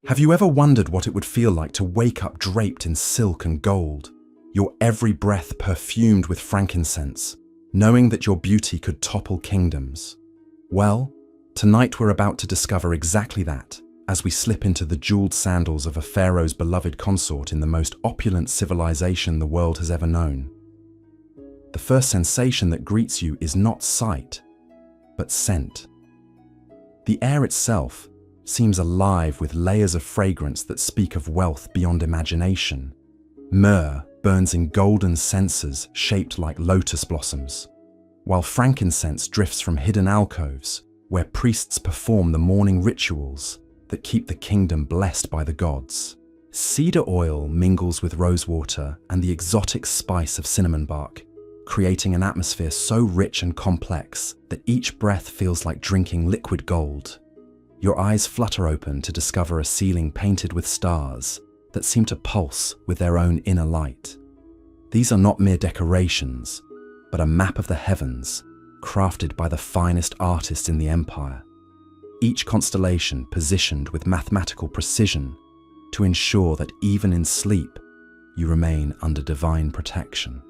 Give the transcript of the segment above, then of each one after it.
Have you ever wondered what it would feel like to wake up draped in silk and gold, your every breath perfumed with frankincense, knowing that your beauty could topple kingdoms? Well, tonight we're about to discover exactly that as we slip into the jeweled sandals of a pharaoh's beloved consort in the most opulent civilization the world has ever known. The first sensation that greets you is not sight, but scent. The air itself seems alive with layers of fragrance that speak of wealth beyond imagination. Myrrh burns in golden censers shaped like lotus blossoms, while frankincense drifts from hidden alcoves where priests perform the morning rituals that keep the kingdom blessed by the gods. Cedar oil mingles with rosewater and the exotic spice of cinnamon bark, creating an atmosphere so rich and complex that each breath feels like drinking liquid gold. Your eyes flutter open to discover a ceiling painted with stars that seem to pulse with their own inner light. These are not mere decorations, but a map of the heavens, crafted by the finest artists in the empire. Each constellation positioned with mathematical precision to ensure that even in sleep, you remain under divine protection.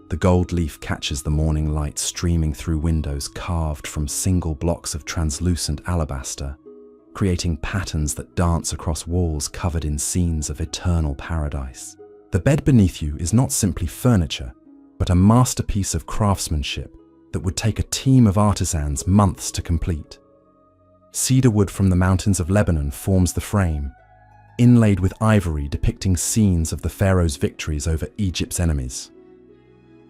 The gold leaf catches the morning light streaming through windows carved from single blocks of translucent alabaster, creating patterns that dance across walls covered in scenes of eternal paradise. The bed beneath you is not simply furniture, but a masterpiece of craftsmanship that would take a team of artisans months to complete. Cedar wood from the mountains of Lebanon forms the frame, inlaid with ivory depicting scenes of the pharaoh's victories over Egypt's enemies.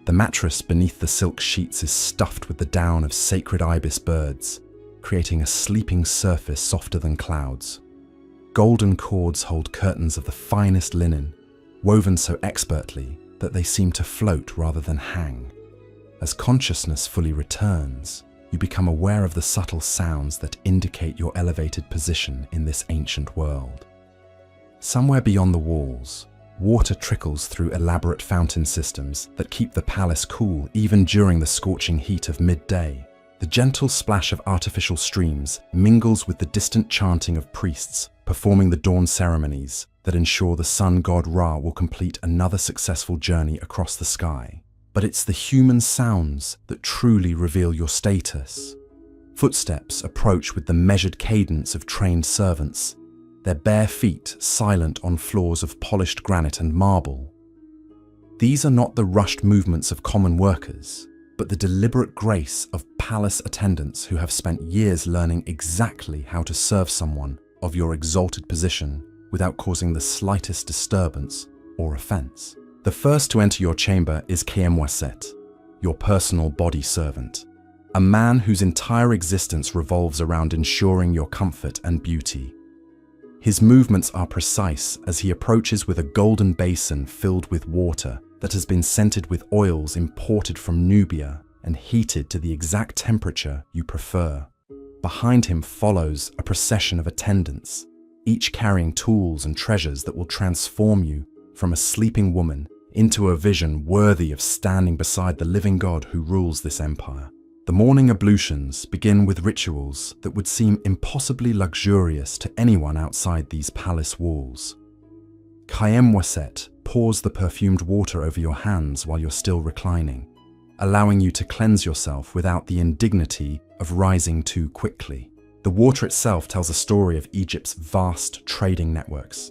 The mattress beneath the silk sheets is stuffed with the down of sacred ibis birds, creating a sleeping surface softer than clouds. Golden cords hold curtains of the finest linen, woven so expertly that they seem to float rather than hang. As consciousness fully returns, you become aware of the subtle sounds that indicate your elevated position in this ancient world. Somewhere beyond the walls, water trickles through elaborate fountain systems that keep the palace cool even during the scorching heat of midday. The gentle splash of artificial streams mingles with the distant chanting of priests performing the dawn ceremonies that ensure the sun god Ra will complete another successful journey across the sky. But it's the human sounds that truly reveal your status. Footsteps approach with the measured cadence of trained servants, their bare feet silent on floors of polished granite and marble. These are not the rushed movements of common workers, but the deliberate grace of palace attendants who have spent years learning exactly how to serve someone of your exalted position without causing the slightest disturbance or offense. The first to enter your chamber is Khemwaset, your personal body servant, a man whose entire existence revolves around ensuring your comfort and beauty. His movements are precise as he approaches with a golden basin filled with water that has been scented with oils imported from Nubia and heated to the exact temperature you prefer. Behind him follows a procession of attendants, each carrying tools and treasures that will transform you from a sleeping woman into a vision worthy of standing beside the living God who rules this empire. The morning ablutions begin with rituals that would seem impossibly luxurious to anyone outside these palace walls. Khemwaset pours the perfumed water over your hands while you're still reclining, allowing you to cleanse yourself without the indignity of rising too quickly. The water itself tells a story of Egypt's vast trading networks,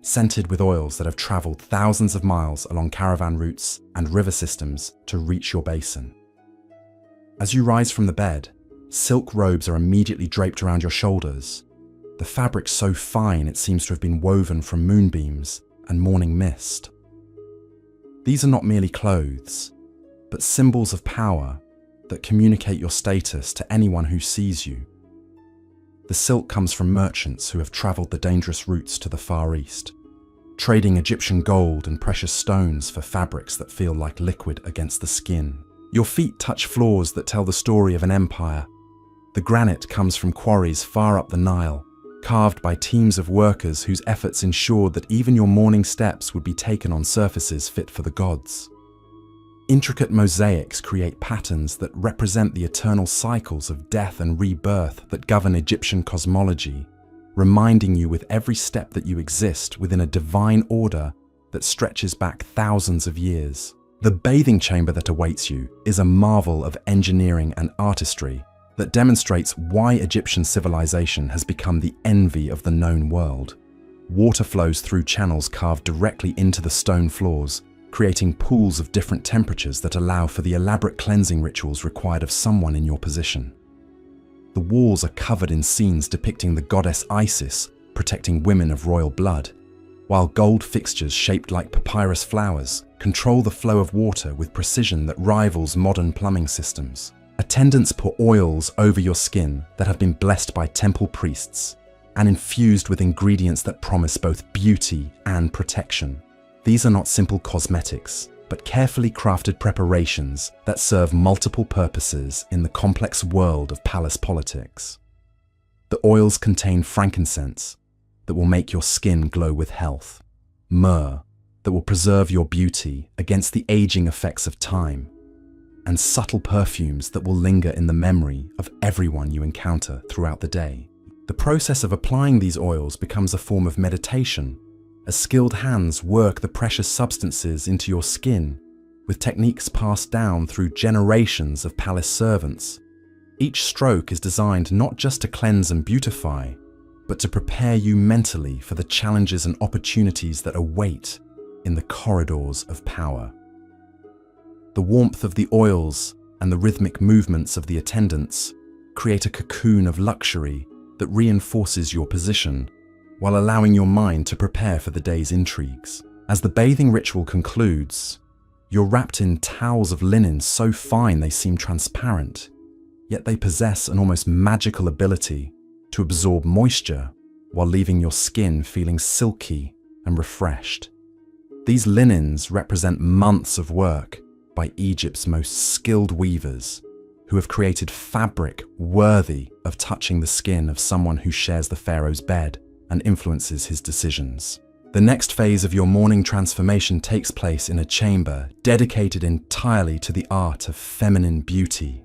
scented with oils that have traveled thousands of miles along caravan routes and river systems to reach your basin. As you rise from the bed, silk robes are immediately draped around your shoulders, the fabric so fine it seems to have been woven from moonbeams and morning mist. These are not merely clothes, but symbols of power that communicate your status to anyone who sees you. The silk comes from merchants who have traveled the dangerous routes to the Far East, trading Egyptian gold and precious stones for fabrics that feel like liquid against the skin. Your feet touch floors that tell the story of an empire. The granite comes from quarries far up the Nile, carved by teams of workers whose efforts ensured that even your morning steps would be taken on surfaces fit for the gods. Intricate mosaics create patterns that represent the eternal cycles of death and rebirth that govern Egyptian cosmology, reminding you with every step that you exist within a divine order that stretches back thousands of years. The bathing chamber that awaits you is a marvel of engineering and artistry that demonstrates why Egyptian civilization has become the envy of the known world. Water flows through channels carved directly into the stone floors, creating pools of different temperatures that allow for the elaborate cleansing rituals required of someone in your position. The walls are covered in scenes depicting the goddess Isis protecting women of royal blood, while gold fixtures shaped like papyrus flowers control the flow of water with precision that rivals modern plumbing systems. Attendants pour oils over your skin that have been blessed by temple priests and infused with ingredients that promise both beauty and protection. These are not simple cosmetics, but carefully crafted preparations that serve multiple purposes in the complex world of palace politics. The oils contain frankincense that will make your skin glow with health, myrrh that will preserve your beauty against the aging effects of time, and subtle perfumes that will linger in the memory of everyone you encounter throughout the day. The process of applying these oils becomes a form of meditation, as skilled hands work the precious substances into your skin with techniques passed down through generations of palace servants. Each stroke is designed not just to cleanse and beautify, but to prepare you mentally for the challenges and opportunities that await in the corridors of power. The warmth of the oils and the rhythmic movements of the attendants create a cocoon of luxury that reinforces your position, while allowing your mind to prepare for the day's intrigues. As the bathing ritual concludes, you're wrapped in towels of linen so fine they seem transparent, yet they possess an almost magical ability to absorb moisture while leaving your skin feeling silky and refreshed. These linens represent months of work by Egypt's most skilled weavers, who have created fabric worthy of touching the skin of someone who shares the pharaoh's bed and influences his decisions. The next phase of your morning transformation takes place in a chamber dedicated entirely to the art of feminine beauty.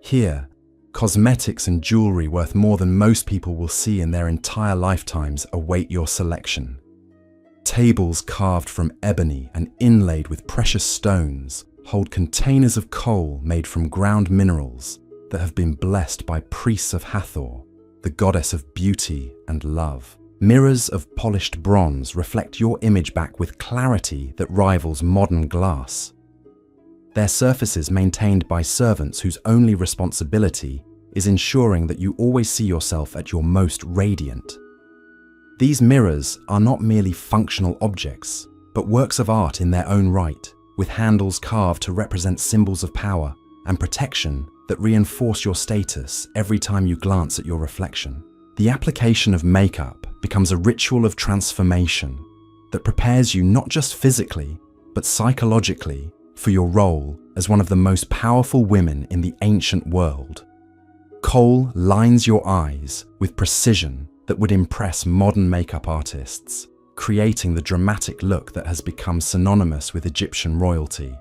Here, cosmetics and jewelry worth more than most people will see in their entire lifetimes await your selection. Tables carved from ebony and inlaid with precious stones hold containers of coal made from ground minerals that have been blessed by priests of Hathor, the goddess of beauty and love. Mirrors of polished bronze reflect your image back with clarity that rivals modern glass. Their surfaces maintained by servants whose only responsibility is ensuring that you always see yourself at your most radiant. These mirrors are not merely functional objects, but works of art in their own right, with handles carved to represent symbols of power and protection that reinforce your status every time you glance at your reflection. The application of makeup becomes a ritual of transformation that prepares you not just physically, but psychologically for your role as one of the most powerful women in the ancient world. Kohl lines your eyes with precision that would impress modern makeup artists, creating the dramatic look that has become synonymous with Egyptian royalty.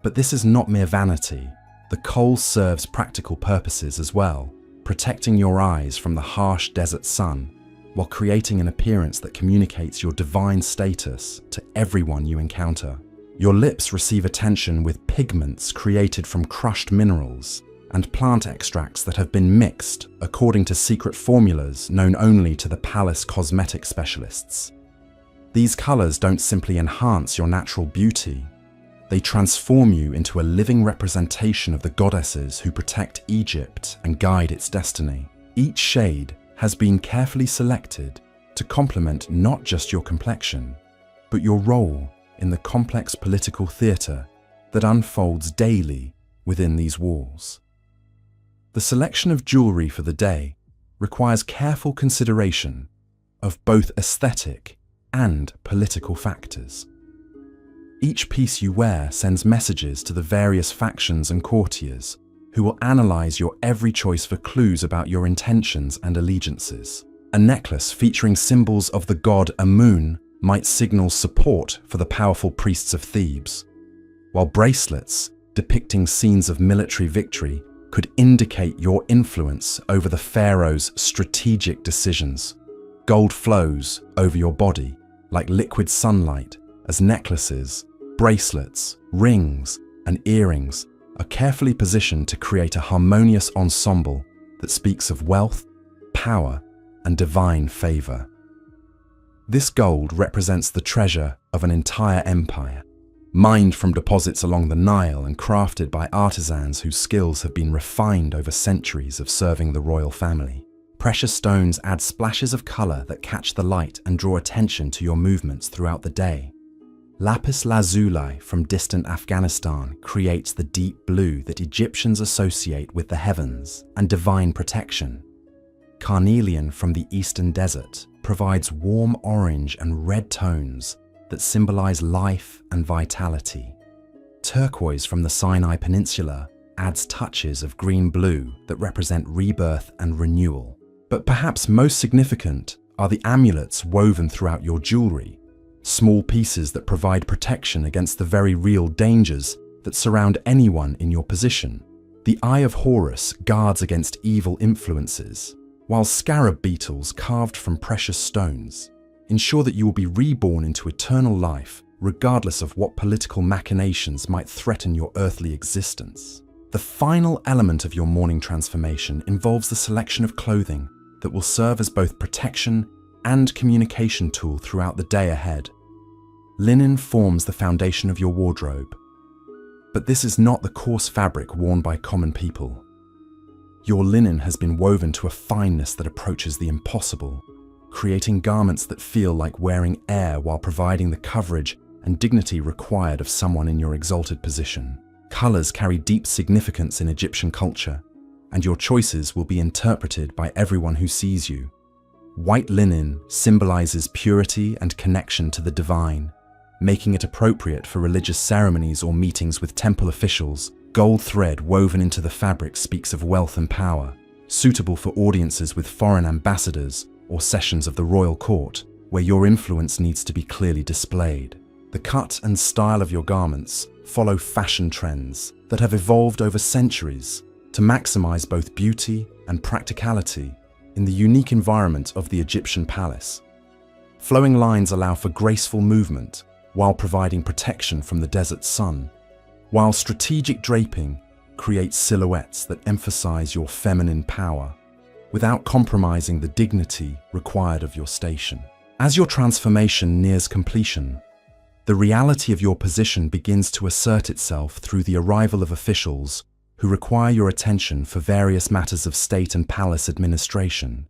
But this is not mere vanity. The kohl serves practical purposes as well, protecting your eyes from the harsh desert sun, while creating an appearance that communicates your divine status to everyone you encounter. Your lips receive attention with pigments created from crushed minerals and plant extracts that have been mixed according to secret formulas known only to the palace cosmetic specialists. These colors don't simply enhance your natural beauty, they transform you into a living representation of the goddesses who protect Egypt and guide its destiny. Each shade has been carefully selected to complement not just your complexion, but your role in the complex political theatre that unfolds daily within these walls. The selection of jewelry for the day requires careful consideration of both aesthetic and political factors. Each piece you wear sends messages to the various factions and courtiers who will analyze your every choice for clues about your intentions and allegiances. A necklace featuring symbols of the god Amun might signal support for the powerful priests of Thebes, while bracelets depicting scenes of military victory could indicate your influence over the pharaoh's strategic decisions. Gold flows over your body like liquid sunlight as necklaces, bracelets, rings, and earrings are carefully positioned to create a harmonious ensemble that speaks of wealth, power, and divine favor. This gold represents the treasure of an entire empire, mined from deposits along the Nile and crafted by artisans whose skills have been refined over centuries of serving the royal family. Precious stones add splashes of color that catch the light and draw attention to your movements throughout the day. Lapis lazuli from distant Afghanistan creates the deep blue that Egyptians associate with the heavens and divine protection. Carnelian from the eastern desert provides warm orange and red tones that symbolize life and vitality. Turquoise from the Sinai Peninsula adds touches of green-blue that represent rebirth and renewal. But perhaps most significant are the amulets woven throughout your jewelry, small pieces that provide protection against the very real dangers that surround anyone in your position. The Eye of Horus guards against evil influences, while scarab beetles carved from precious stones ensure that you will be reborn into eternal life regardless of what political machinations might threaten your earthly existence. The final element of your morning transformation involves the selection of clothing that will serve as both protection and communication tool throughout the day ahead. Linen forms the foundation of your wardrobe, but this is not the coarse fabric worn by common people. Your linen has been woven to a fineness that approaches the impossible, creating garments that feel like wearing air while providing the coverage and dignity required of someone in your exalted position. Colors carry deep significance in Egyptian culture, and your choices will be interpreted by everyone who sees you. White linen symbolizes purity and connection to the divine, making it appropriate for religious ceremonies or meetings with temple officials. Gold thread woven into the fabric speaks of wealth and power, suitable for audiences with foreign ambassadors or sessions of the royal court, where your influence needs to be clearly displayed. The cut and style of your garments follow fashion trends that have evolved over centuries to maximize both beauty and practicality in the unique environment of the Egyptian palace. Flowing lines allow for graceful movement while providing protection from the desert sun, while strategic draping creates silhouettes that emphasize your feminine power without compromising the dignity required of your station. As your transformation nears completion, the reality of your position begins to assert itself through the arrival of officials who require your attention for various matters of state and palace administration.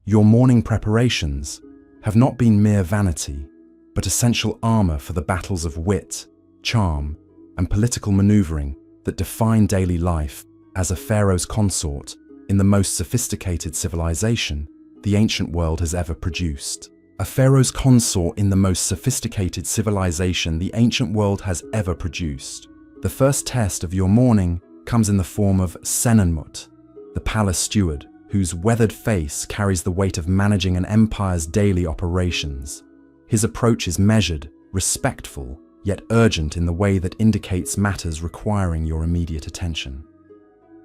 Your morning preparations have not been mere vanity, but essential armor for the battles of wit, charm, and political maneuvering that define daily life as a pharaoh's consort in the most sophisticated civilization the ancient world has ever produced. A pharaoh's consort in the most sophisticated civilization the ancient world has ever produced. The first test of your morning comes in the form of Senenmut, the palace steward, whose weathered face carries the weight of managing an empire's daily operations. His approach is measured, respectful, yet urgent in the way that indicates matters requiring your immediate attention.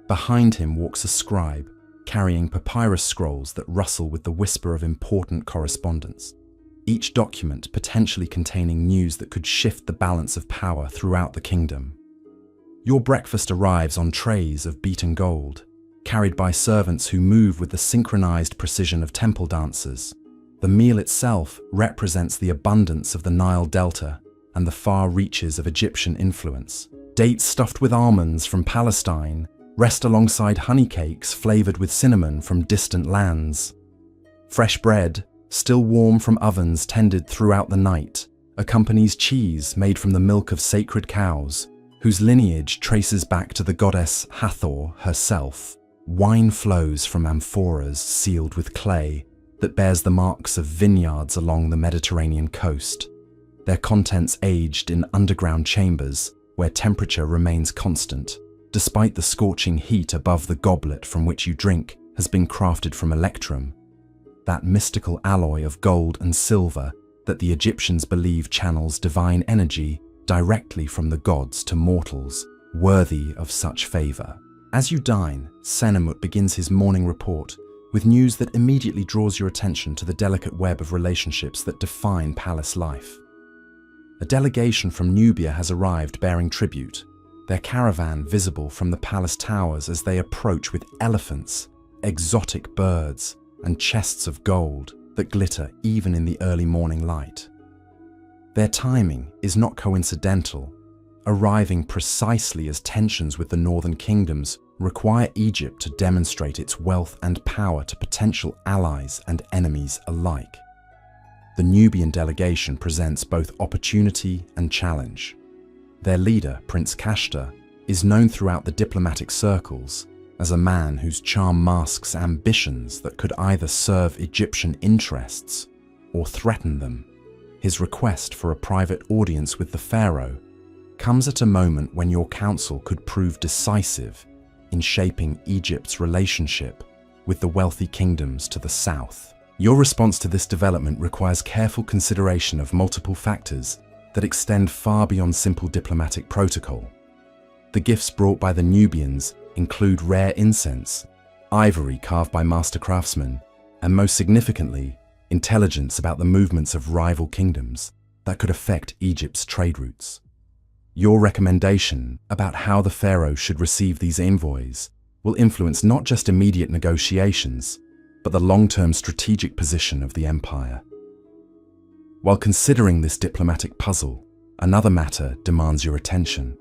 Behind him walks a scribe, carrying papyrus scrolls that rustle with the whisper of important correspondence, each document potentially containing news that could shift the balance of power throughout the kingdom. Your breakfast arrives on trays of beaten gold, carried by servants who move with the synchronized precision of temple dancers. The meal itself represents the abundance of the Nile Delta and the far reaches of Egyptian influence. Dates stuffed with almonds from Palestine rest alongside honey cakes flavored with cinnamon from distant lands. Fresh bread, still warm from ovens tended throughout the night, accompanies cheese made from the milk of sacred cows, whose lineage traces back to the goddess Hathor herself. Wine flows from amphoras sealed with clay that bears the marks of vineyards along the Mediterranean coast, their contents aged in underground chambers where temperature remains constant, despite the scorching heat above the goblet from which you drink has been crafted from electrum, that mystical alloy of gold and silver that the Egyptians believe channels divine energy directly from the gods to mortals worthy of such favor. As you dine, Senamut begins his morning report with news that immediately draws your attention to the delicate web of relationships that define palace life. A delegation from Nubia has arrived bearing tribute, their caravan visible from the palace towers as they approach with elephants, exotic birds, and chests of gold that glitter even in the early morning light. Their timing is not coincidental, arriving precisely as tensions with the northern kingdoms require Egypt to demonstrate its wealth and power to potential allies and enemies alike. The Nubian delegation presents both opportunity and challenge. Their leader, Prince Kashta, is known throughout the diplomatic circles as a man whose charm masks ambitions that could either serve Egyptian interests or threaten them. His request for a private audience with the Pharaoh comes at a moment when your counsel could prove decisive in shaping Egypt's relationship with the wealthy kingdoms to the south. Your response to this development requires careful consideration of multiple factors that extend far beyond simple diplomatic protocol. The gifts brought by the Nubians include rare incense, ivory carved by master craftsmen, and most significantly, intelligence about the movements of rival kingdoms that could affect Egypt's trade routes. Your recommendation about how the Pharaoh should receive these envoys will influence not just immediate negotiations, but the long-term strategic position of the empire. While considering this diplomatic puzzle, another matter demands your attention.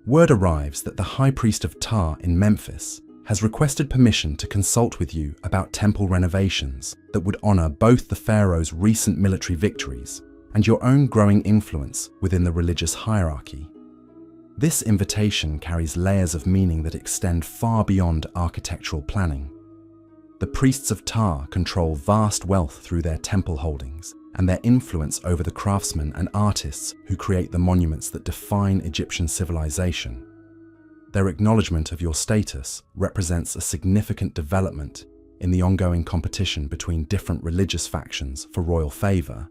Word arrives that the High Priest of Ptah in Memphis has requested permission to consult with you about temple renovations that would honor both the Pharaoh's recent military victories and your own growing influence within the religious hierarchy. This invitation carries layers of meaning that extend far beyond architectural planning. The priests of Ptah control vast wealth through their temple holdings and their influence over the craftsmen and artists who create the monuments that define Egyptian civilization. Their acknowledgement of your status represents a significant development in the ongoing competition between different religious factions for royal favor.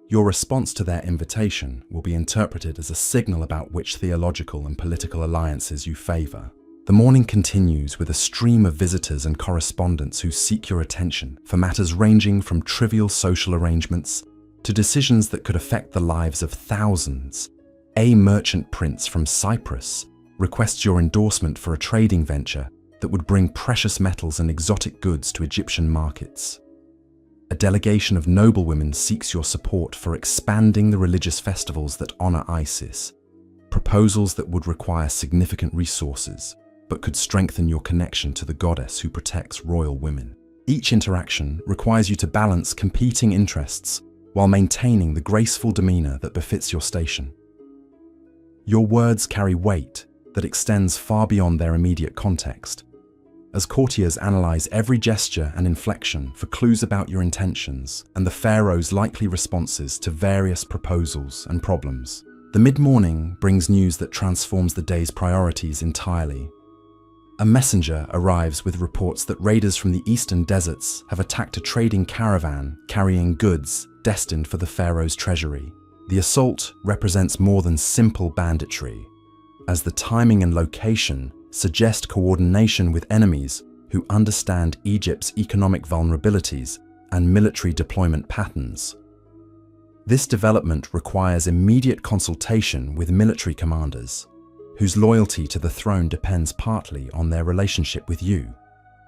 Your response to their invitation will be interpreted as a signal about which theological and political alliances you favor. The morning continues with a stream of visitors and correspondents who seek your attention for matters ranging from trivial social arrangements to decisions that could affect the lives of thousands. A merchant prince from Cyprus requests your endorsement for a trading venture that would bring precious metals and exotic goods to Egyptian markets. A delegation of noblewomen seeks your support for expanding the religious festivals that honor Isis, proposals that would require significant resources, but could strengthen your connection to the goddess who protects royal women. Each interaction requires you to balance competing interests while maintaining the graceful demeanor that befits your station. Your words carry weight that extends far beyond their immediate context, as courtiers analyze every gesture and inflection for clues about your intentions and the Pharaoh's likely responses to various proposals and problems. The mid-morning brings news that transforms the day's priorities entirely. A messenger arrives with reports that raiders from the eastern deserts have attacked a trading caravan carrying goods destined for the Pharaoh's treasury. The assault represents more than simple banditry, as the timing and location suggest coordination with enemies who understand Egypt's economic vulnerabilities and military deployment patterns. This development requires immediate consultation with military commanders, whose loyalty to the throne depends partly on their relationship with you.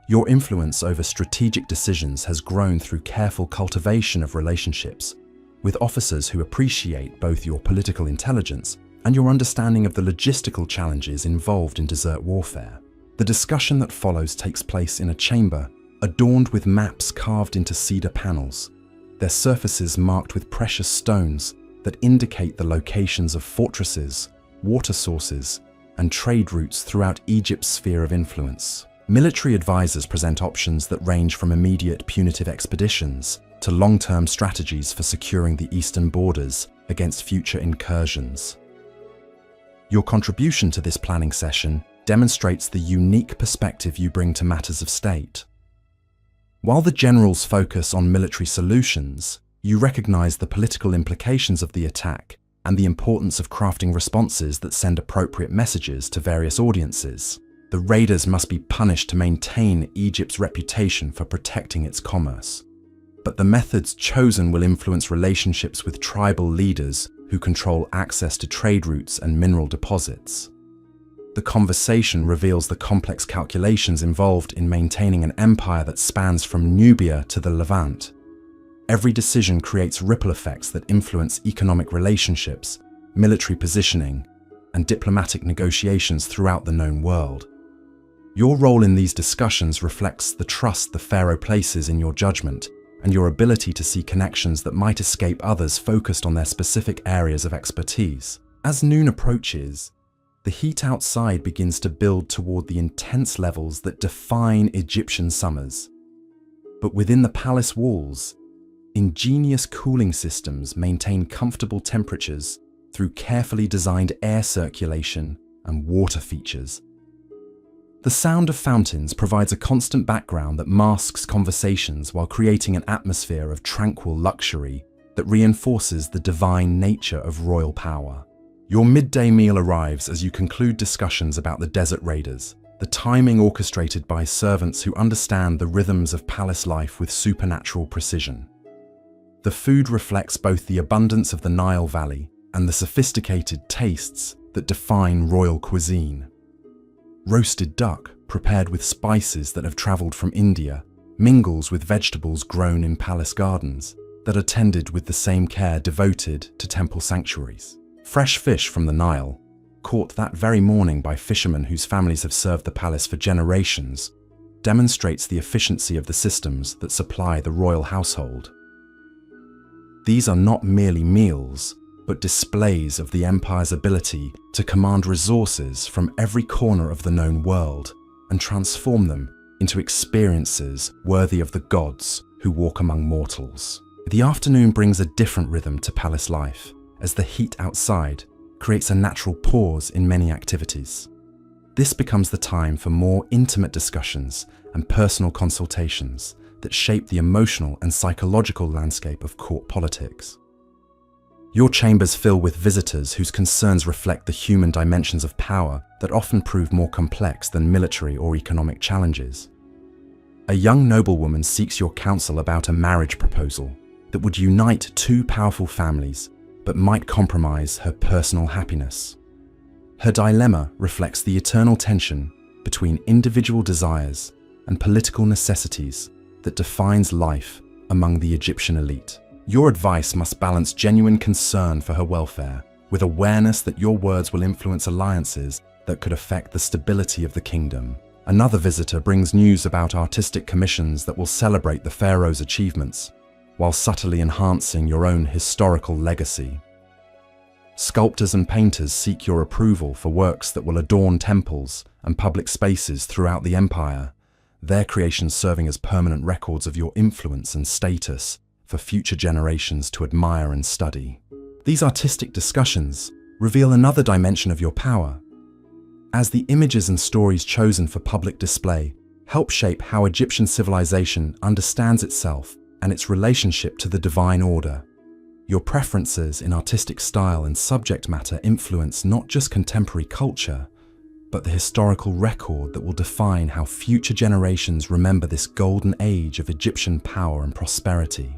Your influence over strategic decisions has grown through careful cultivation of relationships with officers who appreciate both your political intelligence and your understanding of the logistical challenges involved in desert warfare. The discussion that follows takes place in a chamber adorned with maps carved into cedar panels, their surfaces marked with precious stones that indicate the locations of fortresses, water sources, and trade routes throughout Egypt's sphere of influence. Military advisors present options that range from immediate punitive expeditions to long-term strategies for securing the eastern borders against future incursions. Your contribution to this planning session demonstrates the unique perspective you bring to matters of state. While the generals focus on military solutions, you recognize the political implications of the attack and the importance of crafting responses that send appropriate messages to various audiences. The raiders must be punished to maintain Egypt's reputation for protecting its commerce. But the methods chosen will influence relationships with tribal leaders who control access to trade routes and mineral deposits. The conversation reveals the complex calculations involved in maintaining an empire that spans from Nubia to the Levant. Every decision creates ripple effects that influence economic relationships, military positioning, and diplomatic negotiations throughout the known world. Your role in these discussions reflects the trust the pharaoh places in your judgment and your ability to see connections that might escape others focused on their specific areas of expertise. As noon approaches, the heat outside begins to build toward the intense levels that define Egyptian summers. But within the palace walls, ingenious cooling systems maintain comfortable temperatures through carefully designed air circulation and water features. The sound of fountains provides a constant background that masks conversations while creating an atmosphere of tranquil luxury that reinforces the divine nature of royal power. Your midday meal arrives as you conclude discussions about the desert raiders, the timing orchestrated by servants who understand the rhythms of palace life with supernatural precision. The food reflects both the abundance of the Nile Valley and the sophisticated tastes that define royal cuisine. Roasted duck, prepared with spices that have traveled from India, mingles with vegetables grown in palace gardens that are tended with the same care devoted to temple sanctuaries. Fresh fish from the Nile, caught that very morning by fishermen whose families have served the palace for generations, demonstrates the efficiency of the systems that supply the royal household. These are not merely meals, but displays of the empire's ability to command resources from every corner of the known world and transform them into experiences worthy of the gods who walk among mortals. The afternoon brings a different rhythm to palace life, as the heat outside creates a natural pause in many activities. This becomes the time for more intimate discussions and personal consultations that shape the emotional and psychological landscape of court politics. Your chambers fill with visitors whose concerns reflect the human dimensions of power that often prove more complex than military or economic challenges. A young noblewoman seeks your counsel about a marriage proposal that would unite two powerful families but might compromise her personal happiness. Her dilemma reflects the eternal tension between individual desires and political necessities that defines life among the Egyptian elite. Your advice must balance genuine concern for her welfare with awareness that your words will influence alliances that could affect the stability of the kingdom. Another visitor brings news about artistic commissions that will celebrate the pharaoh's achievements, while subtly enhancing your own historical legacy. Sculptors and painters seek your approval for works that will adorn temples and public spaces throughout the empire, their creations serving as permanent records of your influence and status for future generations to admire and study. These artistic discussions reveal another dimension of your power, as the images and stories chosen for public display help shape how Egyptian civilization understands itself and its relationship to the divine order. Your preferences in artistic style and subject matter influence not just contemporary culture, but the historical record that will define how future generations remember this golden age of Egyptian power and prosperity.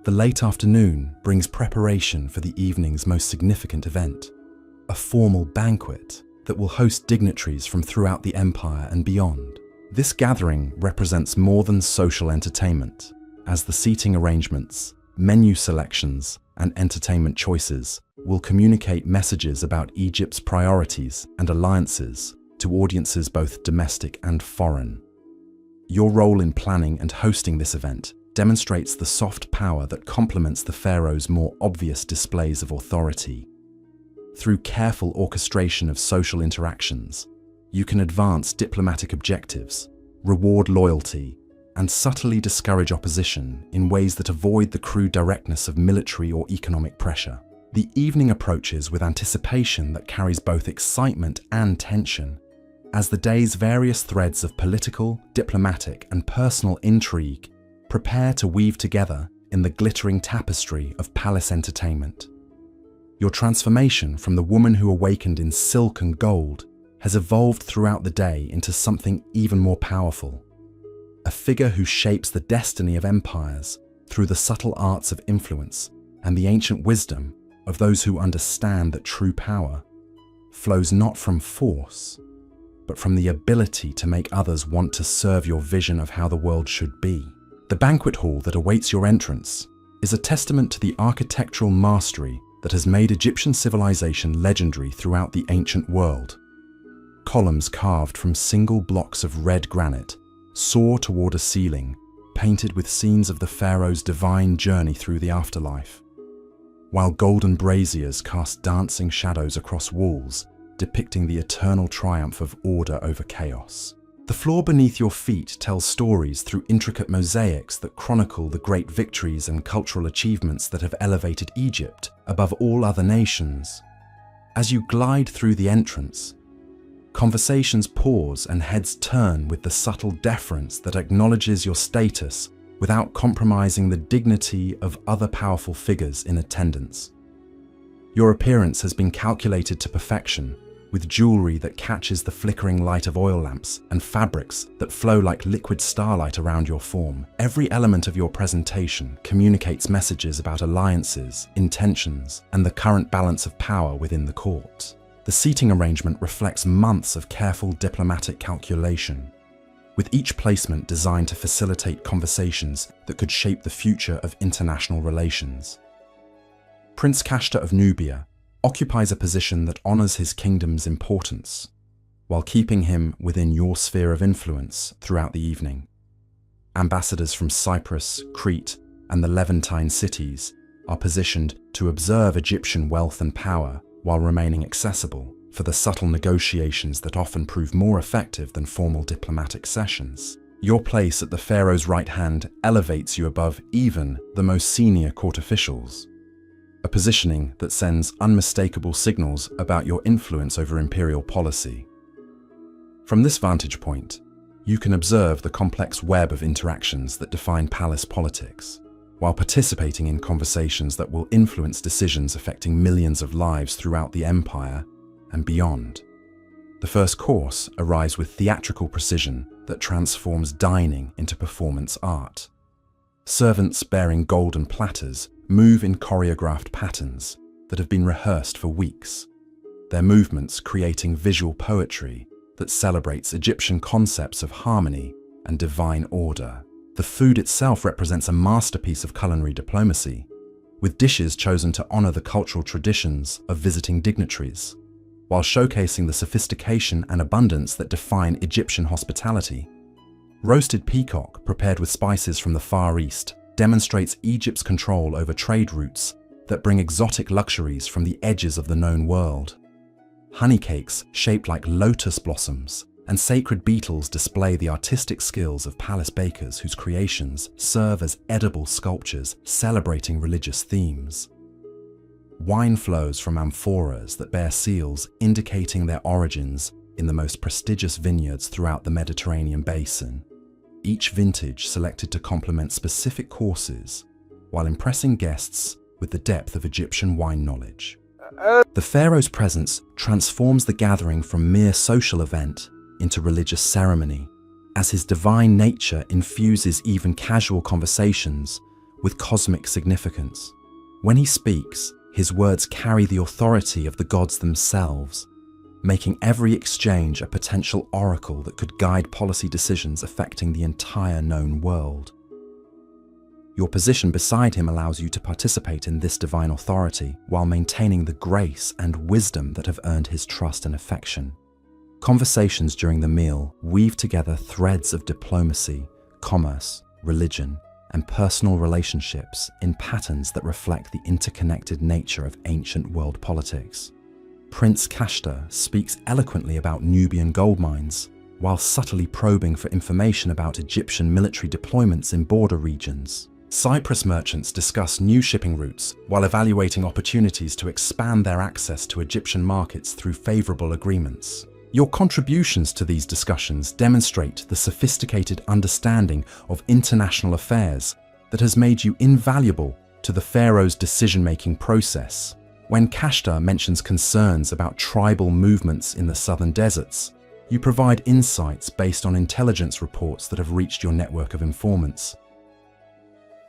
The late afternoon brings preparation for the evening's most significant event, a formal banquet that will host dignitaries from throughout the empire and beyond. This gathering represents more than social entertainment, as the seating arrangements, menu selections, and entertainment choices will communicate messages about Egypt's priorities and alliances to audiences both domestic and foreign. Your role in planning and hosting this event demonstrates the soft power that complements the pharaoh's more obvious displays of authority. Through careful orchestration of social interactions, you can advance diplomatic objectives, reward loyalty, and subtly discourage opposition in ways that avoid the crude directness of military or economic pressure. The evening approaches with anticipation that carries both excitement and tension, as the day's various threads of political, diplomatic, and personal intrigue prepare to weave together in the glittering tapestry of palace entertainment. Your transformation from the woman who awakened in silk and gold has evolved throughout the day into something even more powerful. A figure who shapes the destiny of empires through the subtle arts of influence and the ancient wisdom of those who understand that true power flows not from force, but from the ability to make others want to serve your vision of how the world should be. The banquet hall that awaits your entrance is a testament to the architectural mastery that has made Egyptian civilization legendary throughout the ancient world. Columns carved from single blocks of red granite soar toward a ceiling painted with scenes of the pharaoh's divine journey through the afterlife, while golden braziers cast dancing shadows across walls depicting the eternal triumph of order over chaos. The floor beneath your feet tells stories through intricate mosaics that chronicle the great victories and cultural achievements that have elevated Egypt above all other nations. As you glide through the entrance, conversations pause and heads turn with the subtle deference that acknowledges your status without compromising the dignity of other powerful figures in attendance. Your appearance has been calculated to perfection, with jewelry that catches the flickering light of oil lamps and fabrics that flow like liquid starlight around your form. Every element of your presentation communicates messages about alliances, intentions, and the current balance of power within the court. The seating arrangement reflects months of careful diplomatic calculation, with each placement designed to facilitate conversations that could shape the future of international relations. Prince Kashta of Nubia occupies a position that honors his kingdom's importance, while keeping him within your sphere of influence throughout the evening. Ambassadors from Cyprus, Crete, and the Levantine cities are positioned to observe Egyptian wealth and power while remaining accessible for the subtle negotiations that often prove more effective than formal diplomatic sessions. Your place at the pharaoh's right hand elevates you above even the most senior court officials, a positioning that sends unmistakable signals about your influence over imperial policy. From this vantage point, you can observe the complex web of interactions that define palace politics, while participating in conversations that will influence decisions affecting millions of lives throughout the empire and beyond. The first course arrives with theatrical precision that transforms dining into performance art. Servants bearing golden platters move in choreographed patterns that have been rehearsed for weeks, their movements creating visual poetry that celebrates Egyptian concepts of harmony and divine order. The food itself represents a masterpiece of culinary diplomacy, with dishes chosen to honor the cultural traditions of visiting dignitaries, while showcasing the sophistication and abundance that define Egyptian hospitality. Roasted peacock, prepared with spices from the Far East, demonstrates Egypt's control over trade routes that bring exotic luxuries from the edges of the known world. Honey cakes shaped like lotus blossoms and sacred beetles display the artistic skills of palace bakers whose creations serve as edible sculptures celebrating religious themes. Wine flows from amphoras that bear seals indicating their origins in the most prestigious vineyards throughout the Mediterranean basin, each vintage selected to complement specific courses while impressing guests with the depth of Egyptian wine knowledge. The pharaoh's presence transforms the gathering from mere social event into religious ceremony, as his divine nature infuses even casual conversations with cosmic significance. When he speaks, his words carry the authority of the gods themselves, making every exchange a potential oracle that could guide policy decisions affecting the entire known world. Your position beside him allows you to participate in this divine authority while maintaining the grace and wisdom that have earned his trust and affection. Conversations during the meal weave together threads of diplomacy, commerce, religion, and personal relationships in patterns that reflect the interconnected nature of ancient world politics. Prince Kashta speaks eloquently about Nubian gold mines, while subtly probing for information about Egyptian military deployments in border regions. Cyprus merchants discuss new shipping routes while evaluating opportunities to expand their access to Egyptian markets through favorable agreements. Your contributions to these discussions demonstrate the sophisticated understanding of international affairs that has made you invaluable to the pharaoh's decision-making process. When Kashta mentions concerns about tribal movements in the southern deserts, you provide insights based on intelligence reports that have reached your network of informants.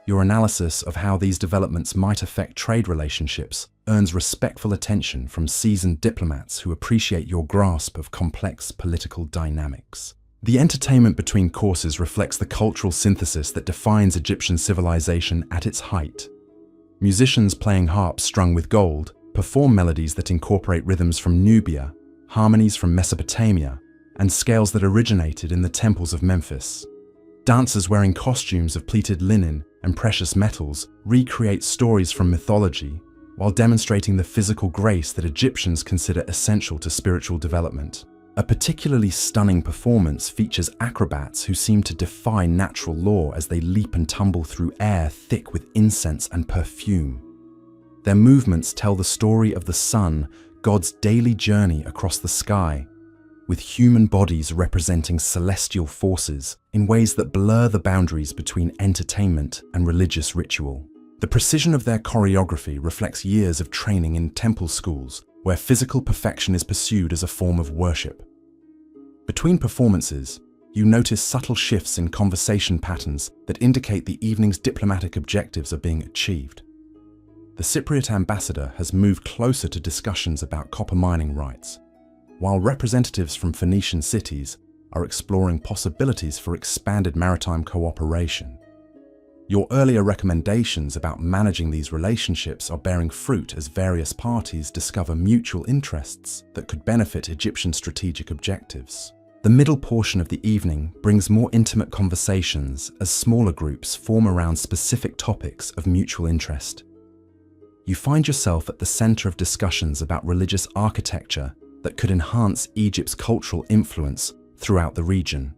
Your analysis of how these developments might affect trade relationships earns respectful attention from seasoned diplomats who appreciate your grasp of complex political dynamics. The entertainment between courses reflects the cultural synthesis that defines Egyptian civilization at its height. Musicians playing harps strung with gold perform melodies that incorporate rhythms from Nubia, harmonies from Mesopotamia, and scales that originated in the temples of Memphis. Dancers wearing costumes of pleated linen and precious metals recreate stories from mythology while demonstrating the physical grace that Egyptians consider essential to spiritual development. A particularly stunning performance features acrobats who seem to defy natural law as they leap and tumble through air thick with incense and perfume. Their movements tell the story of the sun, God's daily journey across the sky, with human bodies representing celestial forces in ways that blur the boundaries between entertainment and religious ritual. The precision of their choreography reflects years of training in temple schools, where physical perfection is pursued as a form of worship. Between performances, you notice subtle shifts in conversation patterns that indicate the evening's diplomatic objectives are being achieved. The Cypriot ambassador has moved closer to discussions about copper mining rights, while representatives from Phoenician cities are exploring possibilities for expanded maritime cooperation. Your earlier recommendations about managing these relationships are bearing fruit as various parties discover mutual interests that could benefit Egyptian strategic objectives. The middle portion of the evening brings more intimate conversations as smaller groups form around specific topics of mutual interest. You find yourself at the center of discussions about religious architecture that could enhance Egypt's cultural influence throughout the region.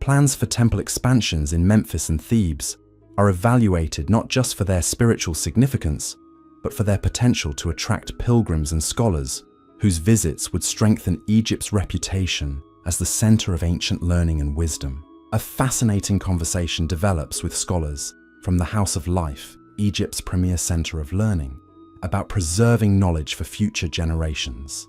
Plans for temple expansions in Memphis and Thebes are evaluated not just for their spiritual significance, but for their potential to attract pilgrims and scholars whose visits would strengthen Egypt's reputation as the center of ancient learning and wisdom. A fascinating conversation develops with scholars from the House of Life, Egypt's premier center of learning, about preserving knowledge for future generations.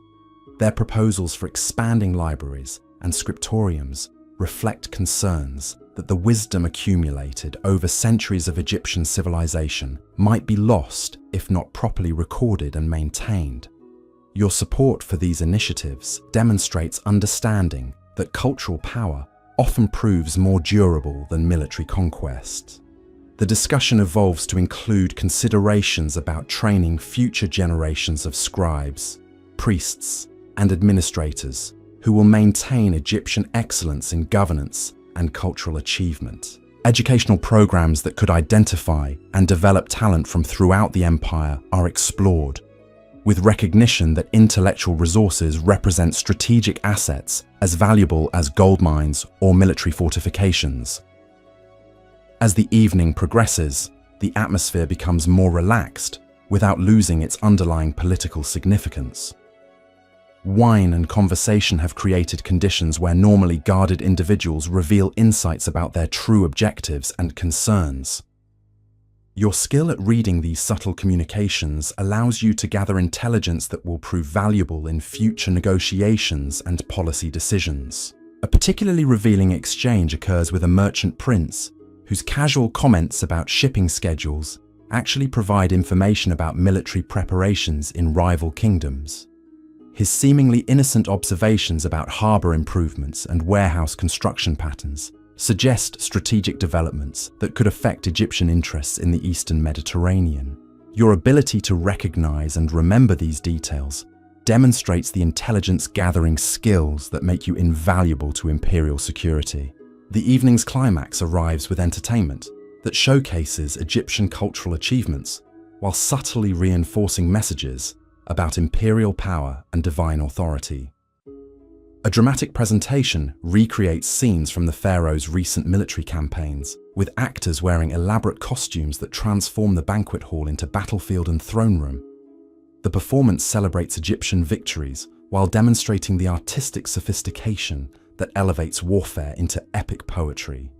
Their proposals for expanding libraries and scriptoriums reflect concerns that the wisdom accumulated over centuries of Egyptian civilization might be lost if not properly recorded and maintained. Your support for these initiatives demonstrates understanding that cultural power often proves more durable than military conquest. The discussion evolves to include considerations about training future generations of scribes, priests, and administrators who will maintain Egyptian excellence in governance and cultural achievement. Educational programs that could identify and develop talent from throughout the empire are explored, with recognition that intellectual resources represent strategic assets as valuable as gold mines or military fortifications. As the evening progresses, the atmosphere becomes more relaxed without losing its underlying political significance. Wine and conversation have created conditions where normally guarded individuals reveal insights about their true objectives and concerns. Your skill at reading these subtle communications allows you to gather intelligence that will prove valuable in future negotiations and policy decisions. A particularly revealing exchange occurs with a merchant prince whose casual comments about shipping schedules actually provide information about military preparations in rival kingdoms. His seemingly innocent observations about harbour improvements and warehouse construction patterns suggest strategic developments that could affect Egyptian interests in the Eastern Mediterranean. Your ability to recognise and remember these details demonstrates the intelligence-gathering skills that make you invaluable to imperial security. The evening's climax arrives with entertainment that showcases Egyptian cultural achievements while subtly reinforcing messages about imperial power and divine authority. A dramatic presentation recreates scenes from the pharaoh's recent military campaigns, with actors wearing elaborate costumes that transform the banquet hall into battlefield and throne room. The performance celebrates Egyptian victories while demonstrating the artistic sophistication that elevates warfare into epic poetry.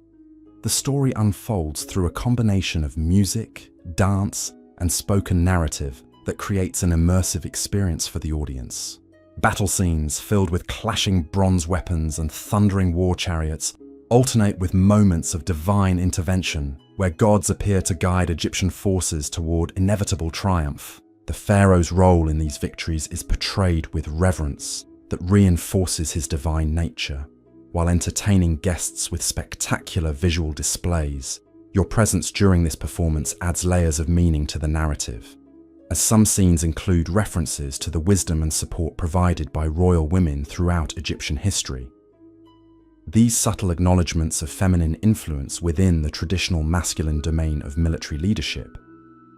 The story unfolds through a combination of music, dance, and spoken narrative that creates an immersive experience for the audience. Battle scenes filled with clashing bronze weapons and thundering war chariots alternate with moments of divine intervention, where gods appear to guide Egyptian forces toward inevitable triumph. The pharaoh's role in these victories is portrayed with reverence that reinforces his divine nature, while entertaining guests with spectacular visual displays. Your presence during this performance adds layers of meaning to the narrative, as some scenes include references to the wisdom and support provided by royal women throughout Egyptian history. These subtle acknowledgements of feminine influence within the traditional masculine domain of military leadership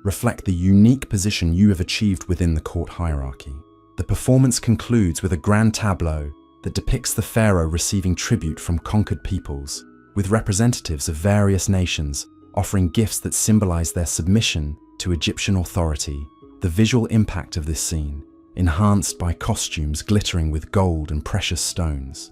reflect the unique position you have achieved within the court hierarchy. The performance concludes with a grand tableau that depicts the pharaoh receiving tribute from conquered peoples, with representatives of various nations offering gifts that symbolize their submission to Egyptian authority. The visual impact of this scene, enhanced by costumes glittering with gold and precious stones,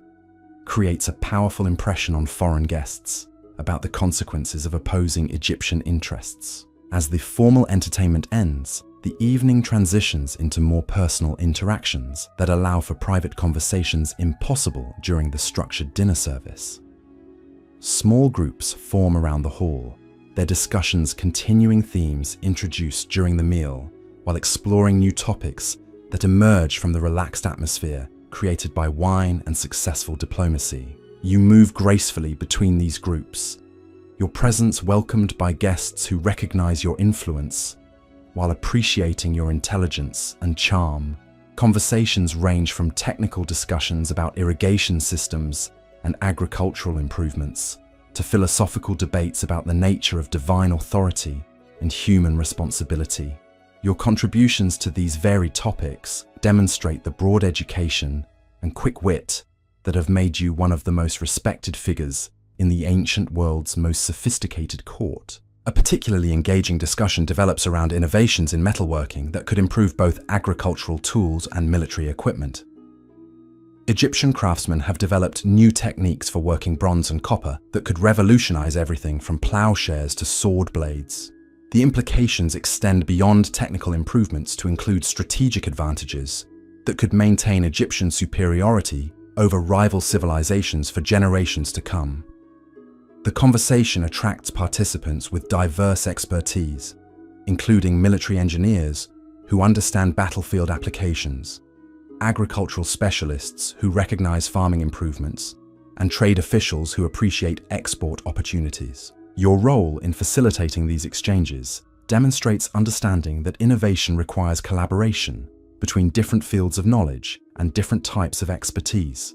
creates a powerful impression on foreign guests about the consequences of opposing Egyptian interests. As the formal entertainment ends, the evening transitions into more personal interactions that allow for private conversations impossible during the structured dinner service. Small groups form around the hall, their discussions continuing themes introduced during the meal, while exploring new topics that emerge from the relaxed atmosphere created by wine and successful diplomacy. You move gracefully between these groups, your presence welcomed by guests who recognize your influence, while appreciating your intelligence and charm. Conversations range from technical discussions about irrigation systems and agricultural improvements to philosophical debates about the nature of divine authority and human responsibility. Your contributions to these varied topics demonstrate the broad education and quick wit that have made you one of the most respected figures in the ancient world's most sophisticated court. A particularly engaging discussion develops around innovations in metalworking that could improve both agricultural tools and military equipment. Egyptian craftsmen have developed new techniques for working bronze and copper that could revolutionize everything from plowshares to sword blades. The implications extend beyond technical improvements to include strategic advantages that could maintain Egyptian superiority over rival civilizations for generations to come. The conversation attracts participants with diverse expertise, including military engineers who understand battlefield applications, agricultural specialists who recognize farming improvements, and trade officials who appreciate export opportunities. Your role in facilitating these exchanges demonstrates understanding that innovation requires collaboration between different fields of knowledge and different types of expertise.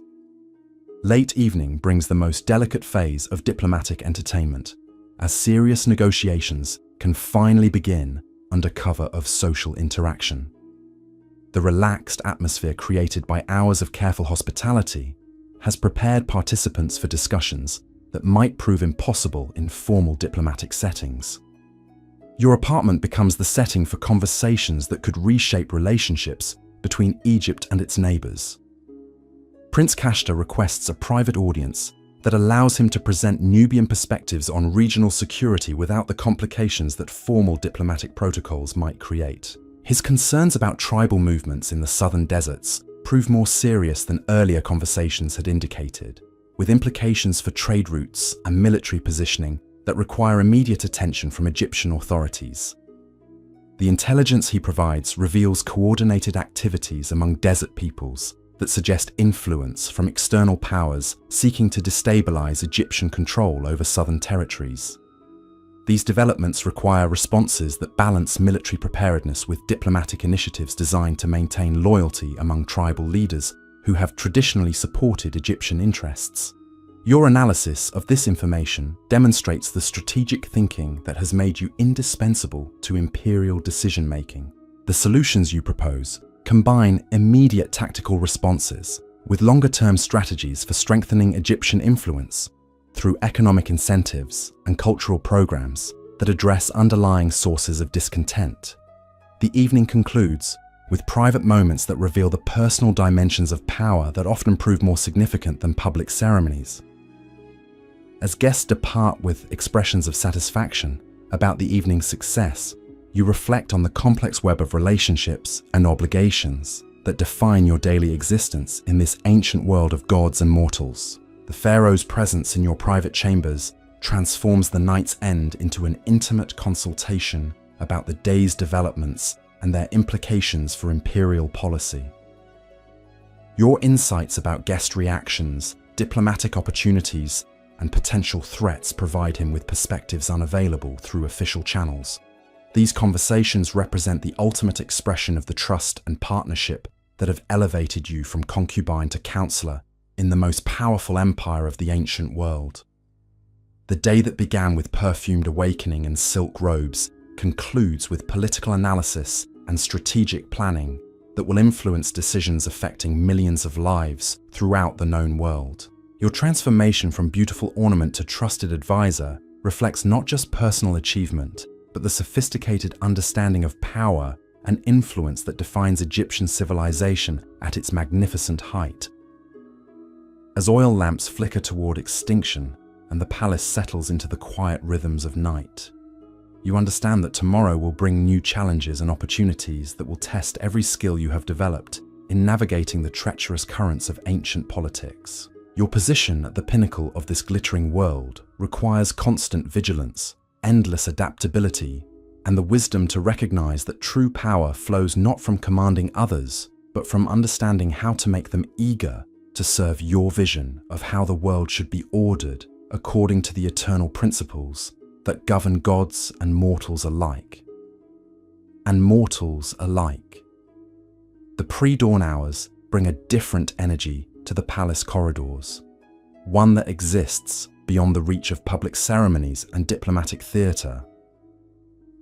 Late evening brings the most delicate phase of diplomatic entertainment, as serious negotiations can finally begin under cover of social interaction. The relaxed atmosphere created by hours of careful hospitality has prepared participants for discussions that might prove impossible in formal diplomatic settings. Your apartment becomes the setting for conversations that could reshape relationships between Egypt and its neighbors. Prince Kashta requests a private audience that allows him to present Nubian perspectives on regional security without the complications that formal diplomatic protocols might create. His concerns about tribal movements in the southern deserts prove more serious than earlier conversations had indicated, with implications for trade routes and military positioning that require immediate attention from Egyptian authorities. The intelligence he provides reveals coordinated activities among desert peoples that suggest influence from external powers seeking to destabilize Egyptian control over southern territories. These developments require responses that balance military preparedness with diplomatic initiatives designed to maintain loyalty among tribal leaders who have traditionally supported Egyptian interests. Your analysis of this information demonstrates the strategic thinking that has made you indispensable to imperial decision-making. The solutions you propose combine immediate tactical responses with longer-term strategies for strengthening Egyptian influence through economic incentives and cultural programs that address underlying sources of discontent. The evening concludes with private moments that reveal the personal dimensions of power that often prove more significant than public ceremonies. As guests depart with expressions of satisfaction about the evening's success, You reflect on the complex web of relationships and obligations that define your daily existence in this ancient world of gods and mortals. The Pharaoh's presence in your private chambers transforms the night's end into an intimate consultation about the day's developments and their implications for imperial policy. Your insights about guest reactions, diplomatic opportunities, and potential threats provide him with perspectives unavailable through official channels. These conversations represent the ultimate expression of the trust and partnership that have elevated you from concubine to counselor in the most powerful empire of the ancient world. The day that began with perfumed awakening and silk robes concludes with political analysis and strategic planning that will influence decisions affecting millions of lives throughout the known world. Your transformation from beautiful ornament to trusted advisor reflects not just personal achievement, but the sophisticated understanding of power and influence that defines Egyptian civilization at its magnificent height. As oil lamps flicker toward extinction and the palace settles into the quiet rhythms of night, you understand that tomorrow will bring new challenges and opportunities that will test every skill you have developed in navigating the treacherous currents of ancient politics. Your position at the pinnacle of this glittering world requires constant vigilance, endless adaptability, and the wisdom to recognize that true power flows not from commanding others, but from understanding how to make them eager to serve your vision of how the world should be ordered according to the eternal principles that govern gods and mortals alike. And mortals alike. The pre-dawn hours bring a different energy to the palace corridors, one that exists beyond the reach of public ceremonies and diplomatic theatre.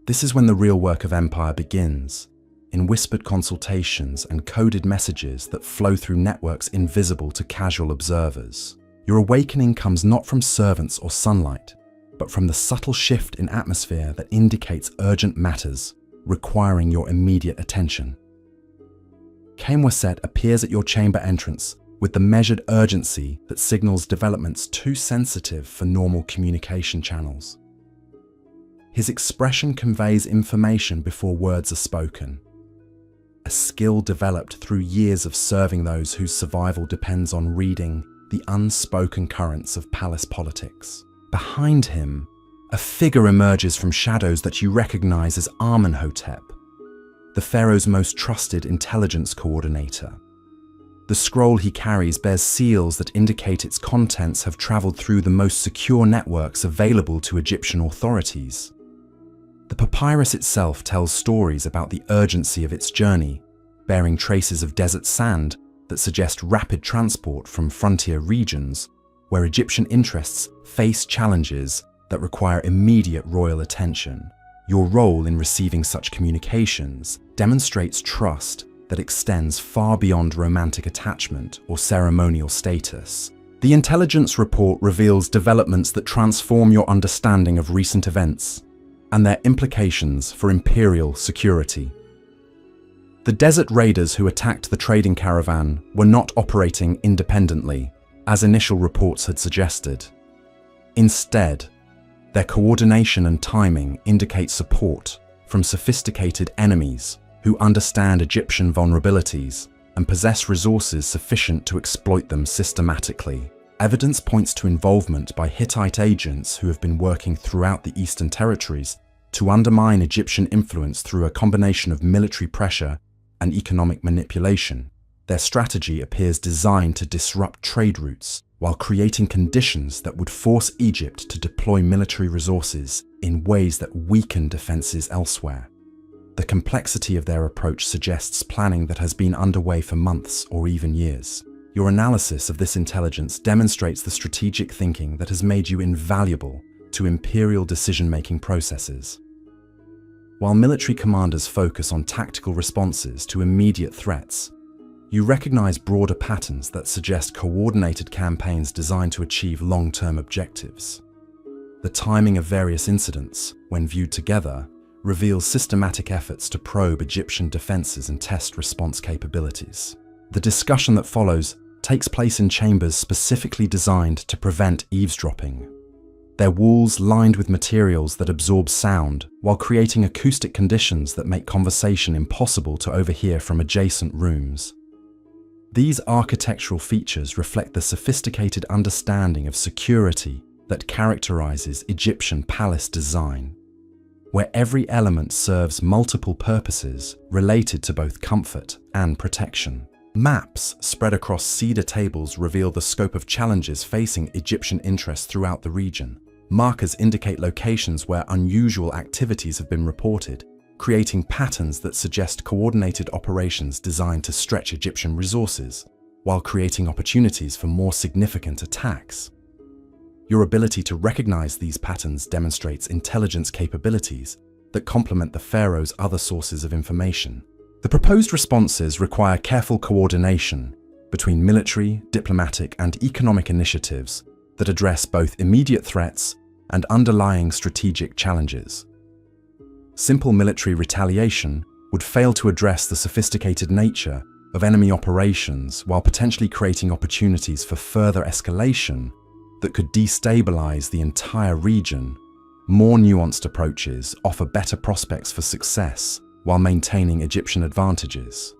This is when the real work of empire begins, in whispered consultations and coded messages that flow through networks invisible to casual observers. Your awakening comes not from servants or sunlight, but from the subtle shift in atmosphere that indicates urgent matters requiring your immediate attention. Kamwaset appears at your chamber entrance with the measured urgency that signals developments too sensitive for normal communication channels. His expression conveys information before words are spoken, a skill developed through years of serving those whose survival depends on reading the unspoken currents of palace politics. Behind him, a figure emerges from shadows that you recognize as Amenhotep, the Pharaoh's most trusted intelligence coordinator. The scroll he carries bears seals that indicate its contents have traveled through the most secure networks available to Egyptian authorities. The papyrus itself tells stories about the urgency of its journey, bearing traces of desert sand that suggest rapid transport from frontier regions where Egyptian interests face challenges that require immediate royal attention. Your role in receiving such communications demonstrates trust that extends far beyond romantic attachment or ceremonial status. The intelligence report reveals developments that transform your understanding of recent events and their implications for imperial security. The desert raiders who attacked the trading caravan were not operating independently, as initial reports had suggested. Instead, their coordination and timing indicate support from sophisticated enemies who understand Egyptian vulnerabilities and possess resources sufficient to exploit them systematically. Evidence points to involvement by Hittite agents who have been working throughout the Eastern Territories to undermine Egyptian influence through a combination of military pressure and economic manipulation. Their strategy appears designed to disrupt trade routes while creating conditions that would force Egypt to deploy military resources in ways that weaken defenses elsewhere. The complexity of their approach suggests planning that has been underway for months or even years. Your analysis of this intelligence demonstrates the strategic thinking that has made you invaluable to imperial decision-making processes. While military commanders focus on tactical responses to immediate threats, you recognize broader patterns that suggest coordinated campaigns designed to achieve long-term objectives. The timing of various incidents, when viewed together, reveals systematic efforts to probe Egyptian defenses and test response capabilities. The discussion that follows takes place in chambers specifically designed to prevent eavesdropping. their walls lined with materials that absorb sound while creating acoustic conditions that make conversation impossible to overhear from adjacent rooms. These architectural features reflect the sophisticated understanding of security that characterizes Egyptian palace design, where every element serves multiple purposes related to both comfort and protection. Maps spread across cedar tables reveal the scope of challenges facing Egyptian interests throughout the region. Markers indicate locations where unusual activities have been reported, creating patterns that suggest coordinated operations designed to stretch Egyptian resources, while creating opportunities for more significant attacks. Your ability to recognize these patterns demonstrates intelligence capabilities that complement the Pharaoh's other sources of information. The proposed responses require careful coordination between military, diplomatic, and economic initiatives that address both immediate threats and underlying strategic challenges. Simple military retaliation would fail to address the sophisticated nature of enemy operations while potentially creating opportunities for further escalation that could destabilize the entire region. More nuanced approaches offer better prospects for success while maintaining Egyptian advantages.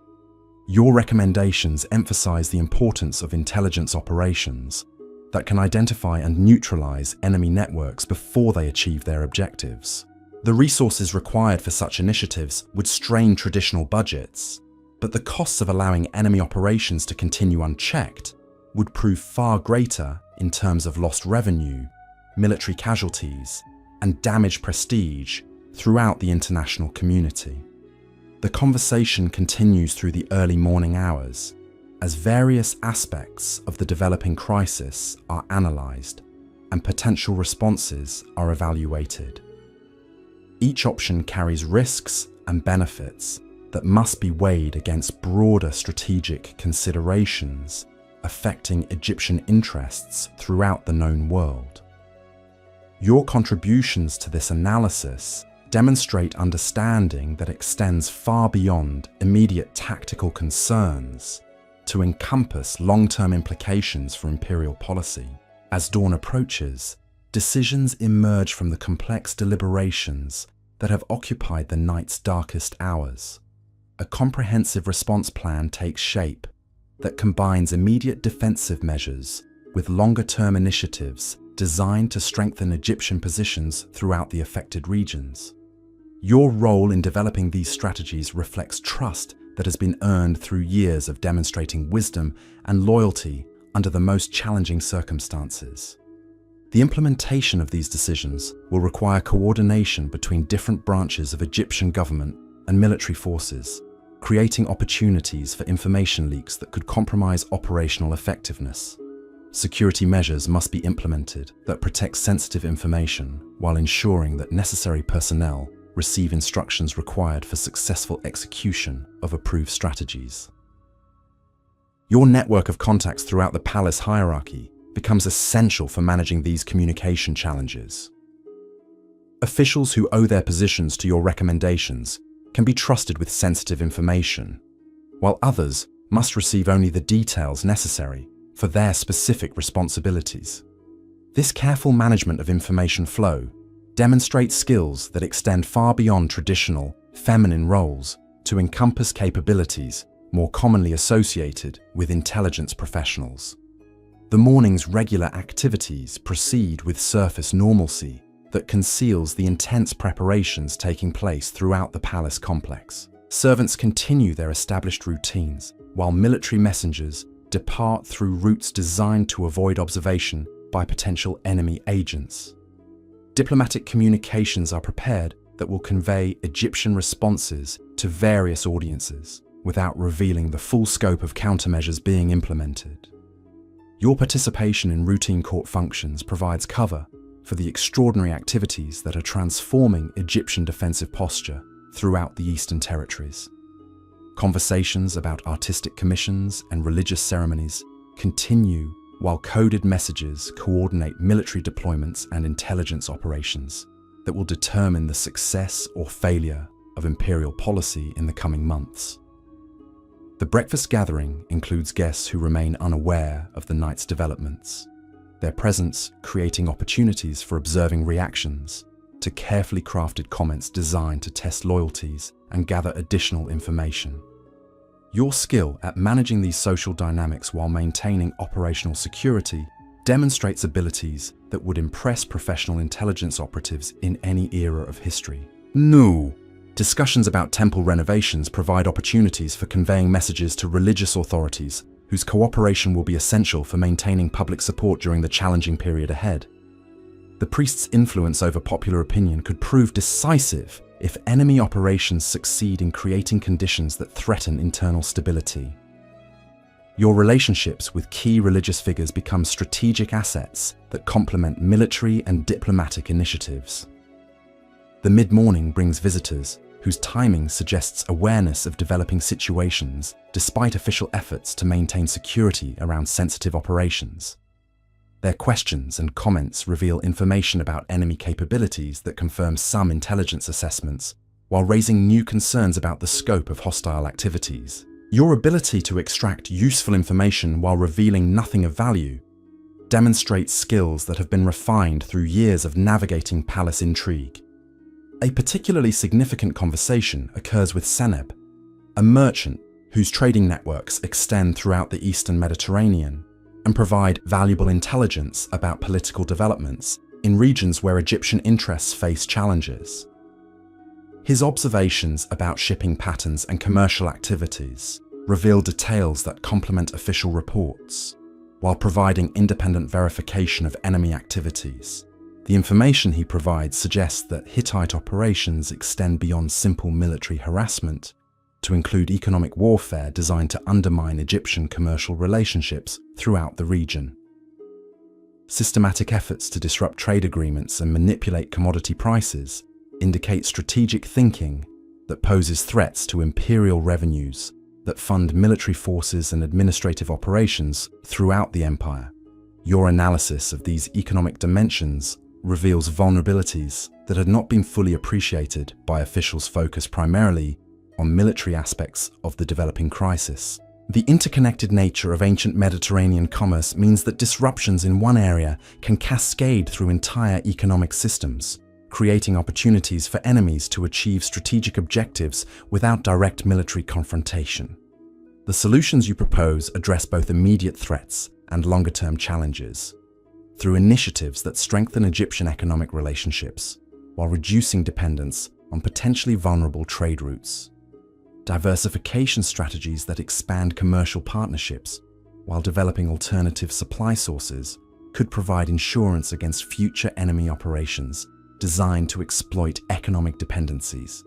Your recommendations emphasize the importance of intelligence operations that can identify and neutralize enemy networks before they achieve their objectives. The resources required for such initiatives would strain traditional budgets, but the costs of allowing enemy operations to continue unchecked would prove far greater in terms of lost revenue, military casualties, and damaged prestige throughout the international community. The conversation continues through the early morning hours as various aspects of the developing crisis are analyzed and potential responses are evaluated. Each option carries risks and benefits that must be weighed against broader strategic considerations affecting Egyptian interests throughout the known world. Your contributions to this analysis demonstrate understanding that extends far beyond immediate tactical concerns to encompass long-term implications for imperial policy. As dawn approaches, decisions emerge from the complex deliberations that have occupied the night's darkest hours. A comprehensive response plan takes shape that combines immediate defensive measures with longer-term initiatives designed to strengthen Egyptian positions throughout the affected regions. Your role in developing these strategies reflects trust that has been earned through years of demonstrating wisdom and loyalty under the most challenging circumstances. The implementation of these decisions will require coordination between different branches of Egyptian government and military forces, creating opportunities for information leaks that could compromise operational effectiveness. Security measures must be implemented that protect sensitive information while ensuring that necessary personnel receive instructions required for successful execution of approved strategies. Your network of contacts throughout the palace hierarchy becomes essential for managing these communication challenges. Officials who owe their positions to your recommendations can be trusted with sensitive information, while others must receive only the details necessary for their specific responsibilities. This careful management of information flow demonstrates skills that extend far beyond traditional, feminine roles to encompass capabilities more commonly associated with intelligence professionals. The morning's regular activities proceed with surface normalcy that conceals the intense preparations taking place throughout the palace complex. Servants continue their established routines, while military messengers depart through routes designed to avoid observation by potential enemy agents. Diplomatic communications are prepared that will convey Egyptian responses to various audiences without revealing the full scope of countermeasures being implemented. Your participation in routine court functions provides cover for the extraordinary activities that are transforming Egyptian defensive posture throughout the Eastern Territories. Conversations about artistic commissions and religious ceremonies continue while coded messages coordinate military deployments and intelligence operations that will determine the success or failure of imperial policy in the coming months. The breakfast gathering includes guests who remain unaware of the night's developments. their presence creating opportunities for observing reactions, to carefully crafted comments designed to test loyalties and gather additional information. Your skill at managing these social dynamics while maintaining operational security demonstrates abilities that would impress professional intelligence operatives in any era of history. No. Discussions about temple renovations provide opportunities for conveying messages to religious authorities whose cooperation will be essential for maintaining public support during the challenging period ahead. The priest's influence over popular opinion could prove decisive if enemy operations succeed in creating conditions that threaten internal stability. Your relationships with key religious figures become strategic assets that complement military and diplomatic initiatives. The mid-morning brings visitors whose timing suggests awareness of developing situations despite official efforts to maintain security around sensitive operations. Their questions and comments reveal information about enemy capabilities that confirm some intelligence assessments, while raising new concerns about the scope of hostile activities. Your ability to extract useful information while revealing nothing of value demonstrates skills that have been refined through years of navigating palace intrigue. A particularly significant conversation occurs with Seneb, a merchant whose trading networks extend throughout the Eastern Mediterranean and provide valuable intelligence about political developments in regions where Egyptian interests face challenges. His observations about shipping patterns and commercial activities reveal details that complement official reports, while providing independent verification of enemy activities. The information he provides suggests that Hittite operations extend beyond simple military harassment to include economic warfare designed to undermine Egyptian commercial relationships throughout the region. Systematic efforts to disrupt trade agreements and manipulate commodity prices indicate strategic thinking that poses threats to imperial revenues that fund military forces and administrative operations throughout the empire. Your analysis of these economic dimensions reveals vulnerabilities that had not been fully appreciated by officials focused primarily on military aspects of the developing crisis. The interconnected nature of ancient Mediterranean commerce means that disruptions in one area can cascade through entire economic systems, creating opportunities for enemies to achieve strategic objectives without direct military confrontation. The solutions you propose address both immediate threats and longer-term challenges, through initiatives that strengthen Egyptian economic relationships while reducing dependence on potentially vulnerable trade routes. Diversification strategies that expand commercial partnerships while developing alternative supply sources could provide insurance against future enemy operations designed to exploit economic dependencies.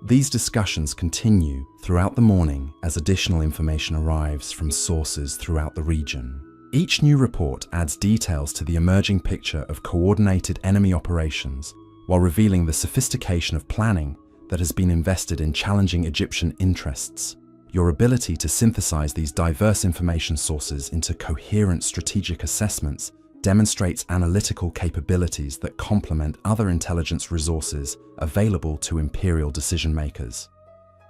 These discussions continue throughout the morning as additional information arrives from sources throughout the region. Each new report adds details to the emerging picture of coordinated enemy operations while revealing the sophistication of planning that has been invested in challenging Egyptian interests. Your ability to synthesize these diverse information sources into coherent strategic assessments demonstrates analytical capabilities that complement other intelligence resources available to imperial decision-makers.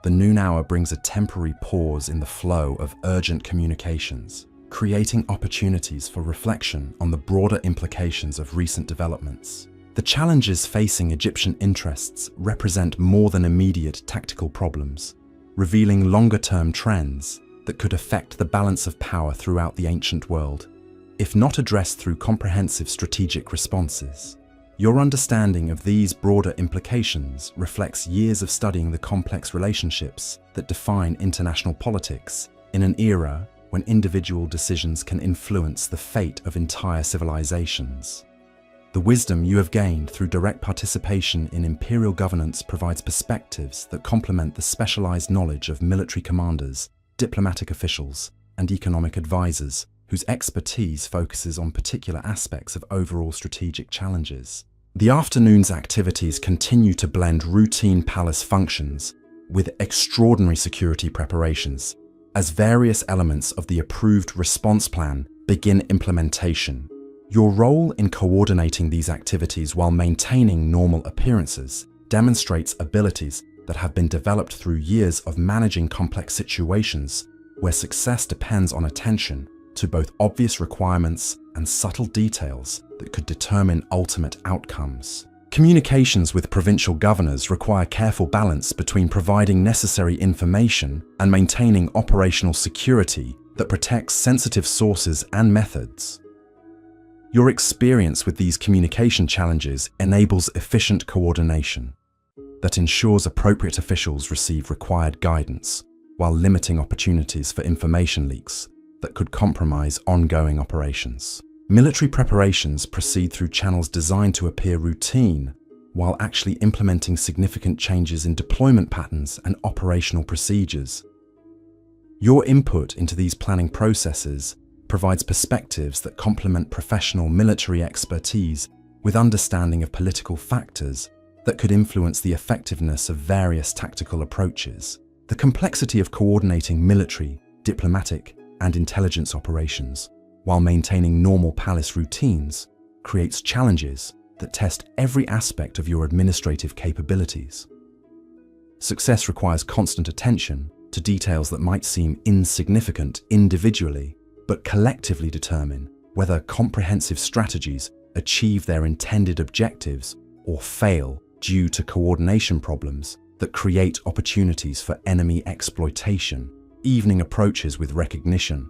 The noon hour brings a temporary pause in the flow of urgent communications, creating opportunities for reflection on the broader implications of recent developments. The challenges facing Egyptian interests represent more than immediate tactical problems, revealing longer-term trends that could affect the balance of power throughout the ancient world, if not addressed through comprehensive strategic responses. Your understanding of these broader implications reflects years of studying the complex relationships that define international politics in an era when individual decisions can influence the fate of entire civilizations. The wisdom you have gained through direct participation in imperial governance provides perspectives that complement the specialized knowledge of military commanders, diplomatic officials, and economic advisors, whose expertise focuses on particular aspects of overall strategic challenges. The afternoon's activities continue to blend routine palace functions with extraordinary security preparations, as various elements of the approved response plan begin implementation. Your role in coordinating these activities while maintaining normal appearances demonstrates abilities that have been developed through years of managing complex situations where success depends on attention to both obvious requirements and subtle details that could determine ultimate outcomes. Communications with provincial governors require careful balance between providing necessary information and maintaining operational security that protects sensitive sources and methods. Your experience with these communication challenges enables efficient coordination that ensures appropriate officials receive required guidance while limiting opportunities for information leaks that could compromise ongoing operations. Military preparations proceed through channels designed to appear routine while actually implementing significant changes in deployment patterns and operational procedures. Your input into these planning processes provides perspectives that complement professional military expertise with understanding of political factors that could influence the effectiveness of various tactical approaches. The complexity of coordinating military, diplomatic, and intelligence operations while maintaining normal palace routines creates challenges that test every aspect of your administrative capabilities. Success requires constant attention to details that might seem insignificant individually, but collectively determine whether comprehensive strategies achieve their intended objectives or fail due to coordination problems that create opportunities for enemy exploitation. Evening approaches with recognition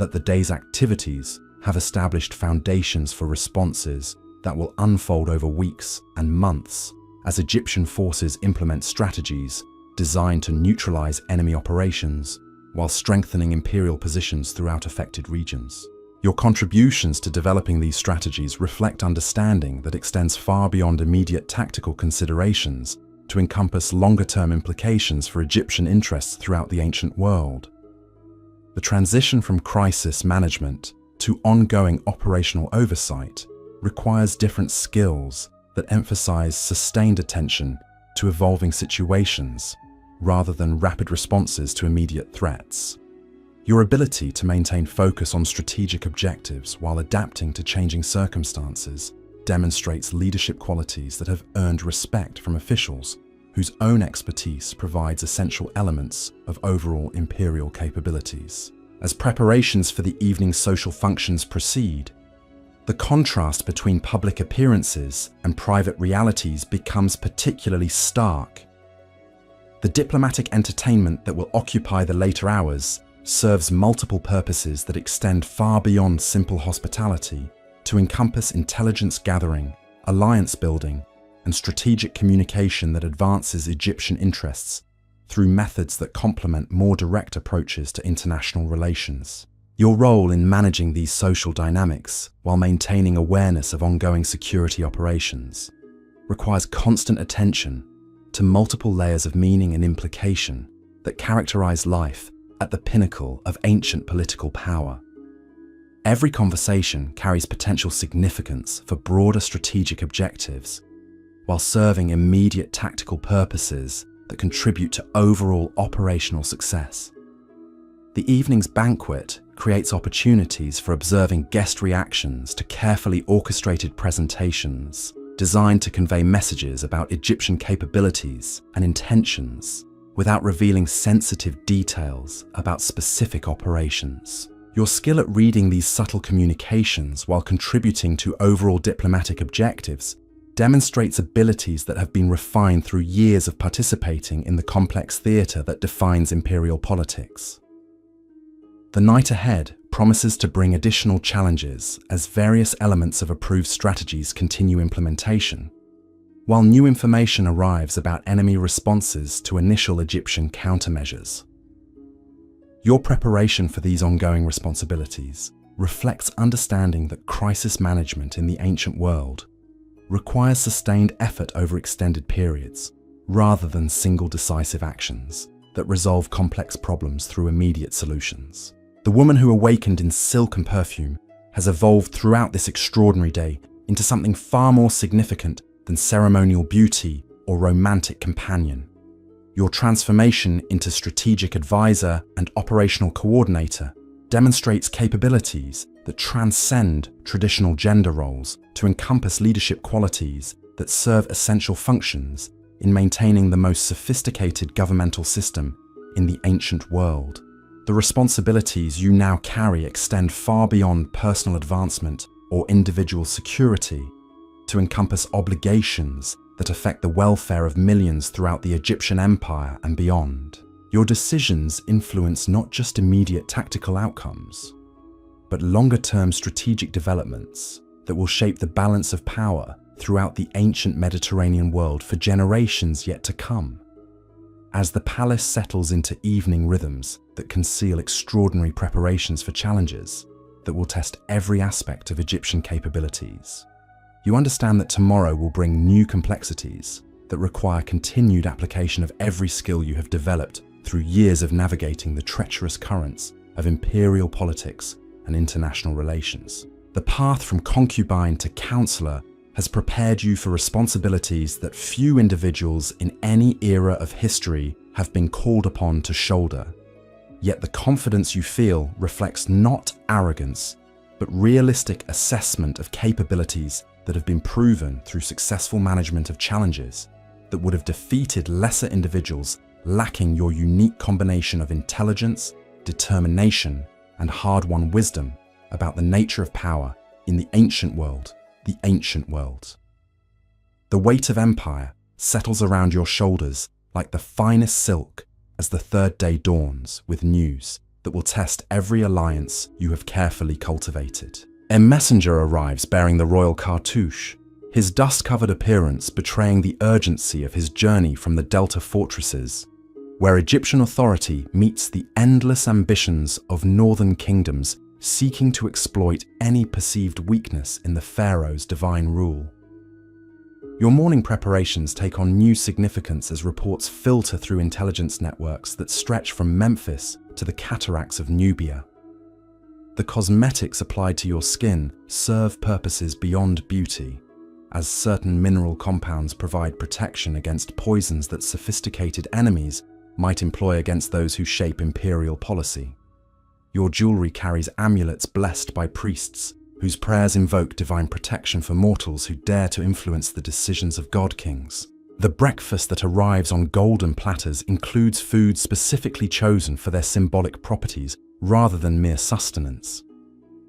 that the day's activities have established foundations for responses that will unfold over weeks and months as Egyptian forces implement strategies designed to neutralize enemy operations while strengthening imperial positions throughout affected regions. Your contributions to developing these strategies reflect understanding that extends far beyond immediate tactical considerations to encompass longer-term implications for Egyptian interests throughout the ancient world. The transition from crisis management to ongoing operational oversight requires different skills that emphasize sustained attention to evolving situations rather than rapid responses to immediate threats. Your ability to maintain focus on strategic objectives while adapting to changing circumstances demonstrates leadership qualities that have earned respect from officials whose own expertise provides essential elements of overall imperial capabilities. As preparations for the evening's social functions proceed, the contrast between public appearances and private realities becomes particularly stark. The diplomatic entertainment that will occupy the later hours serves multiple purposes that extend far beyond simple hospitality to encompass intelligence gathering, alliance building, and strategic communication that advances Egyptian interests through methods that complement more direct approaches to international relations. Your role in managing these social dynamics while maintaining awareness of ongoing security operations requires constant attention to multiple layers of meaning and implication that characterize life at the pinnacle of ancient political power. Every conversation carries potential significance for broader strategic objectives, while serving immediate tactical purposes that contribute to overall operational success. The evening's banquet creates opportunities for observing guest reactions to carefully orchestrated presentations designed to convey messages about Egyptian capabilities and intentions without revealing sensitive details about specific operations. Your skill at reading these subtle communications while contributing to overall diplomatic objectives demonstrates abilities that have been refined through years of participating in the complex theatre that defines imperial politics. The night ahead promises to bring additional challenges as various elements of approved strategies continue implementation, while new information arrives about enemy responses to initial Egyptian countermeasures. Your preparation for these ongoing responsibilities reflects understanding that crisis management in the ancient world requires sustained effort over extended periods, rather than single decisive actions that resolve complex problems through immediate solutions. The woman who awakened in silk and perfume has evolved throughout this extraordinary day into something far more significant than ceremonial beauty or romantic companion. Your transformation into strategic advisor and operational coordinator demonstrates capabilities that transcend traditional gender roles to encompass leadership qualities that serve essential functions in maintaining the most sophisticated governmental system in the ancient world. The responsibilities you now carry extend far beyond personal advancement or individual security to encompass obligations that affect the welfare of millions throughout the Egyptian empire and beyond. Your decisions influence not just immediate tactical outcomes, but longer-term strategic developments that will shape the balance of power throughout the ancient Mediterranean world for generations yet to come. As the palace settles into evening rhythms that conceal extraordinary preparations for challenges that will test every aspect of Egyptian capabilities, you understand that tomorrow will bring new complexities that require continued application of every skill you have developed through years of navigating the treacherous currents of imperial politics and international relations. The path from concubine to counselor has prepared you for responsibilities that few individuals in any era of history have been called upon to shoulder. Yet the confidence you feel reflects not arrogance, but realistic assessment of capabilities that have been proven through successful management of challenges that would have defeated lesser individuals lacking your unique combination of intelligence, determination, and hard-won wisdom about the nature of power in the ancient world. The ancient world. The weight of empire settles around your shoulders like the finest silk as the third day dawns with news that will test every alliance you have carefully cultivated. A messenger arrives bearing the royal cartouche, his dust-covered appearance betraying the urgency of his journey from the Delta fortresses, where Egyptian authority meets the endless ambitions of northern kingdoms seeking to exploit any perceived weakness in the Pharaoh's divine rule. Your morning preparations take on new significance as reports filter through intelligence networks that stretch from Memphis to the cataracts of Nubia. The cosmetics applied to your skin serve purposes beyond beauty, as certain mineral compounds provide protection against poisons that sophisticated enemies might employ against those who shape imperial policy. Your jewelry carries amulets blessed by priests, whose prayers invoke divine protection for mortals who dare to influence the decisions of god-kings. The breakfast that arrives on golden platters includes food specifically chosen for their symbolic properties rather than mere sustenance.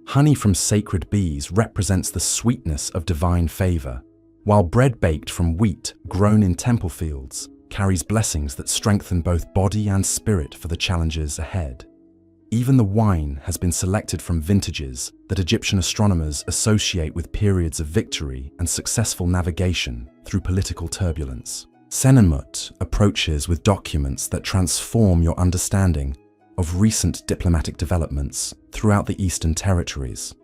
Honey from sacred bees represents the sweetness of divine favor, while bread baked from wheat grown in temple fields carries blessings that strengthen both body and spirit for the challenges ahead. Even the wine has been selected from vintages that Egyptian astronomers associate with periods of victory and successful navigation through political turbulence. Senenmut approaches with documents that transform your understanding of recent diplomatic developments throughout the Eastern Territories.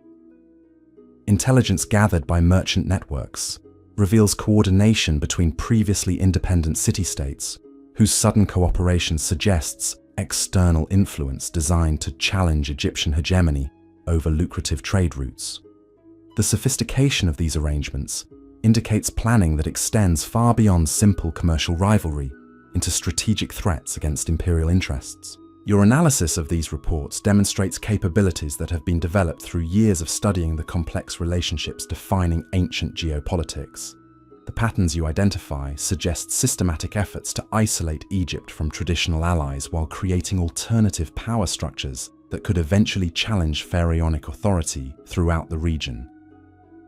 Intelligence gathered by merchant networks reveals coordination between previously independent city-states, whose sudden cooperation suggests external influence designed to challenge Egyptian hegemony over lucrative trade routes. The sophistication of these arrangements indicates planning that extends far beyond simple commercial rivalry into strategic threats against imperial interests. Your analysis of these reports demonstrates capabilities that have been developed through years of studying the complex relationships defining ancient geopolitics. The patterns you identify suggest systematic efforts to isolate Egypt from traditional allies while creating alternative power structures that could eventually challenge pharaonic authority throughout the region.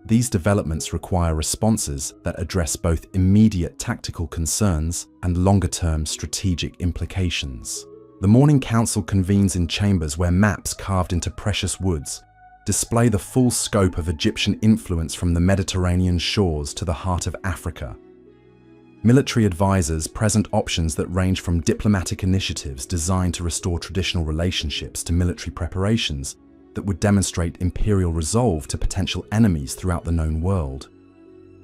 These developments require responses that address both immediate tactical concerns and longer-term strategic implications. The Morning Council convenes in chambers where maps carved into precious woods display the full scope of Egyptian influence from the Mediterranean shores to the heart of Africa. Military advisors present options that range from diplomatic initiatives designed to restore traditional relationships to military preparations that would demonstrate imperial resolve to potential enemies throughout the known world.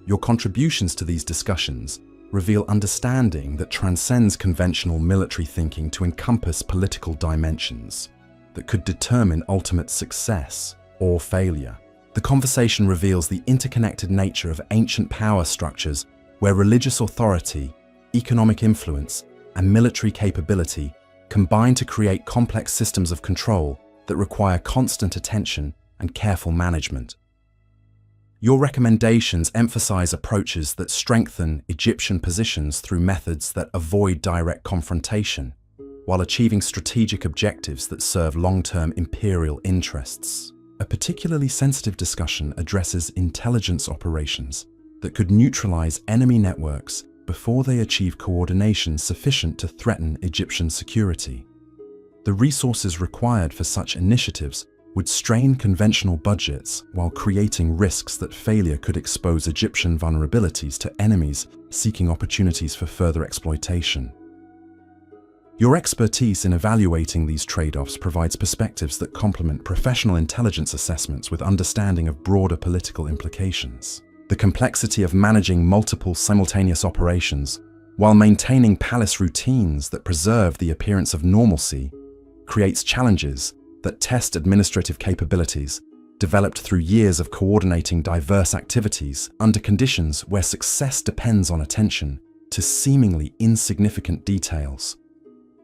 Your contributions to these discussions reveal understanding that transcends conventional military thinking to encompass political dimensions that could determine ultimate success or failure. The conversation reveals the interconnected nature of ancient power structures where religious authority, economic influence, and military capability combine to create complex systems of control that require constant attention and careful management. Your recommendations emphasize approaches that strengthen Egyptian positions through methods that avoid direct confrontation, while achieving strategic objectives that serve long-term imperial interests. A particularly sensitive discussion addresses intelligence operations that could neutralize enemy networks before they achieve coordination sufficient to threaten Egyptian security. The resources required for such initiatives would strain conventional budgets while creating risks that failure could expose Egyptian vulnerabilities to enemies seeking opportunities for further exploitation. Your expertise in evaluating these trade-offs provides perspectives that complement professional intelligence assessments with understanding of broader political implications. The complexity of managing multiple simultaneous operations while maintaining palace routines that preserve the appearance of normalcy creates challenges that test administrative capabilities developed through years of coordinating diverse activities under conditions where success depends on attention to seemingly insignificant details.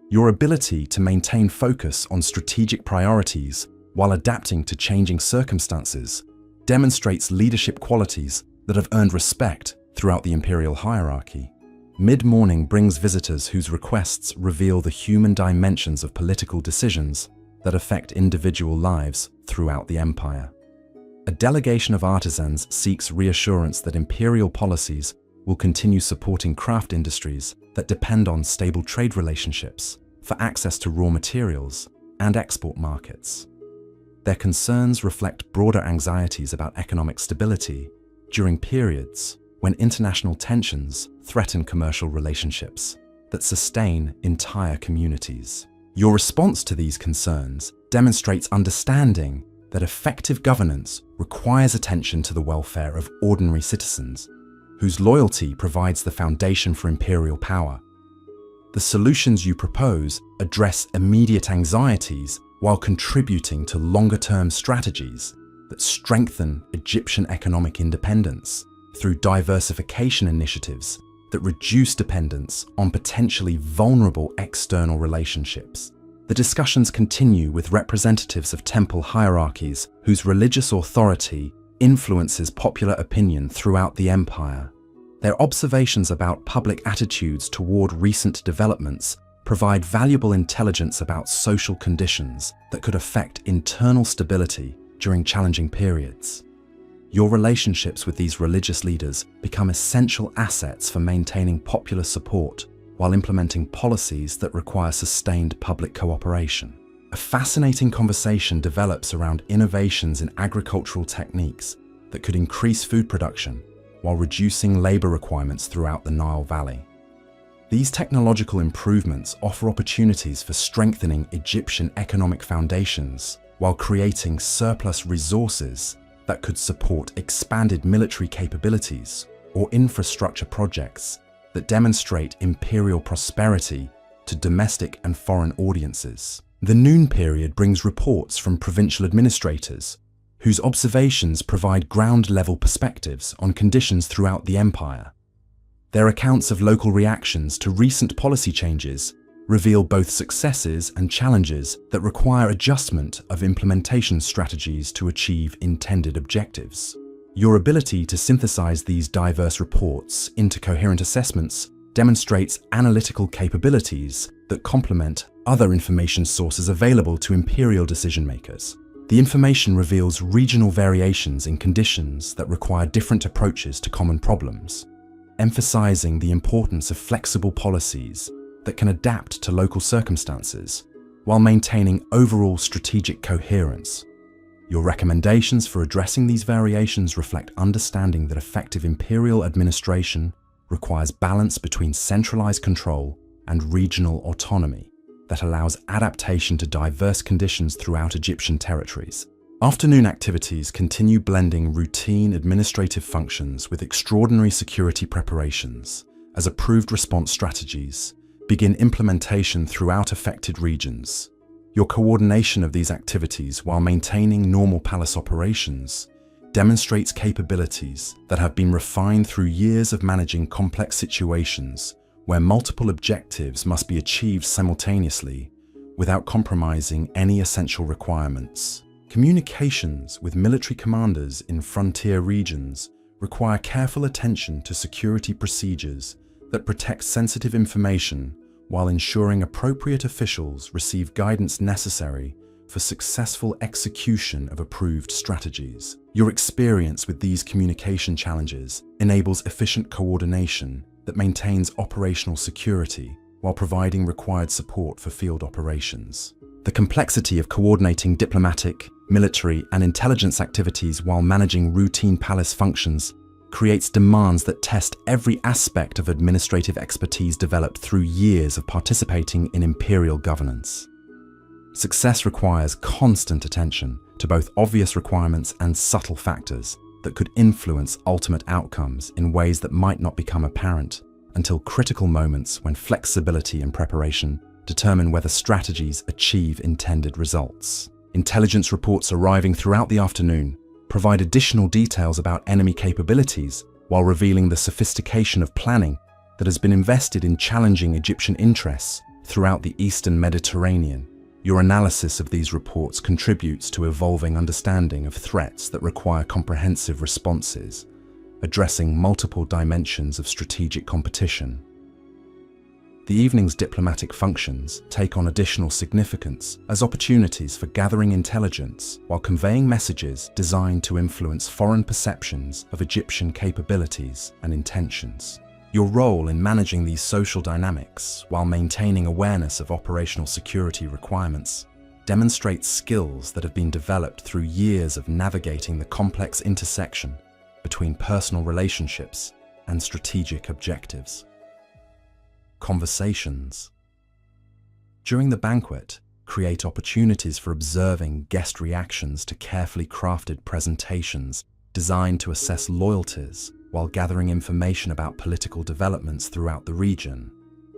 Your ability to maintain focus on strategic priorities while adapting to changing circumstances demonstrates leadership qualities that have earned respect throughout the imperial hierarchy. Mid-morning brings visitors whose requests reveal the human dimensions of political decisions that affect individual lives throughout the empire. A delegation of artisans seeks reassurance that imperial policies will continue supporting craft industries that depend on stable trade relationships for access to raw materials and export markets. Their concerns reflect broader anxieties about economic stability during periods when international tensions threaten commercial relationships that sustain entire communities. Your response to these concerns demonstrates understanding that effective governance requires attention to the welfare of ordinary citizens, whose loyalty provides the foundation for imperial power. The solutions you propose address immediate anxieties while contributing to longer-term strategies that strengthen Egyptian economic independence through diversification initiatives that reduce dependence on potentially vulnerable external relationships. The discussions continue with representatives of temple hierarchies whose religious authority influences popular opinion throughout the empire. Their observations about public attitudes toward recent developments provide valuable intelligence about social conditions that could affect internal stability during challenging periods. Your relationships with these religious leaders become essential assets for maintaining popular support while implementing policies that require sustained public cooperation. A fascinating conversation develops around innovations in agricultural techniques that could increase food production while reducing labor requirements throughout the Nile Valley. These technological improvements offer opportunities for strengthening Egyptian economic foundations while creating surplus resources that could support expanded military capabilities or infrastructure projects that demonstrate imperial prosperity to domestic and foreign audiences. The noon period brings reports from provincial administrators whose observations provide ground-level perspectives on conditions throughout the empire. Their accounts of local reactions to recent policy changes reveal both successes and challenges that require adjustment of implementation strategies to achieve intended objectives. Your ability to synthesize these diverse reports into coherent assessments demonstrates analytical capabilities that complement other information sources available to imperial decision-makers. The information reveals regional variations in conditions that require different approaches to common problems, emphasizing the importance of flexible policies that can adapt to local circumstances while maintaining overall strategic coherence. Your recommendations for addressing these variations reflect understanding that effective imperial administration requires balance between centralized control and regional autonomy that allows adaptation to diverse conditions throughout Egyptian territories. Afternoon activities continue blending routine administrative functions with extraordinary security preparations as approved response strategies begin implementation throughout affected regions. Your coordination of these activities while maintaining normal palace operations demonstrates capabilities that have been refined through years of managing complex situations where multiple objectives must be achieved simultaneously without compromising any essential requirements. Communications with military commanders in frontier regions require careful attention to security procedures that protect sensitive information while ensuring appropriate officials receive guidance necessary for successful execution of approved strategies. Your experience with these communication challenges enables efficient coordination that maintains operational security while providing required support for field operations. The complexity of coordinating diplomatic, military, and intelligence activities while managing routine palace functions creates demands that test every aspect of administrative expertise developed through years of participating in imperial governance. Success requires constant attention to both obvious requirements and subtle factors that could influence ultimate outcomes in ways that might not become apparent until critical moments when flexibility and preparation determine whether strategies achieve intended results. Intelligence reports arriving throughout the afternoon provide additional details about enemy capabilities while revealing the sophistication of planning that has been invested in challenging Egyptian interests throughout the Eastern Mediterranean. Your analysis of these reports contributes to evolving understanding of threats that require comprehensive responses, addressing multiple dimensions of strategic competition. The evening's diplomatic functions take on additional significance as opportunities for gathering intelligence while conveying messages designed to influence foreign perceptions of Egyptian capabilities and intentions. Your role in managing these social dynamics while maintaining awareness of operational security requirements demonstrates skills that have been developed through years of navigating the complex intersection between personal relationships and strategic objectives. Conversations. During the banquet, create opportunities for observing guest reactions to carefully crafted presentations designed to assess loyalties while gathering information about political developments throughout the region.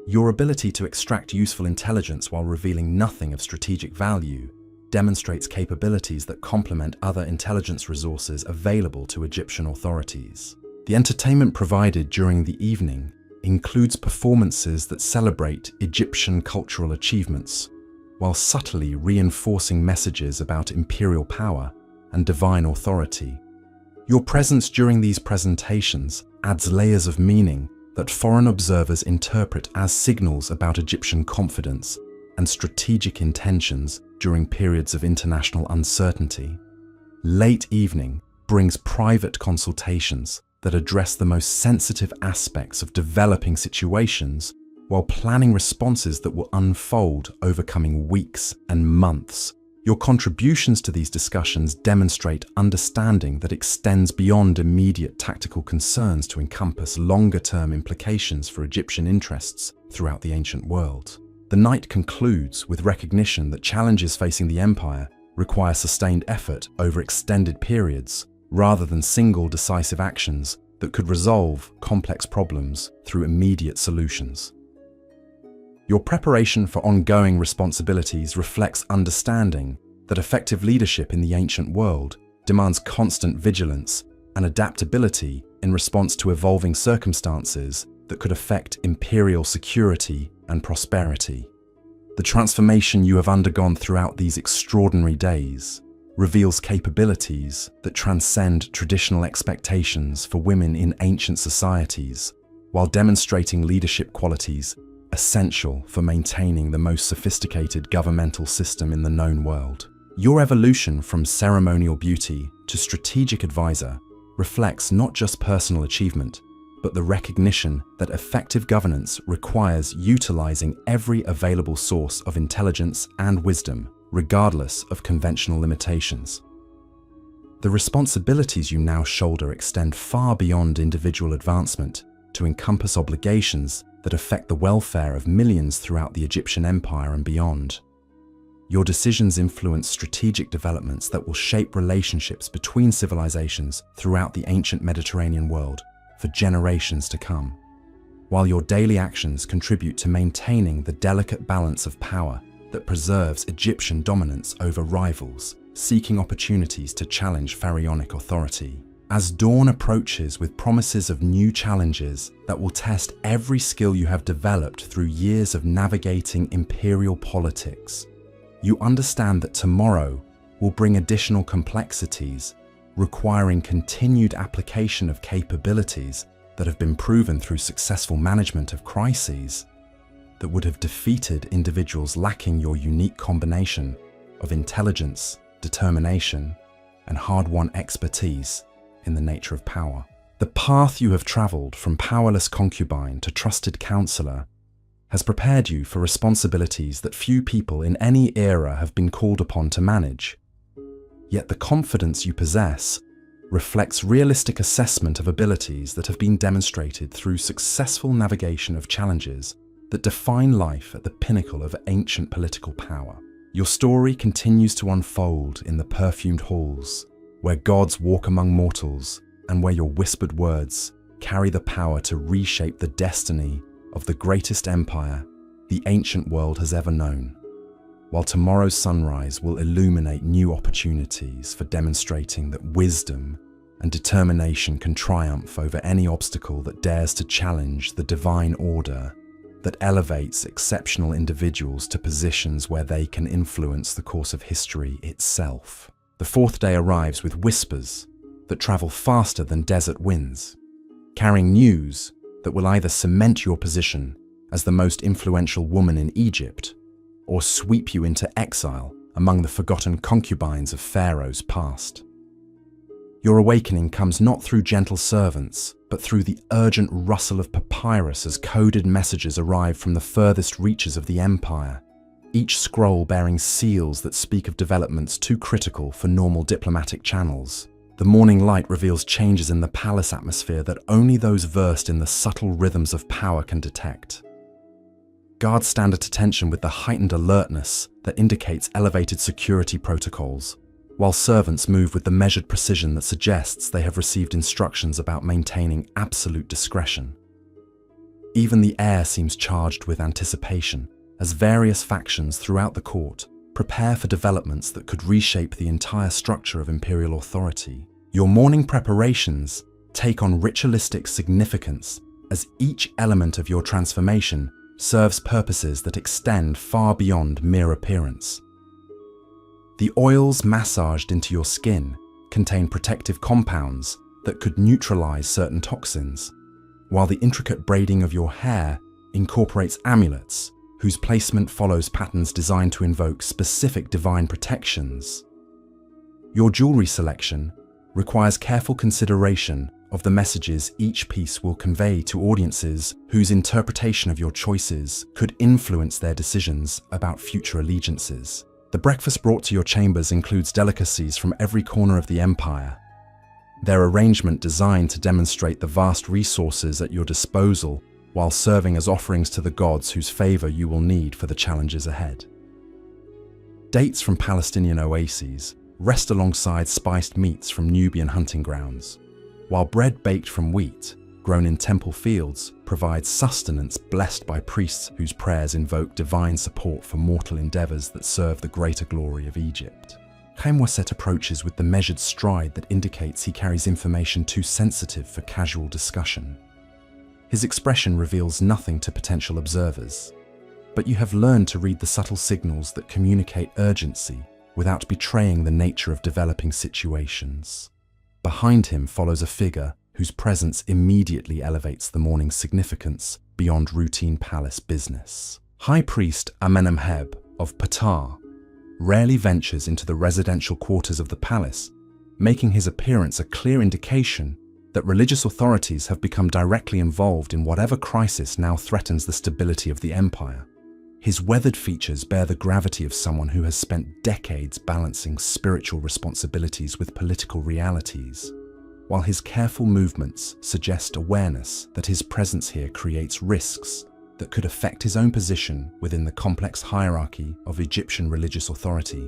Your ability to extract useful intelligence while revealing nothing of strategic value demonstrates capabilities that complement other intelligence resources available to Egyptian authorities. The entertainment provided during the evening includes performances that celebrate Egyptian cultural achievements, while subtly reinforcing messages about imperial power and divine authority. Your presence during these presentations adds layers of meaning that foreign observers interpret as signals about Egyptian confidence and strategic intentions during periods of international uncertainty. Late evening brings private consultations that address the most sensitive aspects of developing situations while planning responses that will unfold over coming weeks and months. Your contributions to these discussions demonstrate understanding that extends beyond immediate tactical concerns to encompass longer-term implications for Egyptian interests throughout the ancient world. The night concludes with recognition that challenges facing the empire require sustained effort over extended periods, rather than single decisive actions that could resolve complex problems through immediate solutions. Your preparation for ongoing responsibilities reflects understanding that effective leadership in the ancient world demands constant vigilance and adaptability in response to evolving circumstances that could affect imperial security and prosperity. The transformation you have undergone throughout these extraordinary days reveals capabilities that transcend traditional expectations for women in ancient societies, while demonstrating leadership qualities essential for maintaining the most sophisticated governmental system in the known world. Your evolution from ceremonial beauty to strategic advisor reflects not just personal achievement, but the recognition that effective governance requires utilizing every available source of intelligence and wisdom, regardless of conventional limitations. The responsibilities you now shoulder extend far beyond individual advancement to encompass obligations that affect the welfare of millions throughout the Egyptian empire and beyond. Your decisions influence strategic developments that will shape relationships between civilizations throughout the ancient Mediterranean world for generations to come, while your daily actions contribute to maintaining the delicate balance of power that preserves Egyptian dominance over rivals seeking opportunities to challenge pharaonic authority. As dawn approaches with promises of new challenges that will test every skill you have developed through years of navigating imperial politics, you understand that tomorrow will bring additional complexities, requiring continued application of capabilities that have been proven through successful management of crises. that would have defeated individuals lacking your unique combination of intelligence, determination, and hard-won expertise in the nature of power. The path you have traveled from powerless concubine to trusted counselor has prepared you for responsibilities that few people in any era have been called upon to manage. Yet the confidence you possess reflects realistic assessment of abilities that have been demonstrated through successful navigation of challenges that define life at the pinnacle of ancient political power. Your story continues to unfold in the perfumed halls, where gods walk among mortals, and where your whispered words carry the power to reshape the destiny of the greatest empire the ancient world has ever known. While tomorrow's sunrise will illuminate new opportunities for demonstrating that wisdom and determination can triumph over any obstacle that dares to challenge the divine order that elevates exceptional individuals to positions where they can influence the course of history itself. The fourth day arrives with whispers that travel faster than desert winds, carrying news that will either cement your position as the most influential woman in Egypt or sweep you into exile among the forgotten concubines of Pharaoh's past. Your awakening comes not through gentle servants, but through the urgent rustle of papyrus as coded messages arrive from the furthest reaches of the empire, each scroll bearing seals that speak of developments too critical for normal diplomatic channels. The morning light reveals changes in the palace atmosphere that only those versed in the subtle rhythms of power can detect. Guards stand at attention with the heightened alertness that indicates elevated security protocols, while servants move with the measured precision that suggests they have received instructions about maintaining absolute discretion. Even the air seems charged with anticipation, as various factions throughout the court prepare for developments that could reshape the entire structure of imperial authority. Your morning preparations take on ritualistic significance as each element of your transformation serves purposes that extend far beyond mere appearance. The oils massaged into your skin contain protective compounds that could neutralize certain toxins, while the intricate braiding of your hair incorporates amulets whose placement follows patterns designed to invoke specific divine protections. Your jewelry selection requires careful consideration of the messages each piece will convey to audiences whose interpretation of your choices could influence their decisions about future allegiances. The breakfast brought to your chambers includes delicacies from every corner of the empire, their arrangement designed to demonstrate the vast resources at your disposal while serving as offerings to the gods whose favor you will need for the challenges ahead. Dates from Palestinian oases rest alongside spiced meats from Nubian hunting grounds, while bread baked from wheat, grown in temple fields, provides sustenance blessed by priests whose prayers invoke divine support for mortal endeavors that serve the greater glory of Egypt. Khemwaset approaches with the measured stride that indicates he carries information too sensitive for casual discussion. His expression reveals nothing to potential observers, but you have learned to read the subtle signals that communicate urgency without betraying the nature of developing situations. Behind him follows a figure whose presence immediately elevates the morning's significance beyond routine palace business. High Priest Amenemheb of Ptah rarely ventures into the residential quarters of the palace, making his appearance a clear indication that religious authorities have become directly involved in whatever crisis now threatens the stability of the empire. His weathered features bear the gravity of someone who has spent decades balancing spiritual responsibilities with political realities, while his careful movements suggest awareness that his presence here creates risks that could affect his own position within the complex hierarchy of Egyptian religious authority.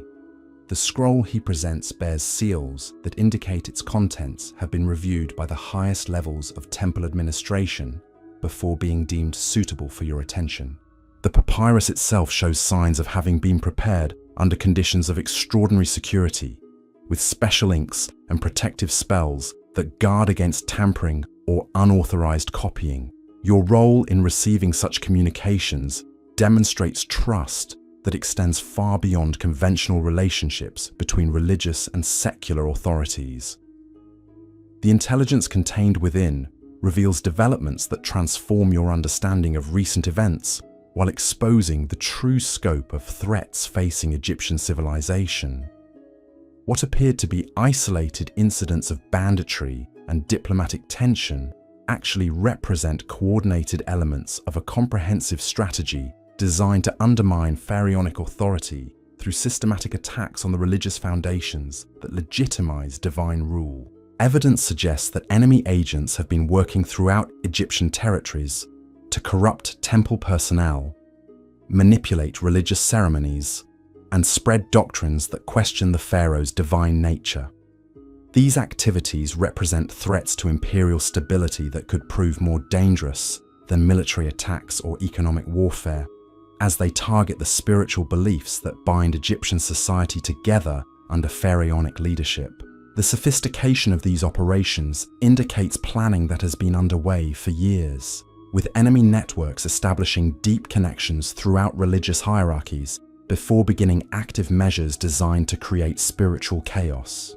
The scroll he presents bears seals that indicate its contents have been reviewed by the highest levels of temple administration before being deemed suitable for your attention. The papyrus itself shows signs of having been prepared under conditions of extraordinary security, with special inks and protective spells that guard against tampering or unauthorized copying. Your role in receiving such communications demonstrates trust that extends far beyond conventional relationships between religious and secular authorities. The intelligence contained within reveals developments that transform your understanding of recent events while exposing the true scope of threats facing Egyptian civilization. What appeared to be isolated incidents of banditry and diplomatic tension actually represent coordinated elements of a comprehensive strategy designed to undermine pharaonic authority through systematic attacks on the religious foundations that legitimize divine rule. Evidence suggests that enemy agents have been working throughout Egyptian territories to corrupt temple personnel, manipulate religious ceremonies, and spread doctrines that question the pharaoh's divine nature. These activities represent threats to imperial stability that could prove more dangerous than military attacks or economic warfare, as they target the spiritual beliefs that bind Egyptian society together under pharaonic leadership. The sophistication of these operations indicates planning that has been underway for years, with enemy networks establishing deep connections throughout religious hierarchies before beginning active measures designed to create spiritual chaos.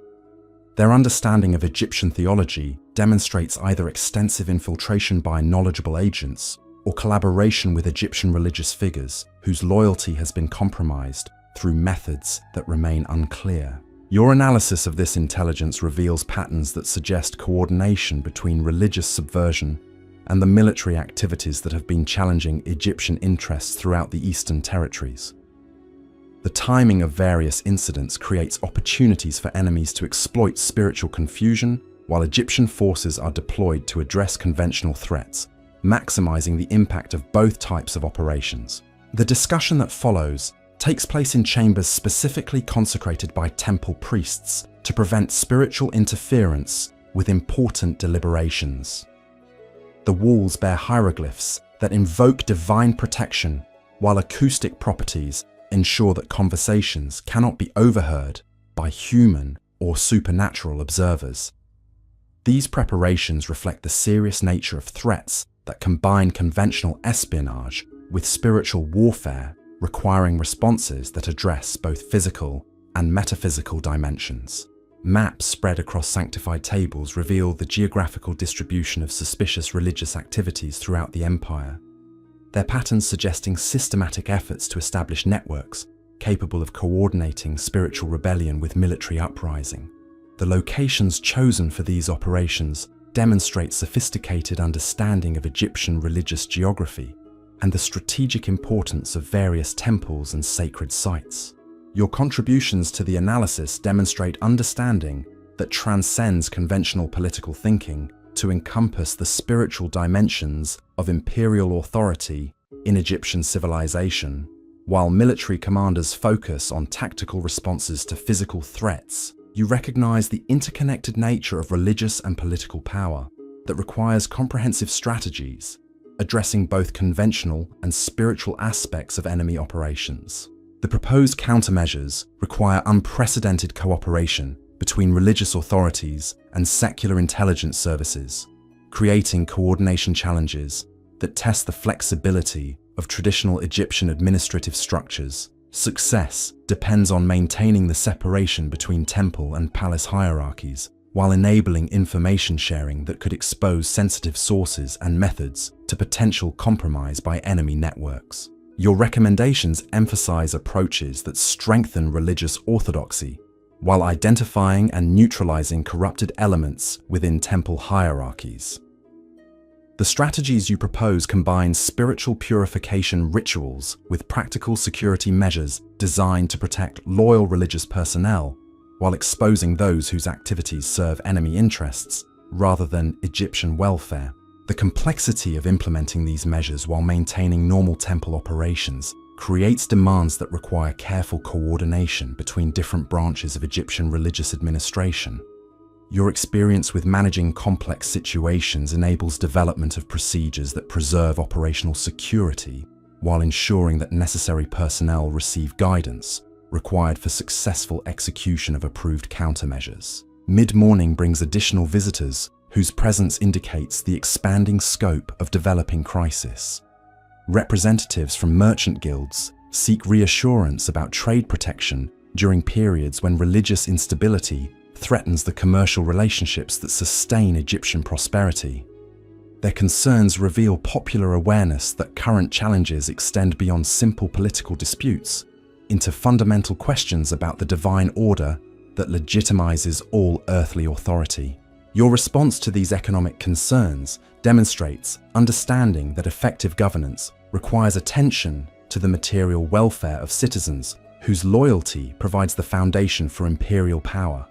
Their understanding of Egyptian theology demonstrates either extensive infiltration by knowledgeable agents or collaboration with Egyptian religious figures whose loyalty has been compromised through methods that remain unclear. Your analysis of this intelligence reveals patterns that suggest coordination between religious subversion and the military activities that have been challenging Egyptian interests throughout the Eastern territories. The timing of various incidents creates opportunities for enemies to exploit spiritual confusion, while Egyptian forces are deployed to address conventional threats, maximizing the impact of both types of operations. The discussion that follows takes place in chambers specifically consecrated by temple priests to prevent spiritual interference with important deliberations. The walls bear hieroglyphs that invoke divine protection, while acoustic properties ensure that conversations cannot be overheard by human or supernatural observers. These preparations reflect the serious nature of threats that combine conventional espionage with spiritual warfare, requiring responses that address both physical and metaphysical dimensions. Maps spread across sanctified tables reveal the geographical distribution of suspicious religious activities throughout the empire, their patterns suggesting systematic efforts to establish networks capable of coordinating spiritual rebellion with military uprising. The locations chosen for these operations demonstrate sophisticated understanding of Egyptian religious geography and the strategic importance of various temples and sacred sites. Your contributions to the analysis demonstrate understanding that transcends conventional political thinking to encompass the spiritual dimensions of imperial authority in Egyptian civilization. While military commanders focus on tactical responses to physical threats, you recognize the interconnected nature of religious and political power that requires comprehensive strategies, addressing both conventional and spiritual aspects of enemy operations. The proposed countermeasures require unprecedented cooperation between religious authorities and secular intelligence services, creating coordination challenges that test the flexibility of traditional Egyptian administrative structures. Success depends on maintaining the separation between temple and palace hierarchies, while enabling information sharing that could expose sensitive sources and methods to potential compromise by enemy networks. Your recommendations emphasize approaches that strengthen religious orthodoxy, while identifying and neutralizing corrupted elements within temple hierarchies. The strategies you propose combine spiritual purification rituals with practical security measures designed to protect loyal religious personnel, while exposing those whose activities serve enemy interests rather than Egyptian welfare. The complexity of implementing these measures while maintaining normal temple operations creates demands that require careful coordination between different branches of Egyptian religious administration. Your experience with managing complex situations enables development of procedures that preserve operational security while ensuring that necessary personnel receive guidance required for successful execution of approved countermeasures. Mid-morning brings additional visitors whose presence indicates the expanding scope of developing crisis. Representatives from merchant guilds seek reassurance about trade protection during periods when religious instability threatens the commercial relationships that sustain Egyptian prosperity. Their concerns reveal popular awareness that current challenges extend beyond simple political disputes into fundamental questions about the divine order that legitimizes all earthly authority. Your response to these economic concerns demonstrates understanding that effective governance requires attention to the material welfare of citizens whose loyalty provides the foundation for imperial power.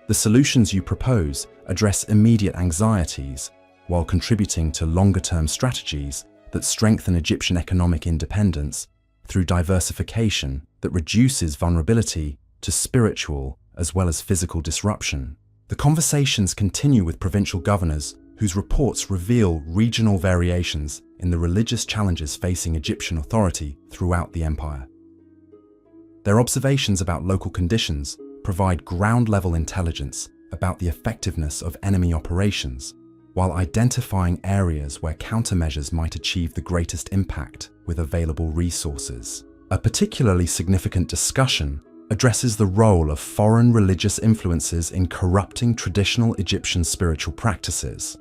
The solutions you propose address immediate anxieties while contributing to longer-term strategies that strengthen Egyptian economic independence through diversification that reduces vulnerability to spiritual as well as physical disruption. The conversations continue with provincial governors whose reports reveal regional variations in the religious challenges facing Egyptian authority throughout the empire. Their observations about local conditions provide ground-level intelligence about the effectiveness of enemy operations, while identifying areas where countermeasures might achieve the greatest impact with available resources. A particularly significant discussion addresses the role of foreign religious influences in corrupting traditional Egyptian spiritual practices.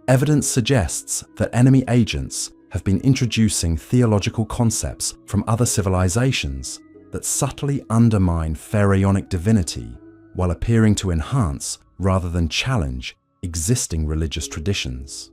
Evidence suggests that enemy agents have been introducing theological concepts from other civilizations that subtly undermine pharaonic divinity while appearing to enhance rather than challenge existing religious traditions.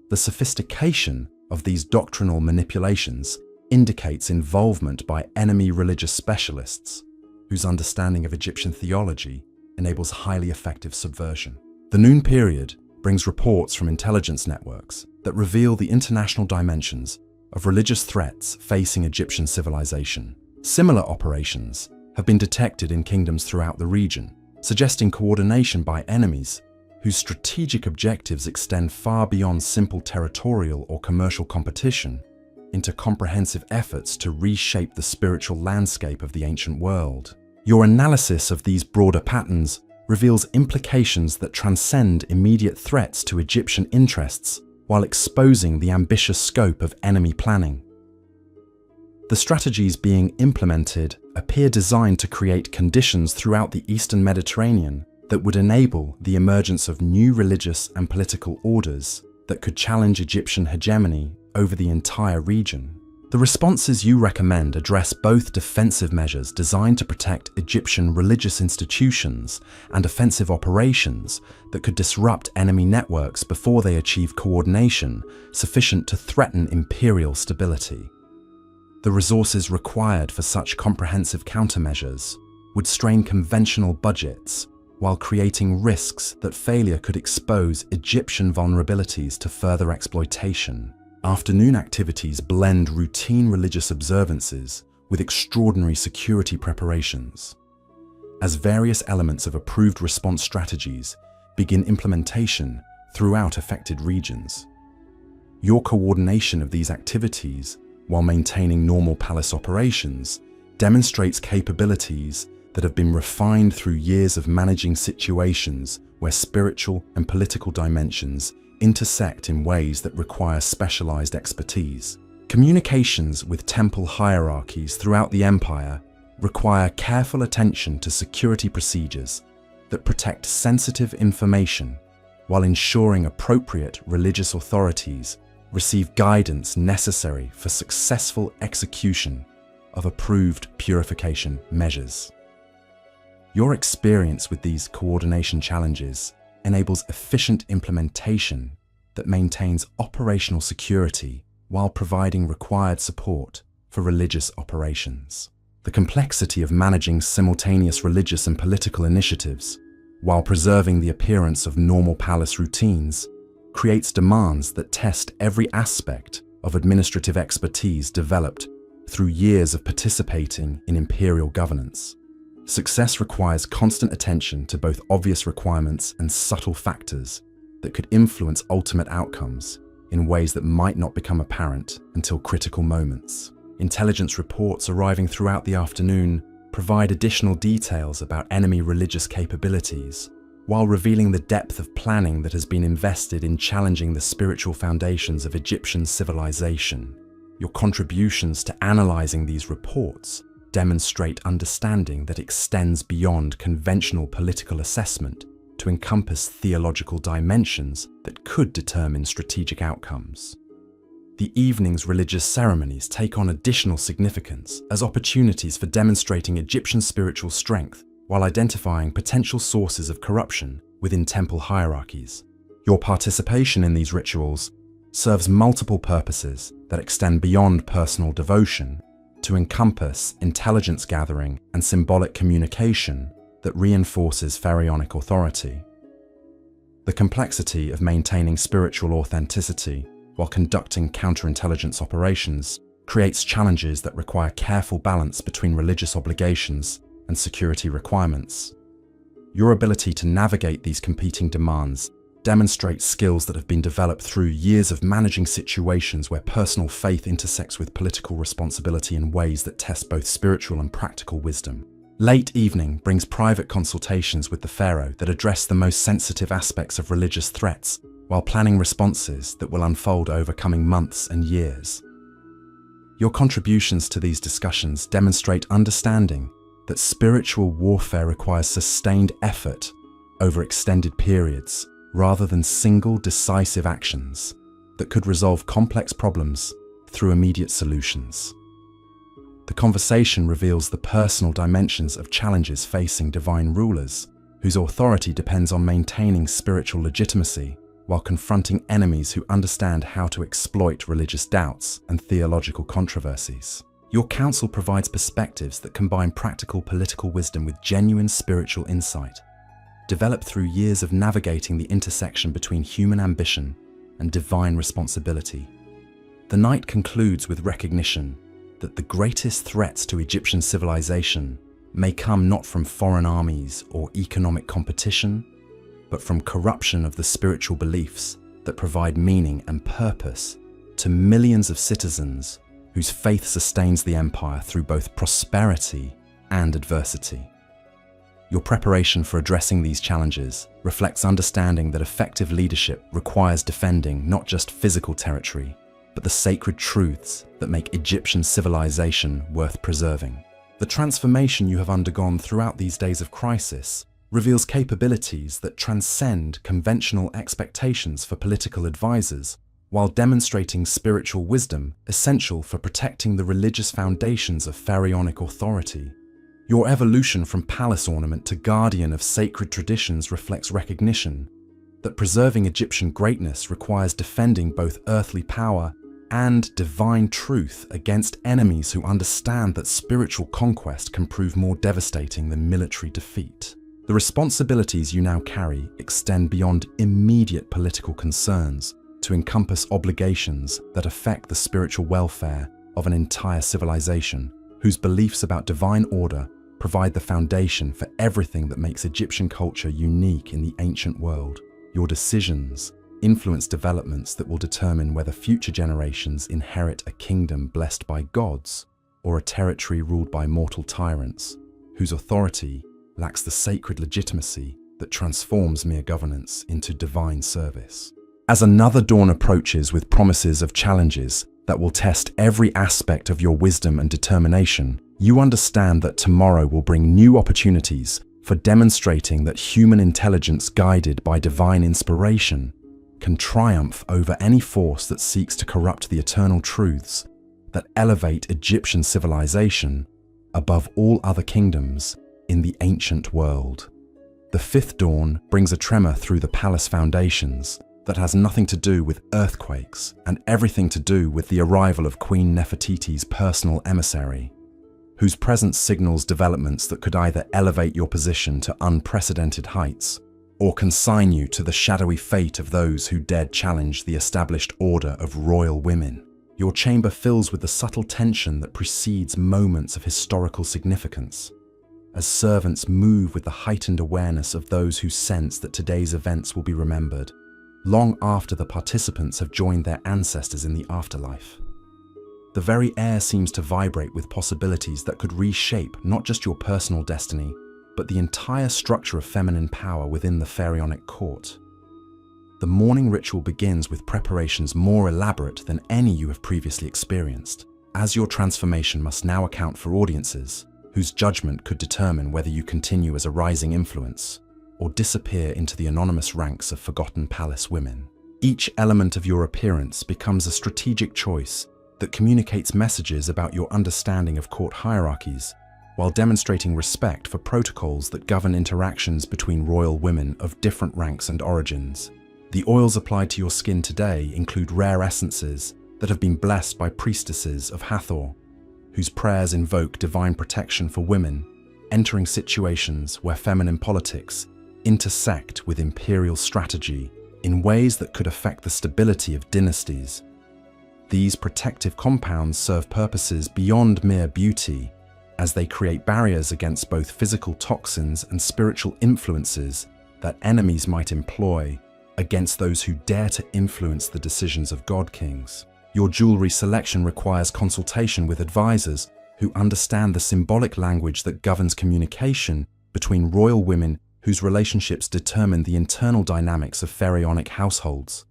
The sophistication of these doctrinal manipulations indicates involvement by enemy religious specialists whose understanding of Egyptian theology enables highly effective subversion. The Noon period brings reports from intelligence networks that reveal the international dimensions of religious threats facing Egyptian civilization. Similar operations have been detected in kingdoms throughout the region, suggesting coordination by enemies whose strategic objectives extend far beyond simple territorial or commercial competition into comprehensive efforts to reshape the spiritual landscape of the ancient world. Your analysis of these broader patterns reveals implications that transcend immediate threats to Egyptian interests while exposing the ambitious scope of enemy planning. The strategies being implemented appear designed to create conditions throughout the Eastern Mediterranean that would enable the emergence of new religious and political orders that could challenge Egyptian hegemony over the entire region. The responses you recommend address both defensive measures designed to protect Egyptian religious institutions and offensive operations that could disrupt enemy networks before they achieve coordination sufficient to threaten imperial stability. The resources required for such comprehensive countermeasures would strain conventional budgets while creating risks that failure could expose Egyptian vulnerabilities to further exploitation. Afternoon activities blend routine religious observances with extraordinary security preparations. As various elements of approved response strategies begin implementation throughout affected regions, your coordination of these activities while maintaining normal palace operations demonstrates capabilities that have been refined through years of managing situations where spiritual and political dimensions intersect in ways that require specialized expertise. Communications with temple hierarchies throughout the empire require careful attention to security procedures that protect sensitive information while ensuring appropriate religious authorities receive guidance necessary for successful execution of approved purification measures. Your experience with these coordination challenges enables efficient implementation that maintains operational security while providing required support for religious operations. The complexity of managing simultaneous religious and political initiatives while preserving the appearance of normal palace routines creates demands that test every aspect of administrative expertise developed through years of participating in imperial governance. Success requires constant attention to both obvious requirements and subtle factors that could influence ultimate outcomes in ways that might not become apparent until critical moments. Intelligence reports arriving throughout the afternoon provide additional details about enemy religious capabilities, while revealing the depth of planning that has been invested in challenging the spiritual foundations of Egyptian civilization. Your contributions to analyzing these reports demonstrate understanding that extends beyond conventional political assessment to encompass theological dimensions that could determine strategic outcomes. The evening's religious ceremonies take on additional significance as opportunities for demonstrating Egyptian spiritual strength while identifying potential sources of corruption within temple hierarchies. Your participation in these rituals serves multiple purposes that extend beyond personal devotion to encompass intelligence gathering and symbolic communication that reinforces pharaonic authority. The complexity of maintaining spiritual authenticity while conducting counterintelligence operations creates challenges that require careful balance between religious obligations and security requirements. Your ability to navigate these competing demands demonstrates skills that have been developed through years of managing situations where personal faith intersects with political responsibility in ways that test both spiritual and practical wisdom. Late evening brings private consultations with the Pharaoh that address the most sensitive aspects of religious threats, while planning responses that will unfold over coming months and years. Your contributions to these discussions demonstrate understanding that spiritual warfare requires sustained effort over extended periods rather than single decisive actions that could resolve complex problems through immediate solutions. The conversation reveals the personal dimensions of challenges facing divine rulers, whose authority depends on maintaining spiritual legitimacy while confronting enemies who understand how to exploit religious doubts and theological controversies. Your counsel provides perspectives that combine practical political wisdom with genuine spiritual insight, developed through years of navigating the intersection between human ambition and divine responsibility. The night concludes with recognition that the greatest threats to Egyptian civilization may come not from foreign armies or economic competition, but from corruption of the spiritual beliefs that provide meaning and purpose to millions of citizens whose faith sustains the empire through both prosperity and adversity. Your preparation for addressing these challenges reflects understanding that effective leadership requires defending not just physical territory, but the sacred truths that make Egyptian civilization worth preserving. The transformation you have undergone throughout these days of crisis reveals capabilities that transcend conventional expectations for political advisors, while demonstrating spiritual wisdom essential for protecting the religious foundations of pharaonic authority. Your evolution from palace ornament to guardian of sacred traditions reflects recognition that preserving Egyptian greatness requires defending both earthly power and divine truth against enemies who understand that spiritual conquest can prove more devastating than military defeat. The responsibilities you now carry extend beyond immediate political concerns to encompass obligations that affect the spiritual welfare of an entire civilization, whose beliefs about divine order provide the foundation for everything that makes Egyptian culture unique in the ancient world. Your decisions influence developments that will determine whether future generations inherit a kingdom blessed by gods or a territory ruled by mortal tyrants, whose authority lacks the sacred legitimacy that transforms mere governance into divine service. As another dawn approaches with promises of challenges that will test every aspect of your wisdom and determination, you understand that tomorrow will bring new opportunities for demonstrating that human intelligence guided by divine inspiration can triumph over any force that seeks to corrupt the eternal truths that elevate Egyptian civilization above all other kingdoms in the ancient world. The fifth dawn brings a tremor through the palace foundations that has nothing to do with earthquakes and everything to do with the arrival of Queen Nefertiti's personal emissary, whose presence signals developments that could either elevate your position to unprecedented heights or consign you to the shadowy fate of those who dared challenge the established order of royal women. Your chamber fills with the subtle tension that precedes moments of historical significance, as servants move with the heightened awareness of those who sense that today's events will be remembered long after the participants have joined their ancestors in the afterlife. The very air seems to vibrate with possibilities that could reshape not just your personal destiny, but the entire structure of feminine power within the pharaonic court. The morning ritual begins with preparations more elaborate than any you have previously experienced, as your transformation must now account for audiences whose judgment could determine whether you continue as a rising influence or disappear into the anonymous ranks of forgotten palace women. Each element of your appearance becomes a strategic choice that communicates messages about your understanding of court hierarchies, while demonstrating respect for protocols that govern interactions between royal women of different ranks and origins. The oils applied to your skin today include rare essences that have been blessed by priestesses of Hathor, whose prayers invoke divine protection for women entering situations where feminine politics intersect with imperial strategy in ways that could affect the stability of dynasties. These protective compounds serve purposes beyond mere beauty, as they create barriers against both physical toxins and spiritual influences that enemies might employ against those who dare to influence the decisions of god kings. Your jewelry selection requires consultation with advisors who understand the symbolic language that governs communication between royal women whose relationships determine the internal dynamics of pharaonic households.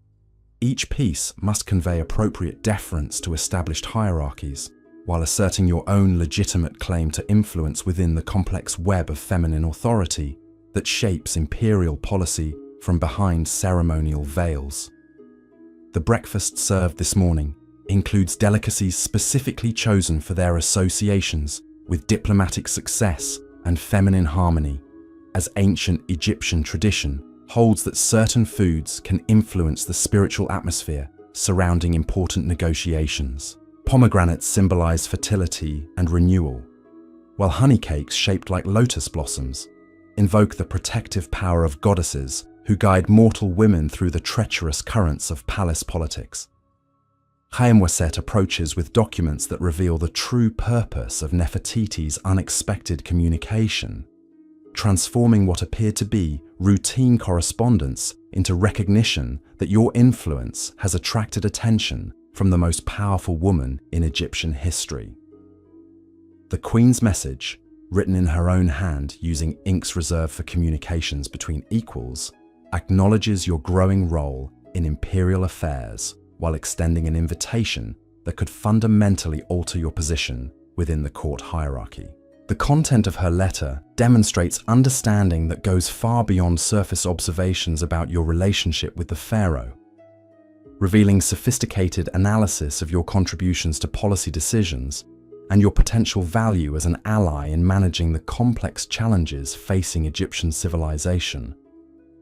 Each piece must convey appropriate deference to established hierarchies, while asserting your own legitimate claim to influence within the complex web of feminine authority that shapes imperial policy from behind ceremonial veils. The breakfast served this morning includes delicacies specifically chosen for their associations with diplomatic success and feminine harmony, as ancient Egyptian tradition holds that certain foods can influence the spiritual atmosphere surrounding important negotiations. Pomegranates symbolize fertility and renewal, while honey cakes shaped like lotus blossoms invoke the protective power of goddesses who guide mortal women through the treacherous currents of palace politics. Haemwaset approaches with documents that reveal the true purpose of Nefertiti's unexpected communication, transforming what appeared to be routine correspondence into recognition that your influence has attracted attention from the most powerful woman in Egyptian history. The Queen's message, written in her own hand using inks reserved for communications between equals, acknowledges your growing role in imperial affairs while extending an invitation that could fundamentally alter your position within the court hierarchy. The content of her letter demonstrates understanding that goes far beyond surface observations about your relationship with the pharaoh, revealing sophisticated analysis of your contributions to policy decisions and your potential value as an ally in managing the complex challenges facing Egyptian civilization.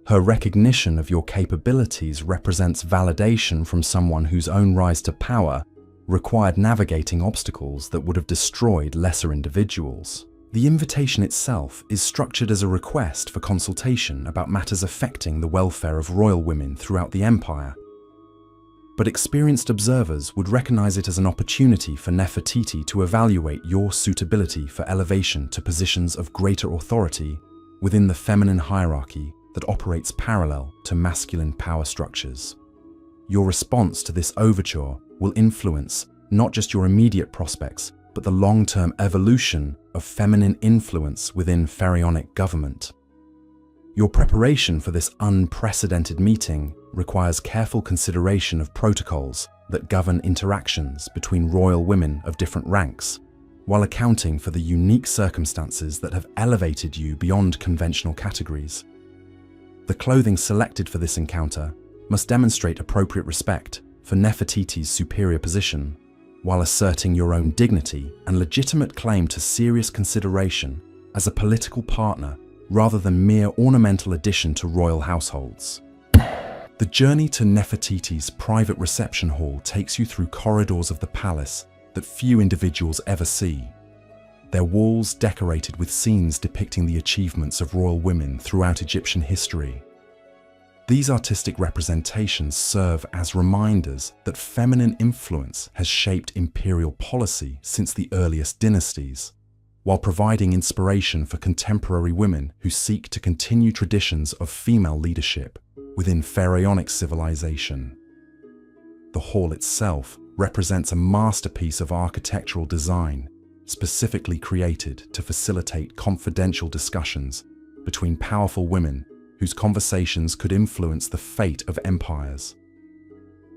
Her recognition of your capabilities represents validation from someone whose own rise to power required navigating obstacles that would have destroyed lesser individuals. The invitation itself is structured as a request for consultation about matters affecting the welfare of royal women throughout the empire, but experienced observers would recognize it as an opportunity for Nefertiti to evaluate your suitability for elevation to positions of greater authority within the feminine hierarchy that operates parallel to masculine power structures. Your response to this overture will influence not just your immediate prospects, but the long-term evolution of feminine influence within pharaonic government. Your preparation for this unprecedented meeting requires careful consideration of protocols that govern interactions between royal women of different ranks, while accounting for the unique circumstances that have elevated you beyond conventional categories. The clothing selected for this encounter must demonstrate appropriate respect for Nefertiti's superior position, while asserting your own dignity and legitimate claim to serious consideration as a political partner rather than mere ornamental addition to royal households. The journey to Nefertiti's private reception hall takes you through corridors of the palace that few individuals ever see, their walls decorated with scenes depicting the achievements of royal women throughout Egyptian history. These artistic representations serve as reminders that feminine influence has shaped imperial policy since the earliest dynasties, while providing inspiration for contemporary women who seek to continue traditions of female leadership within pharaonic civilization. The hall itself represents a masterpiece of architectural design, specifically created to facilitate confidential discussions between powerful women whose conversations could influence the fate of empires.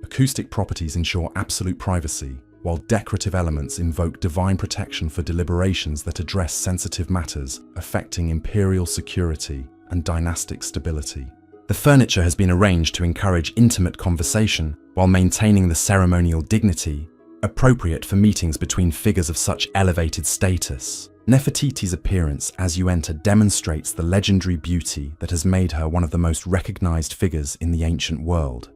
Acoustic properties ensure absolute privacy, while decorative elements invoke divine protection for deliberations that address sensitive matters affecting imperial security and and dynastic stability. The furniture has been arranged to encourage intimate conversation while maintaining the ceremonial dignity appropriate for meetings between figures of such elevated status. Nefertiti's appearance as you enter demonstrates the legendary beauty that has made her one of the most recognized figures in the ancient world.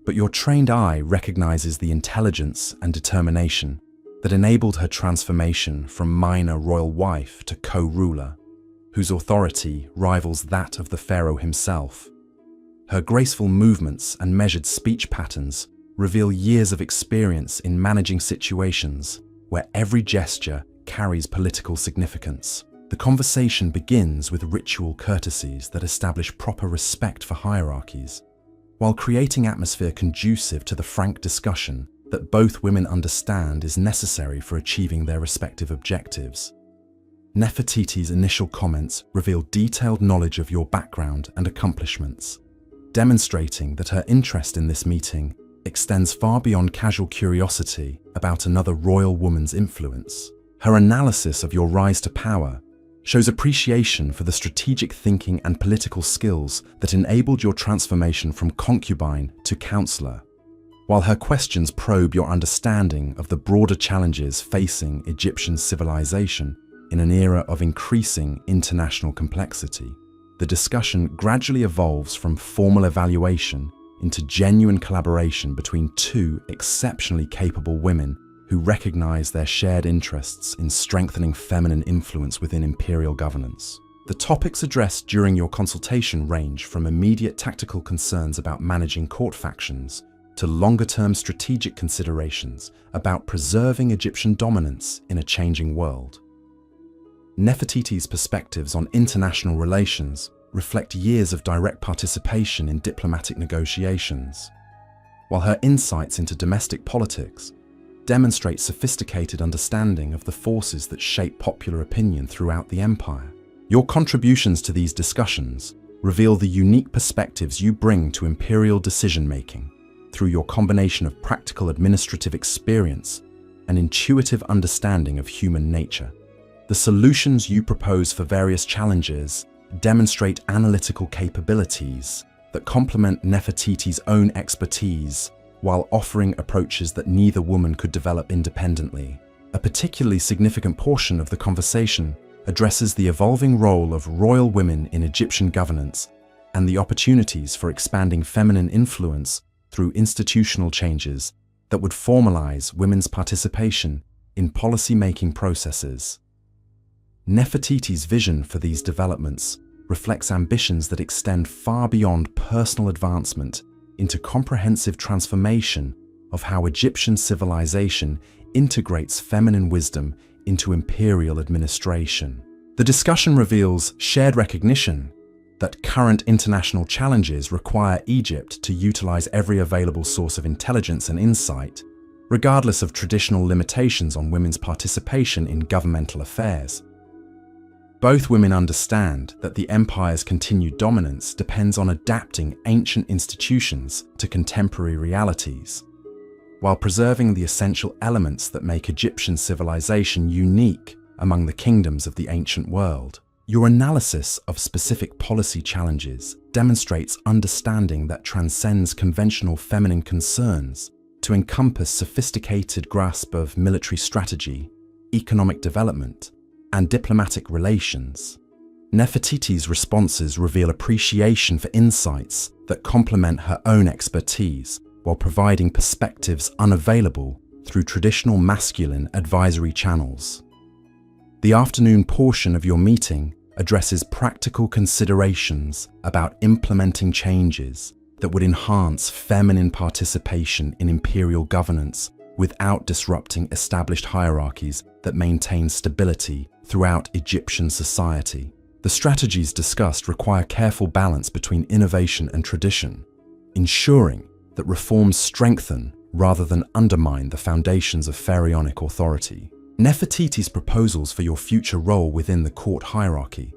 But your trained eye recognizes the intelligence and determination that enabled her transformation from minor royal wife to co-ruler, whose authority rivals that of the pharaoh himself. Her graceful movements and measured speech patterns reveal years of experience in managing situations where every gesture carries political significance. The conversation begins with ritual courtesies that establish proper respect for hierarchies, while creating atmosphere conducive to the frank discussion that both women understand is necessary for achieving their respective objectives. Nefertiti's initial comments reveal detailed knowledge of your background and accomplishments, demonstrating that her interest in this meeting extends far beyond casual curiosity about another royal woman's influence. Her analysis of your rise to power shows appreciation for the strategic thinking and political skills that enabled your transformation from concubine to counselor, while her questions probe your understanding of the broader challenges facing Egyptian civilization in an era of increasing international complexity. The discussion gradually evolves from formal evaluation into genuine collaboration between two exceptionally capable women who recognize their shared interests in strengthening feminine influence within imperial governance. The topics addressed during your consultation range from immediate tactical concerns about managing court factions to longer-term strategic considerations about preserving Egyptian dominance in a changing world. Nefertiti's perspectives on international relations reflect years of direct participation in diplomatic negotiations, while her insights into domestic politics demonstrate sophisticated understanding of the forces that shape popular opinion throughout the empire. Your contributions to these discussions reveal the unique perspectives you bring to imperial decision-making through your combination of practical administrative experience and intuitive understanding of human nature. The solutions you propose for various challenges demonstrate analytical capabilities that complement Nefertiti's own expertise while offering approaches that neither woman could develop independently. A particularly significant portion of the conversation addresses the evolving role of royal women in Egyptian governance and the opportunities for expanding feminine influence through institutional changes that would formalize women's participation in policy-making processes. Nefertiti's vision for these developments reflects ambitions that extend far beyond personal advancement into comprehensive transformation of how Egyptian civilization integrates feminine wisdom into imperial administration. The discussion reveals shared recognition that current international challenges require Egypt to utilize every available source of intelligence and insight, regardless of traditional limitations on women's participation in governmental affairs. Both women understand that the empire's continued dominance depends on adapting ancient institutions to contemporary realities, while preserving the essential elements that make Egyptian civilization unique among the kingdoms of the ancient world. Your analysis of specific policy challenges demonstrates understanding that transcends conventional feminine concerns to encompass sophisticated grasp of military strategy, economic development, and diplomatic relations. Nefertiti's responses reveal appreciation for insights that complement her own expertise while providing perspectives unavailable through traditional masculine advisory channels. The afternoon portion of your meeting addresses practical considerations about implementing changes that would enhance feminine participation in imperial governance without disrupting established hierarchies that maintain stability throughout Egyptian society. The strategies discussed require careful balance between innovation and tradition, ensuring that reforms strengthen rather than undermine the foundations of pharaonic authority. Nefertiti's proposals for your future role within the court hierarchy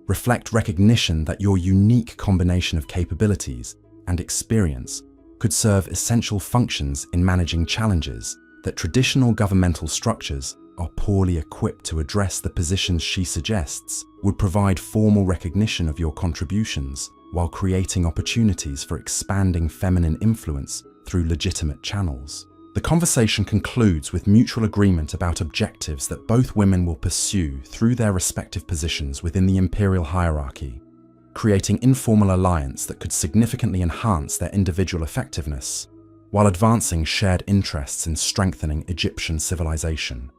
reflect recognition that your unique combination of capabilities and experience could serve essential functions in managing challenges that traditional governmental structures are poorly equipped to address the positions she suggests, would provide formal recognition of your contributions while creating opportunities for expanding feminine influence through legitimate channels. The conversation concludes with mutual agreement about objectives that both women will pursue through their respective positions within the imperial hierarchy, creating informal alliance that could significantly enhance their individual effectiveness, while advancing shared interests in strengthening Egyptian civilization.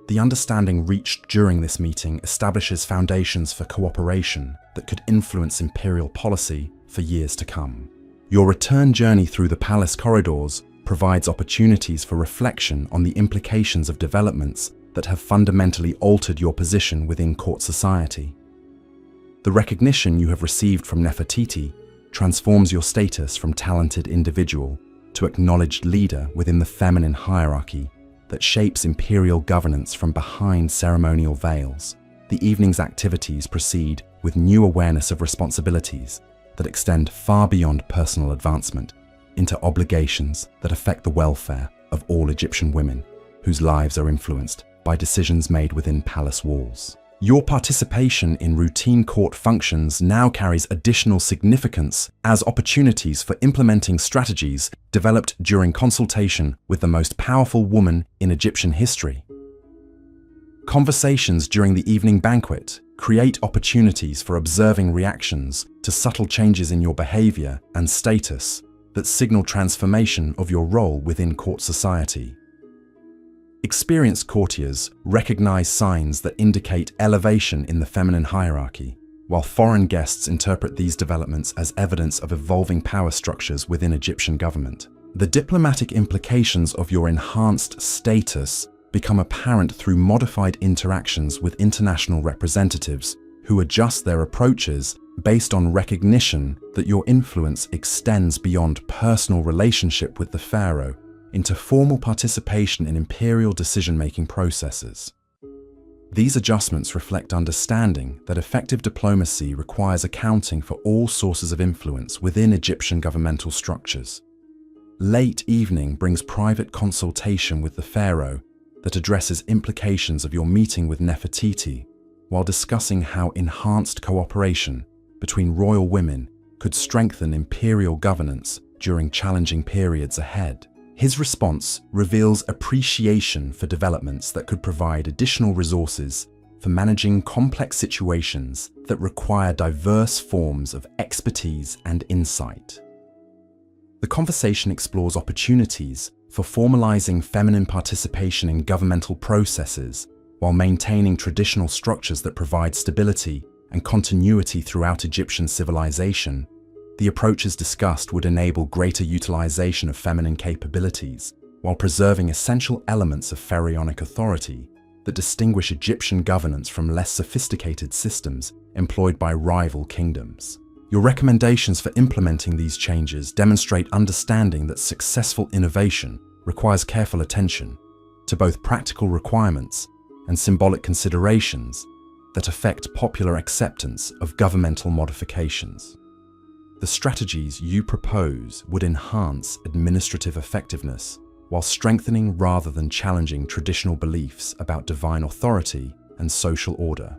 The understanding reached during this meeting establishes foundations for cooperation that could influence imperial policy for years to come. Your return journey through the palace corridors provides opportunities for reflection on the implications of developments that have fundamentally altered your position within court society. The recognition you have received from Nefertiti transforms your status from talented individual to acknowledged leader within the feminine hierarchy that shapes imperial governance from behind ceremonial veils. The evening's activities proceed with new awareness of responsibilities that extend far beyond personal advancement into obligations that affect the welfare of all Egyptian women whose lives are influenced by decisions made within palace walls. Your participation in routine court functions now carries additional significance as opportunities for implementing strategies developed during consultation with the most powerful woman in Egyptian history. Conversations during the evening banquet create opportunities for observing reactions to subtle changes in your behavior and status that signal transformation of your role within court society. Experienced courtiers recognize signs that indicate elevation in the feminine hierarchy, while foreign guests interpret these developments as evidence of evolving power structures within Egyptian government. The diplomatic implications of your enhanced status become apparent through modified interactions with international representatives who adjust their approaches based on recognition that your influence extends beyond personal relationship with the pharaoh into formal participation in imperial decision-making processes. These adjustments reflect understanding that effective diplomacy requires accounting for all sources of influence within Egyptian governmental structures. Late evening brings private consultation with the pharaoh that addresses implications of your meeting with Nefertiti, while discussing how enhanced cooperation between royal women could strengthen imperial governance during challenging periods ahead. His response reveals appreciation for developments that could provide additional resources for managing complex situations that require diverse forms of expertise and insight. The conversation explores opportunities for formalizing feminine participation in governmental processes while maintaining traditional structures that provide stability and continuity throughout Egyptian civilization. The approaches discussed would enable greater utilization of feminine capabilities while preserving essential elements of pharaonic authority that distinguish Egyptian governance from less sophisticated systems employed by rival kingdoms. Your recommendations for implementing these changes demonstrate understanding that successful innovation requires careful attention to both practical requirements and symbolic considerations that affect popular acceptance of governmental modifications. The strategies you propose would enhance administrative effectiveness while strengthening rather than challenging traditional beliefs about divine authority and social order.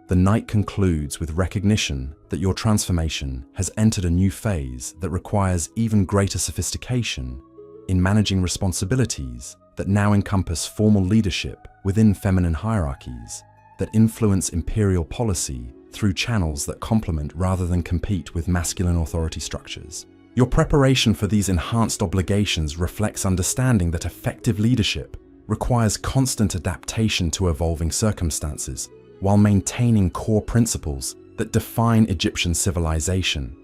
The night concludes with recognition that your transformation has entered a new phase that requires even greater sophistication in managing responsibilities that now encompass formal leadership within feminine hierarchies that influence imperial policy through channels that complement rather than compete with masculine authority structures. Your preparation for these enhanced obligations reflects understanding that effective leadership requires constant adaptation to evolving circumstances while maintaining core principles that define Egyptian civilization.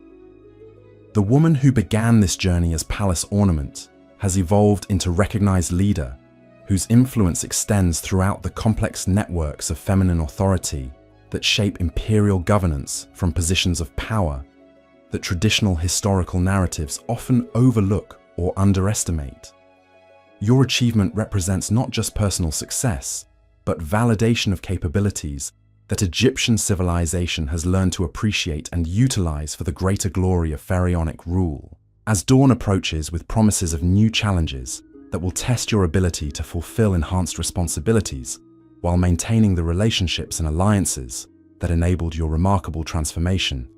The woman who began this journey as palace ornament has evolved into recognized leader whose influence extends throughout the complex networks of feminine authority that shape imperial governance from positions of power that traditional historical narratives often overlook or underestimate. Your achievement represents not just personal success, but validation of capabilities that Egyptian civilization has learned to appreciate and utilize for the greater glory of pharaonic rule. As dawn approaches with promises of new challenges, that will test your ability to fulfill enhanced responsibilities while maintaining the relationships and alliances that enabled your remarkable transformation.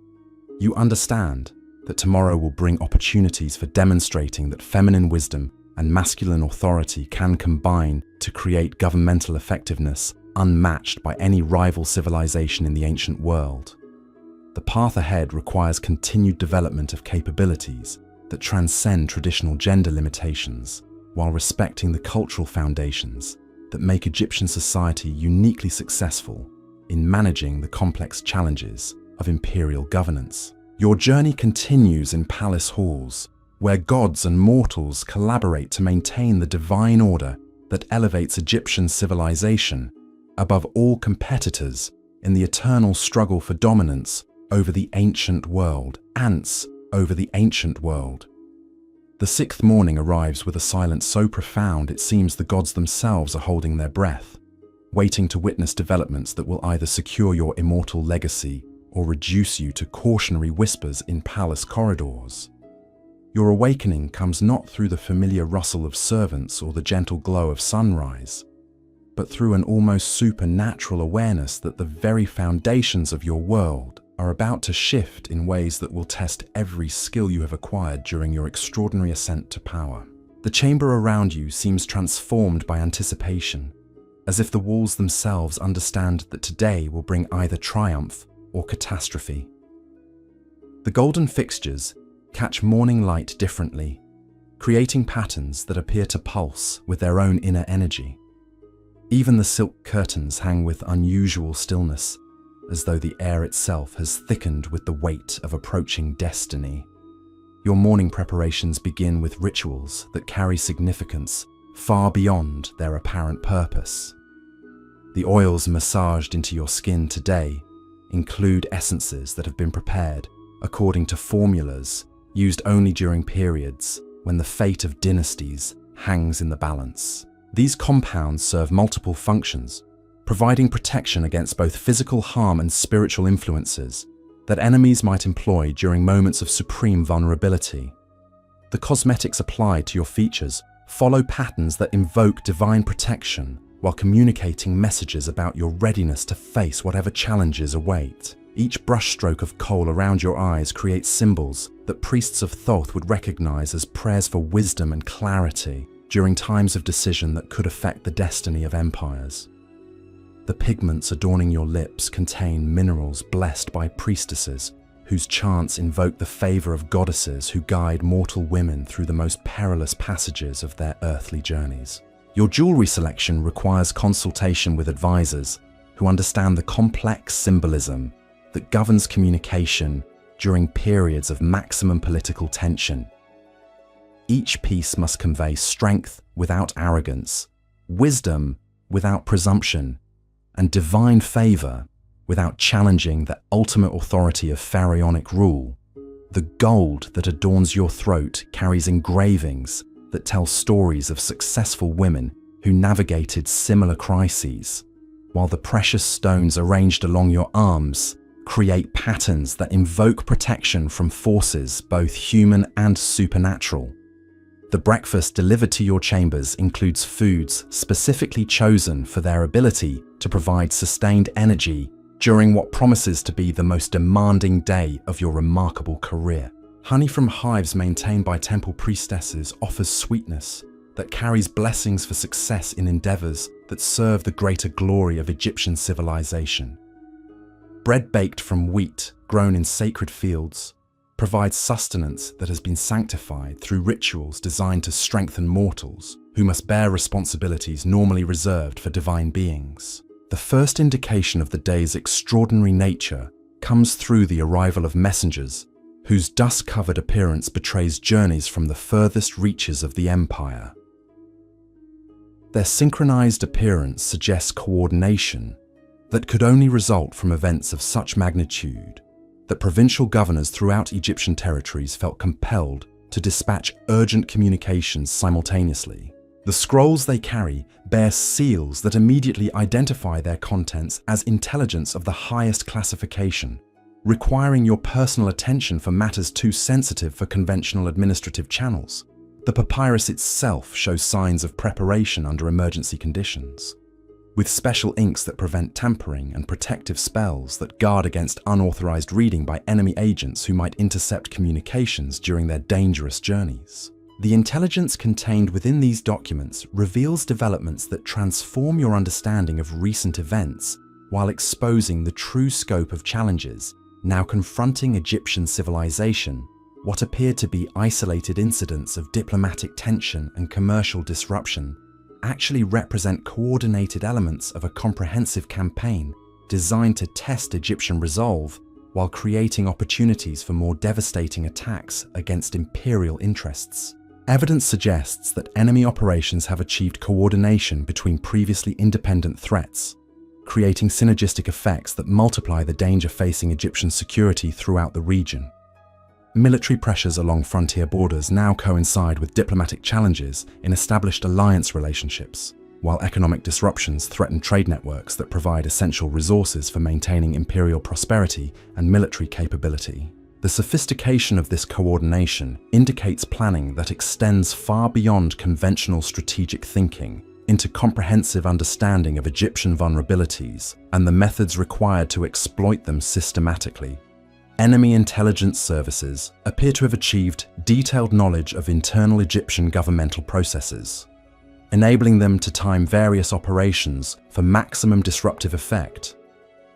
You understand that tomorrow will bring opportunities for demonstrating that feminine wisdom and masculine authority can combine to create governmental effectiveness unmatched by any rival civilization in the ancient world. The path ahead requires continued development of capabilities that transcend traditional gender limitations while respecting the cultural foundations that make Egyptian society uniquely successful in managing the complex challenges of imperial governance. Your journey continues in palace halls, where gods and mortals collaborate to maintain the divine order that elevates Egyptian civilization above all competitors in the eternal struggle for dominance over the ancient world, ants over the ancient world. The sixth morning arrives with a silence so profound it seems the gods themselves are holding their breath, waiting to witness developments that will either secure your immortal legacy or reduce you to cautionary whispers in palace corridors. Your awakening comes not through the familiar rustle of servants or the gentle glow of sunrise, but through an almost supernatural awareness that the very foundations of your world are about to shift in ways that will test every skill you have acquired during your extraordinary ascent to power. The chamber around you seems transformed by anticipation, as if the walls themselves understand that today will bring either triumph or catastrophe. The golden fixtures catch morning light differently, creating patterns that appear to pulse with their own inner energy. Even the silk curtains hang with unusual stillness, as though the air itself has thickened with the weight of approaching destiny. Your morning preparations begin with rituals that carry significance far beyond their apparent purpose. The oils massaged into your skin today include essences that have been prepared according to formulas used only during periods when the fate of dynasties hangs in the balance. These compounds serve multiple functions, providing protection against both physical harm and spiritual influences that enemies might employ during moments of supreme vulnerability. The cosmetics applied to your features follow patterns that invoke divine protection while communicating messages about your readiness to face whatever challenges await. Each brushstroke of kohl around your eyes creates symbols that priests of Thoth would recognize as prayers for wisdom and clarity during times of decision that could affect the destiny of empires. The pigments adorning your lips contain minerals blessed by priestesses whose chants invoke the favor of goddesses who guide mortal women through the most perilous passages of their earthly journeys. Your jewelry selection requires consultation with advisors who understand the complex symbolism that governs communication during periods of maximum political tension. Each piece must convey strength without arrogance, wisdom without presumption, and divine favor without challenging the ultimate authority of pharaonic rule. The gold that adorns your throat carries engravings that tell stories of successful women who navigated similar crises, while the precious stones arranged along your arms create patterns that invoke protection from forces both human and supernatural. The breakfast delivered to your chambers includes foods specifically chosen for their ability to provide sustained energy during what promises to be the most demanding day of your remarkable career. Honey from hives maintained by temple priestesses offers sweetness that carries blessings for success in endeavors that serve the greater glory of Egyptian civilization. Bread baked from wheat grown in sacred fields provides sustenance that has been sanctified through rituals designed to strengthen mortals who must bear responsibilities normally reserved for divine beings. The first indication of the day's extraordinary nature comes through the arrival of messengers whose dust-covered appearance betrays journeys from the furthest reaches of the empire. Their synchronized appearance suggests coordination that could only result from events of such magnitude that provincial governors throughout Egyptian territories felt compelled to dispatch urgent communications simultaneously. The scrolls they carry bear seals that immediately identify their contents as intelligence of the highest classification, requiring your personal attention for matters too sensitive for conventional administrative channels. The papyrus itself shows signs of preparation under emergency conditions, with special inks that prevent tampering and protective spells that guard against unauthorized reading by enemy agents who might intercept communications during their dangerous journeys. The intelligence contained within these documents reveals developments that transform your understanding of recent events while exposing the true scope of challenges now confronting Egyptian civilization. What appeared to be isolated incidents of diplomatic tension and commercial disruption actually represent coordinated elements of a comprehensive campaign designed to test Egyptian resolve while creating opportunities for more devastating attacks against imperial interests. Evidence suggests that enemy operations have achieved coordination between previously independent threats, creating synergistic effects that multiply the danger facing Egyptian security throughout the region. Military pressures along frontier borders now coincide with diplomatic challenges in established alliance relationships, while economic disruptions threaten trade networks that provide essential resources for maintaining imperial prosperity and military capability. The sophistication of this coordination indicates planning that extends far beyond conventional strategic thinking into comprehensive understanding of Egyptian vulnerabilities and the methods required to exploit them systematically. Enemy intelligence services appear to have achieved detailed knowledge of internal Egyptian governmental processes, enabling them to time various operations for maximum disruptive effect,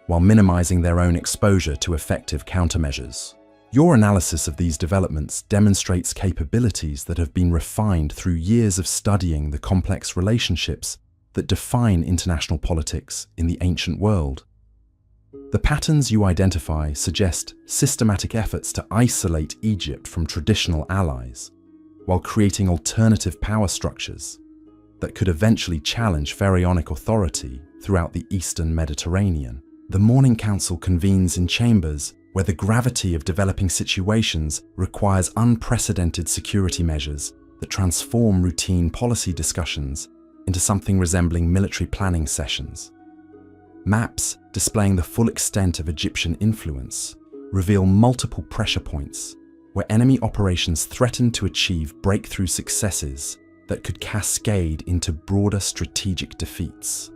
while minimizing their own exposure to effective countermeasures. Your analysis of these developments demonstrates capabilities that have been refined through years of studying the complex relationships that define international politics in the ancient world. The patterns you identify suggest systematic efforts to isolate Egypt from traditional allies, while creating alternative power structures that could eventually challenge pharaonic authority throughout the Eastern Mediterranean. The Morning Council convenes in chambers where the gravity of developing situations requires unprecedented security measures that transform routine policy discussions into something resembling military planning sessions. Maps displaying the full extent of Egyptian influence reveal multiple pressure points where enemy operations threaten to achieve breakthrough successes that could cascade into broader strategic defeats.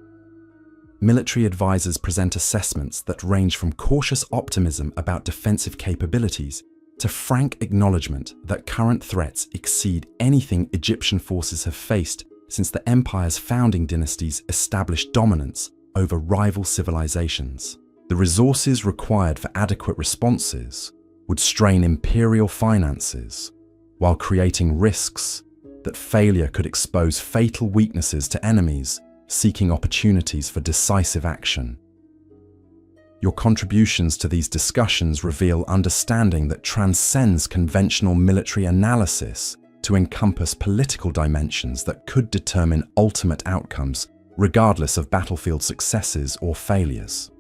Military advisors present assessments that range from cautious optimism about defensive capabilities to frank acknowledgement that current threats exceed anything Egyptian forces have faced since the empire's founding dynasties established dominance over rival civilizations. The resources required for adequate responses would strain imperial finances, while creating risks that failure could expose fatal weaknesses to enemies seeking opportunities for decisive action. Your contributions to these discussions reveal understanding that transcends conventional military analysis to encompass political dimensions that could determine ultimate outcomes, regardless of battlefield successes or failures.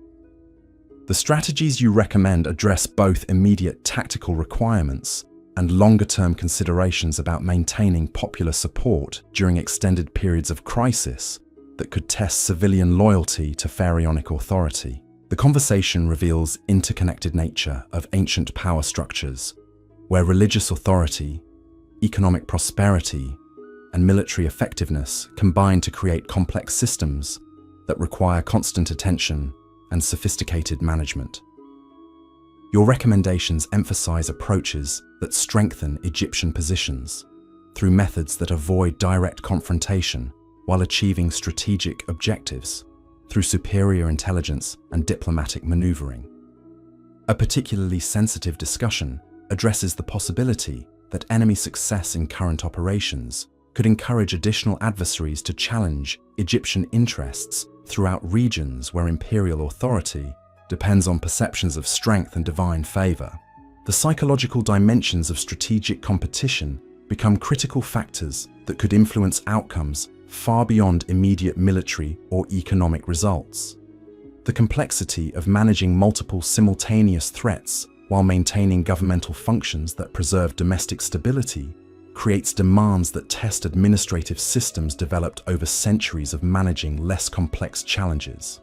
The strategies you recommend address both immediate tactical requirements and longer-term considerations about maintaining popular support during extended periods of crisis that could test civilian loyalty to pharaonic authority. The conversation reveals interconnected nature of ancient power structures, where religious authority, economic prosperity, and military effectiveness combine to create complex systems that require constant attention and sophisticated management. Your recommendations emphasize approaches that strengthen Egyptian positions through methods that avoid direct confrontation while achieving strategic objectives through superior intelligence and diplomatic maneuvering. A particularly sensitive discussion addresses the possibility that enemy success in current operations could encourage additional adversaries to challenge Egyptian interests throughout regions where imperial authority depends on perceptions of strength and divine favor. The psychological dimensions of strategic competition become critical factors that could influence outcomes far beyond immediate military or economic results. The complexity of managing multiple simultaneous threats while maintaining governmental functions that preserve domestic stability creates demands that test administrative systems developed over centuries of managing less complex challenges.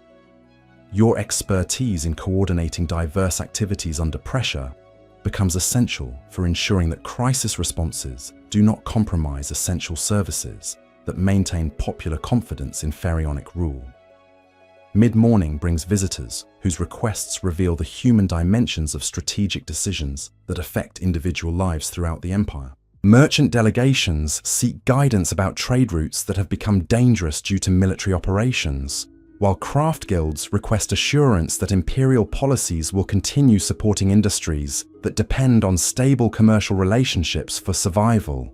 Your expertise in coordinating diverse activities under pressure becomes essential for ensuring that crisis responses do not compromise essential services that maintain popular confidence in pharaonic rule. Mid-morning brings visitors whose requests reveal the human dimensions of strategic decisions that affect individual lives throughout the empire. Merchant delegations seek guidance about trade routes that have become dangerous due to military operations, while craft guilds request assurance that imperial policies will continue supporting industries that depend on stable commercial relationships for survival.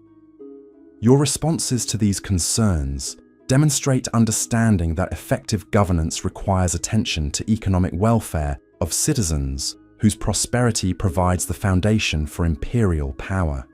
Your responses to these concerns demonstrate understanding that effective governance requires attention to economic welfare of citizens whose prosperity provides the foundation for imperial power.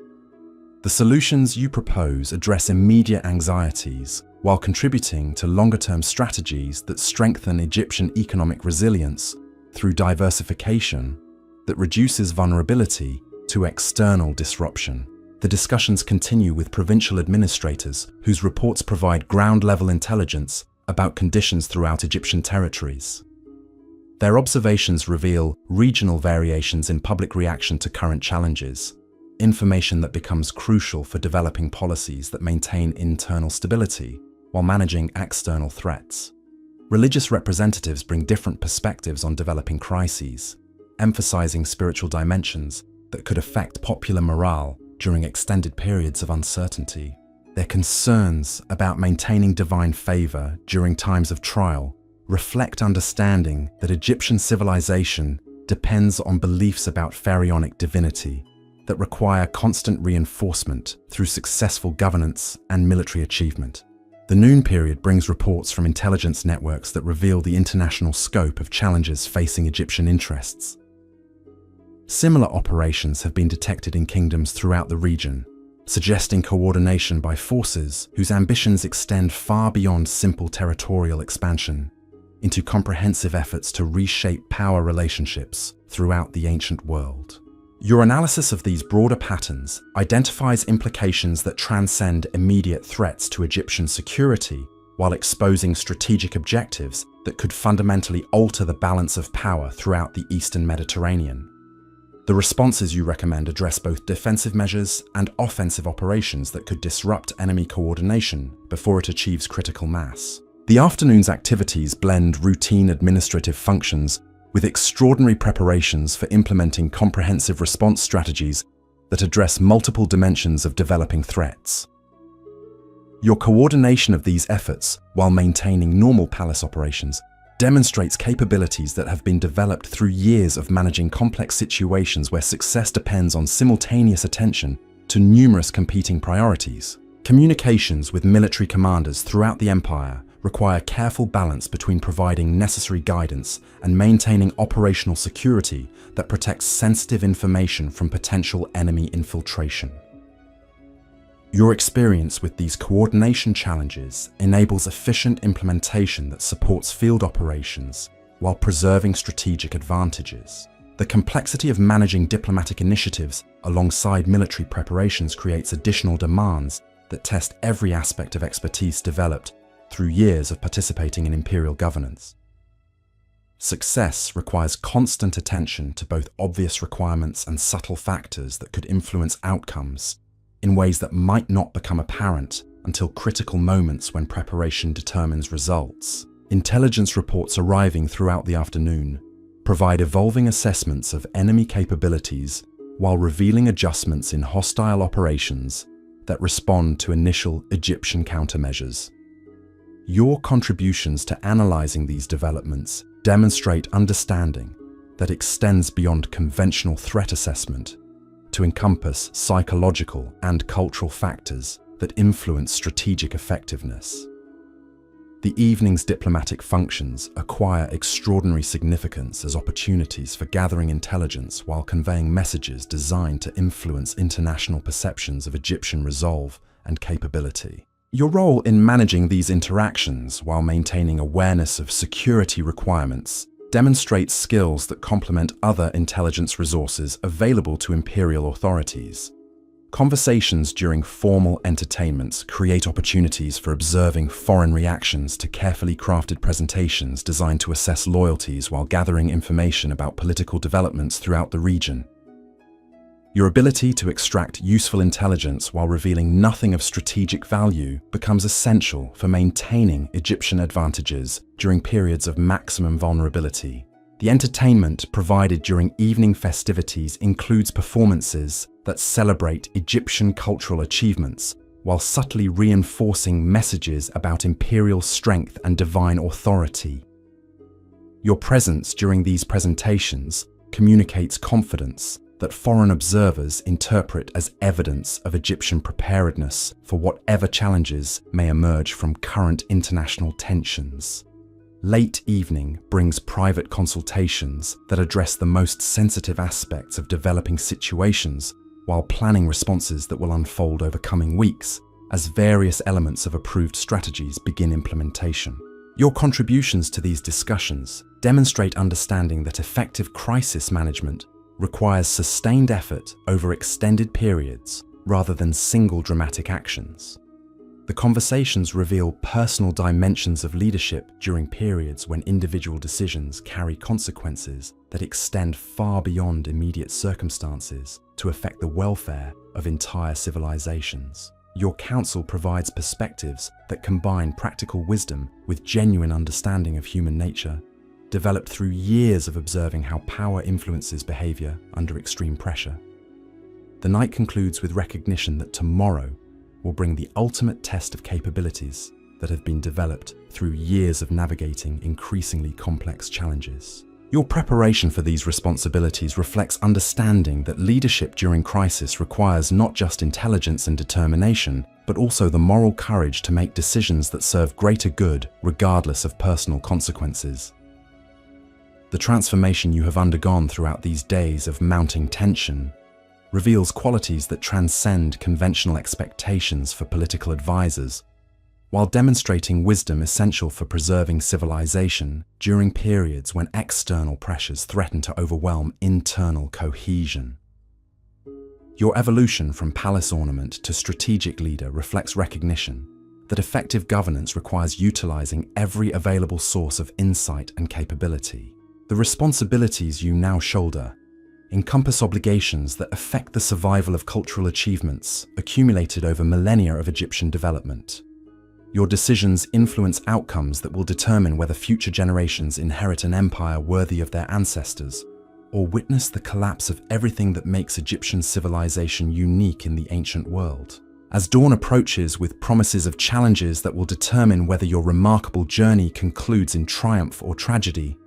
The solutions you propose address immediate anxieties while contributing to longer-term strategies that strengthen Egyptian economic resilience through diversification that reduces vulnerability to external disruption. The discussions continue with provincial administrators whose reports provide ground-level intelligence about conditions throughout Egyptian territories. Their observations reveal regional variations in public reaction to current challenges, information that becomes crucial for developing policies that maintain internal stability while managing external threats. Religious representatives bring different perspectives on developing crises, emphasizing spiritual dimensions that could affect popular morale during extended periods of uncertainty. Their concerns about maintaining divine favor during times of trial reflect understanding that Egyptian civilization depends on beliefs about pharaonic divinity that require constant reinforcement through successful governance and military achievement. The noon period brings reports from intelligence networks that reveal the international scope of challenges facing Egyptian interests. Similar operations have been detected in kingdoms throughout the region, suggesting coordination by forces whose ambitions extend far beyond simple territorial expansion into comprehensive efforts to reshape power relationships throughout the ancient world. Your analysis of these broader patterns identifies implications that transcend immediate threats to Egyptian security while exposing strategic objectives that could fundamentally alter the balance of power throughout the Eastern Mediterranean. The responses you recommend address both defensive measures and offensive operations that could disrupt enemy coordination before it achieves critical mass. The afternoon's activities blend routine administrative functions with extraordinary preparations for implementing comprehensive response strategies that address multiple dimensions of developing threats. Your coordination of these efforts while maintaining normal palace operations demonstrates capabilities that have been developed through years of managing complex situations where success depends on simultaneous attention to numerous competing priorities. Communications with military commanders throughout the empire require careful balance between providing necessary guidance and maintaining operational security that protects sensitive information from potential enemy infiltration. Your experience with these coordination challenges enables efficient implementation that supports field operations while preserving strategic advantages. The complexity of managing diplomatic initiatives alongside military preparations creates additional demands that test every aspect of expertise developed through years of participating in imperial governance. Success requires constant attention to both obvious requirements and subtle factors that could influence outcomes in ways that might not become apparent until critical moments when preparation determines results. Intelligence reports arriving throughout the afternoon provide evolving assessments of enemy capabilities while revealing adjustments in hostile operations that respond to initial Egyptian countermeasures. Your contributions to analyzing these developments demonstrate understanding that extends beyond conventional threat assessment to encompass psychological and cultural factors that influence strategic effectiveness. The evening's diplomatic functions acquire extraordinary significance as opportunities for gathering intelligence while conveying messages designed to influence international perceptions of Egyptian resolve and capability. Your role in managing these interactions while maintaining awareness of security requirements demonstrates skills that complement other intelligence resources available to imperial authorities. Conversations during formal entertainments create opportunities for observing foreign reactions to carefully crafted presentations designed to assess loyalties while gathering information about political developments throughout the region. Your ability to extract useful intelligence while revealing nothing of strategic value becomes essential for maintaining Egyptian advantages during periods of maximum vulnerability. The entertainment provided during evening festivities includes performances that celebrate Egyptian cultural achievements while subtly reinforcing messages about imperial strength and divine authority. Your presence during these presentations communicates confidence that foreign observers interpret as evidence of Egyptian preparedness for whatever challenges may emerge from current international tensions. Late evening brings private consultations that address the most sensitive aspects of developing situations while planning responses that will unfold over coming weeks as various elements of approved strategies begin implementation. Your contributions to these discussions demonstrate understanding that effective crisis management requires sustained effort over extended periods rather than single dramatic actions. The conversations reveal personal dimensions of leadership during periods when individual decisions carry consequences that extend far beyond immediate circumstances to affect the welfare of entire civilizations. Your counsel provides perspectives that combine practical wisdom with genuine understanding of human nature, developed through years of observing how power influences behavior under extreme pressure. The night concludes with recognition that tomorrow will bring the ultimate test of capabilities that have been developed through years of navigating increasingly complex challenges. Your preparation for these responsibilities reflects understanding that leadership during crisis requires not just intelligence and determination, but also the moral courage to make decisions that serve greater good regardless of personal consequences. The transformation you have undergone throughout these days of mounting tension reveals qualities that transcend conventional expectations for political advisors, while demonstrating wisdom essential for preserving civilization during periods when external pressures threaten to overwhelm internal cohesion. Your evolution from palace ornament to strategic leader reflects recognition that effective governance requires utilizing every available source of insight and capability. The responsibilities you now shoulder encompass obligations that affect the survival of cultural achievements accumulated over millennia of Egyptian development. Your decisions influence outcomes that will determine whether future generations inherit an empire worthy of their ancestors, or witness the collapse of everything that makes Egyptian civilization unique in the ancient world. As dawn approaches with promises of challenges that will determine whether your remarkable journey concludes in triumph or tragedy,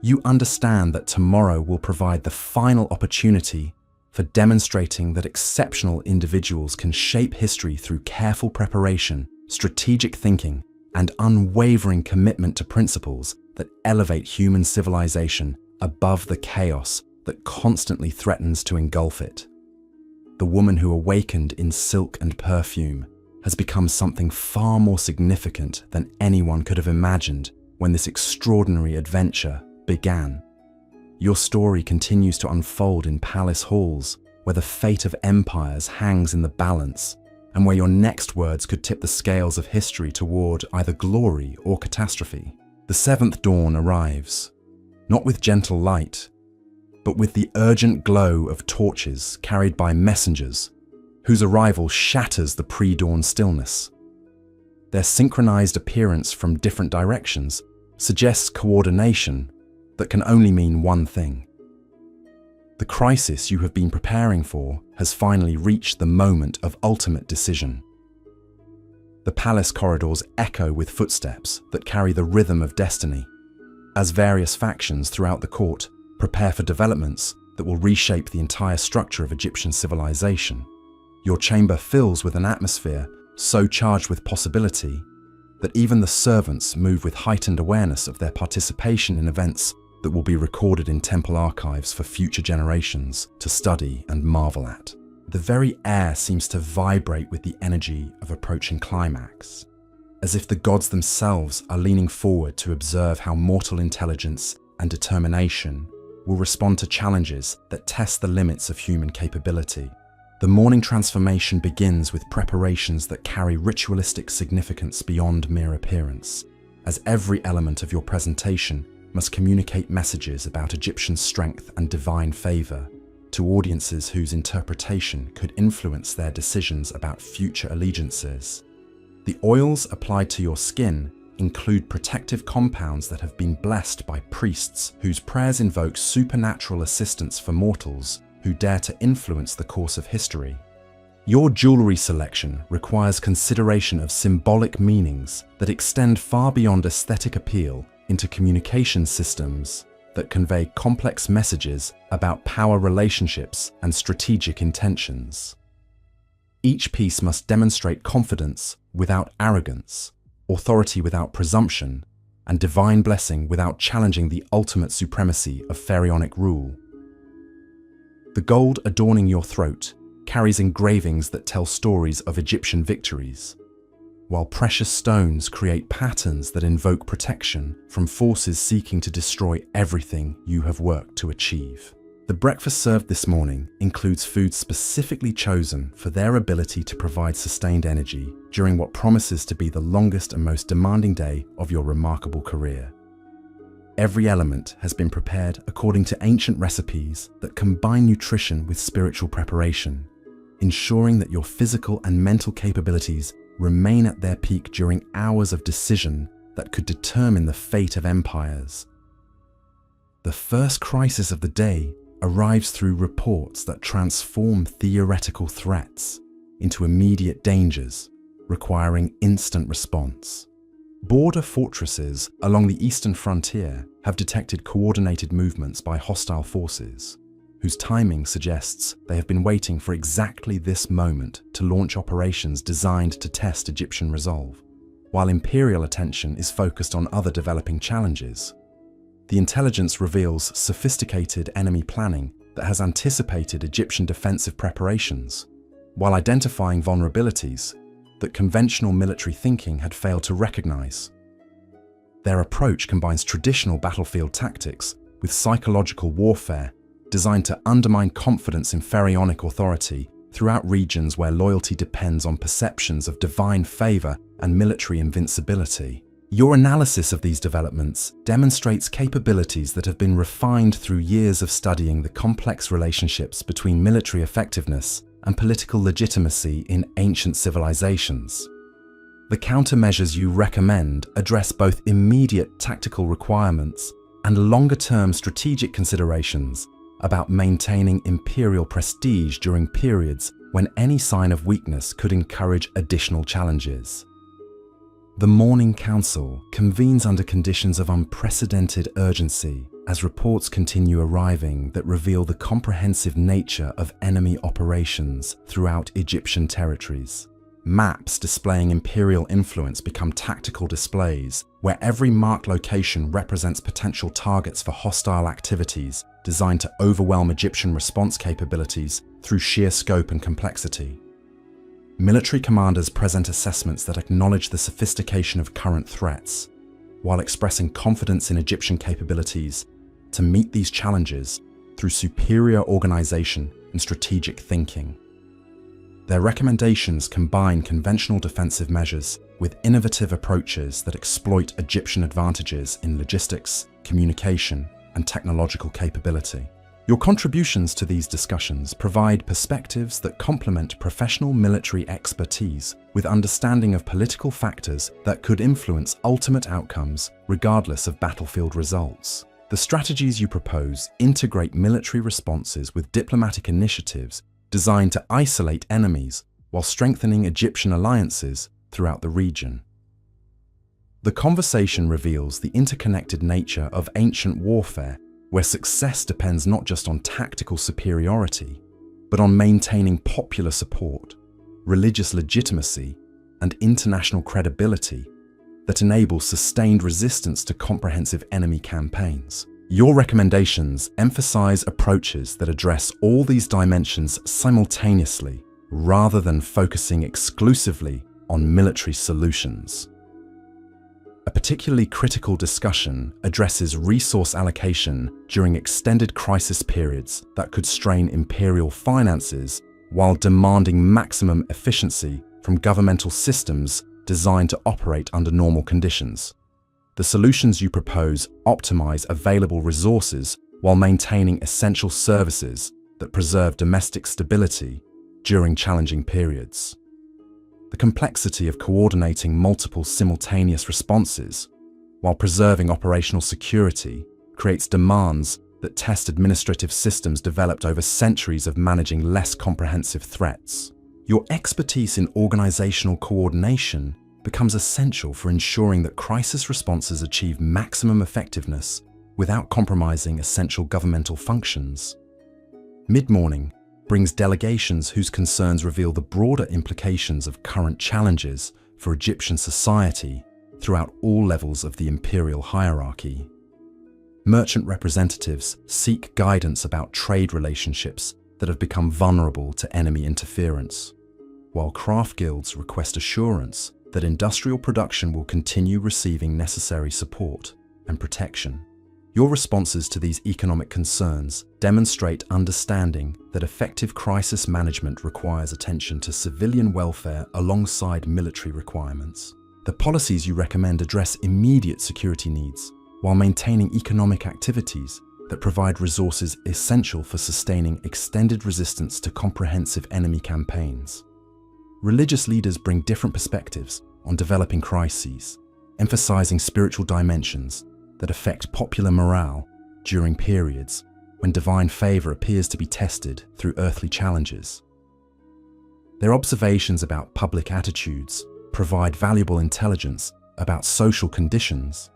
you understand that tomorrow will provide the final opportunity for demonstrating that exceptional individuals can shape history through careful preparation, strategic thinking, and unwavering commitment to principles that elevate human civilization above the chaos that constantly threatens to engulf it. The woman who awakened in silk and perfume has become something far more significant than anyone could have imagined when this extraordinary adventure began. Your story continues to unfold in palace halls, where the fate of empires hangs in the balance, and where your next words could tip the scales of history toward either glory or catastrophe. The seventh dawn arrives, not with gentle light, but with the urgent glow of torches carried by messengers, whose arrival shatters the pre-dawn stillness. Their synchronized appearance from different directions suggests coordination that can only mean one thing. The crisis you have been preparing for has finally reached the moment of ultimate decision. The palace corridors echo with footsteps that carry the rhythm of destiny, as various factions throughout the court prepare for developments that will reshape the entire structure of Egyptian civilization. Your chamber fills with an atmosphere so charged with possibility that even the servants move with heightened awareness of their participation in events that will be recorded in temple archives for future generations to study and marvel at. The very air seems to vibrate with the energy of approaching climax, as if the gods themselves are leaning forward to observe how mortal intelligence and determination will respond to challenges that test the limits of human capability. The morning transformation begins with preparations that carry ritualistic significance beyond mere appearance, as every element of your presentation must communicate messages about Egyptian strength and divine favor to audiences whose interpretation could influence their decisions about future allegiances. The oils applied to your skin include protective compounds that have been blessed by priests whose prayers invoke supernatural assistance for mortals who dare to influence the course of history. Your jewelry selection requires consideration of symbolic meanings that extend far beyond aesthetic appeal into communication systems that convey complex messages about power relationships and strategic intentions. Each piece must demonstrate confidence without arrogance, authority without presumption, and divine blessing without challenging the ultimate supremacy of pharaonic rule. The gold adorning your throat carries engravings that tell stories of Egyptian victories, while precious stones create patterns that invoke protection from forces seeking to destroy everything you have worked to achieve. The breakfast served this morning includes foods specifically chosen for their ability to provide sustained energy during what promises to be the longest and most demanding day of your remarkable career. Every element has been prepared according to ancient recipes that combine nutrition with spiritual preparation, ensuring that your physical and mental capabilities remain at their peak during hours of decision that could determine the fate of empires. The first crisis of the day arrives through reports that transform theoretical threats into immediate dangers, requiring instant response. Border fortresses along the eastern frontier have detected coordinated movements by hostile forces, whose timing suggests they have been waiting for exactly this moment to launch operations designed to test Egyptian resolve, while imperial attention is focused on other developing challenges. The intelligence reveals sophisticated enemy planning that has anticipated Egyptian defensive preparations, while identifying vulnerabilities that conventional military thinking had failed to recognize. Their approach combines traditional battlefield tactics with psychological warfare designed to undermine confidence in pharaonic authority throughout regions where loyalty depends on perceptions of divine favor and military invincibility. Your analysis of these developments demonstrates capabilities that have been refined through years of studying the complex relationships between military effectiveness and political legitimacy in ancient civilizations. The countermeasures you recommend address both immediate tactical requirements and longer-term strategic considerations about maintaining imperial prestige during periods when any sign of weakness could encourage additional challenges. The Morning Council convenes under conditions of unprecedented urgency as reports continue arriving that reveal the comprehensive nature of enemy operations throughout Egyptian territories. Maps displaying imperial influence become tactical displays where every marked location represents potential targets for hostile activities designed to overwhelm Egyptian response capabilities through sheer scope and complexity. Military commanders present assessments that acknowledge the sophistication of current threats, while expressing confidence in Egyptian capabilities to meet these challenges through superior organization and strategic thinking. Their recommendations combine conventional defensive measures with innovative approaches that exploit Egyptian advantages in logistics, communication, and technological capability. Your contributions to these discussions provide perspectives that complement professional military expertise with understanding of political factors that could influence ultimate outcomes regardless of battlefield results. The strategies you propose integrate military responses with diplomatic initiatives designed to isolate enemies while strengthening Egyptian alliances throughout the region. The conversation reveals the interconnected nature of ancient warfare, where success depends not just on tactical superiority, but on maintaining popular support, religious legitimacy, and international credibility that enables sustained resistance to comprehensive enemy campaigns. Your recommendations emphasize approaches that address all these dimensions simultaneously, rather than focusing exclusively on military solutions. A particularly critical discussion addresses resource allocation during extended crisis periods that could strain imperial finances while demanding maximum efficiency from governmental systems designed to operate under normal conditions. The solutions you propose optimize available resources while maintaining essential services that preserve domestic stability during challenging periods. The complexity of coordinating multiple simultaneous responses while preserving operational security creates demands that test administrative systems developed over centuries of managing less comprehensive threats. Your expertise in organizational coordination becomes essential for ensuring that crisis responses achieve maximum effectiveness without compromising essential governmental functions. Mid-morning brings delegations whose concerns reveal the broader implications of current challenges for Egyptian society throughout all levels of the imperial hierarchy. Merchant representatives seek guidance about trade relationships that have become vulnerable to enemy interference, while craft guilds request assurance that industrial production will continue receiving necessary support and protection. Your responses to these economic concerns demonstrate understanding that effective crisis management requires attention to civilian welfare alongside military requirements. The policies you recommend address immediate security needs while maintaining economic activities that provide resources essential for sustaining extended resistance to comprehensive enemy campaigns. Religious leaders bring different perspectives on developing crises, emphasizing spiritual dimensions that affect popular morale during periods when divine favor appears to be tested through earthly challenges. Their observations about public attitudes provide valuable intelligence about social conditions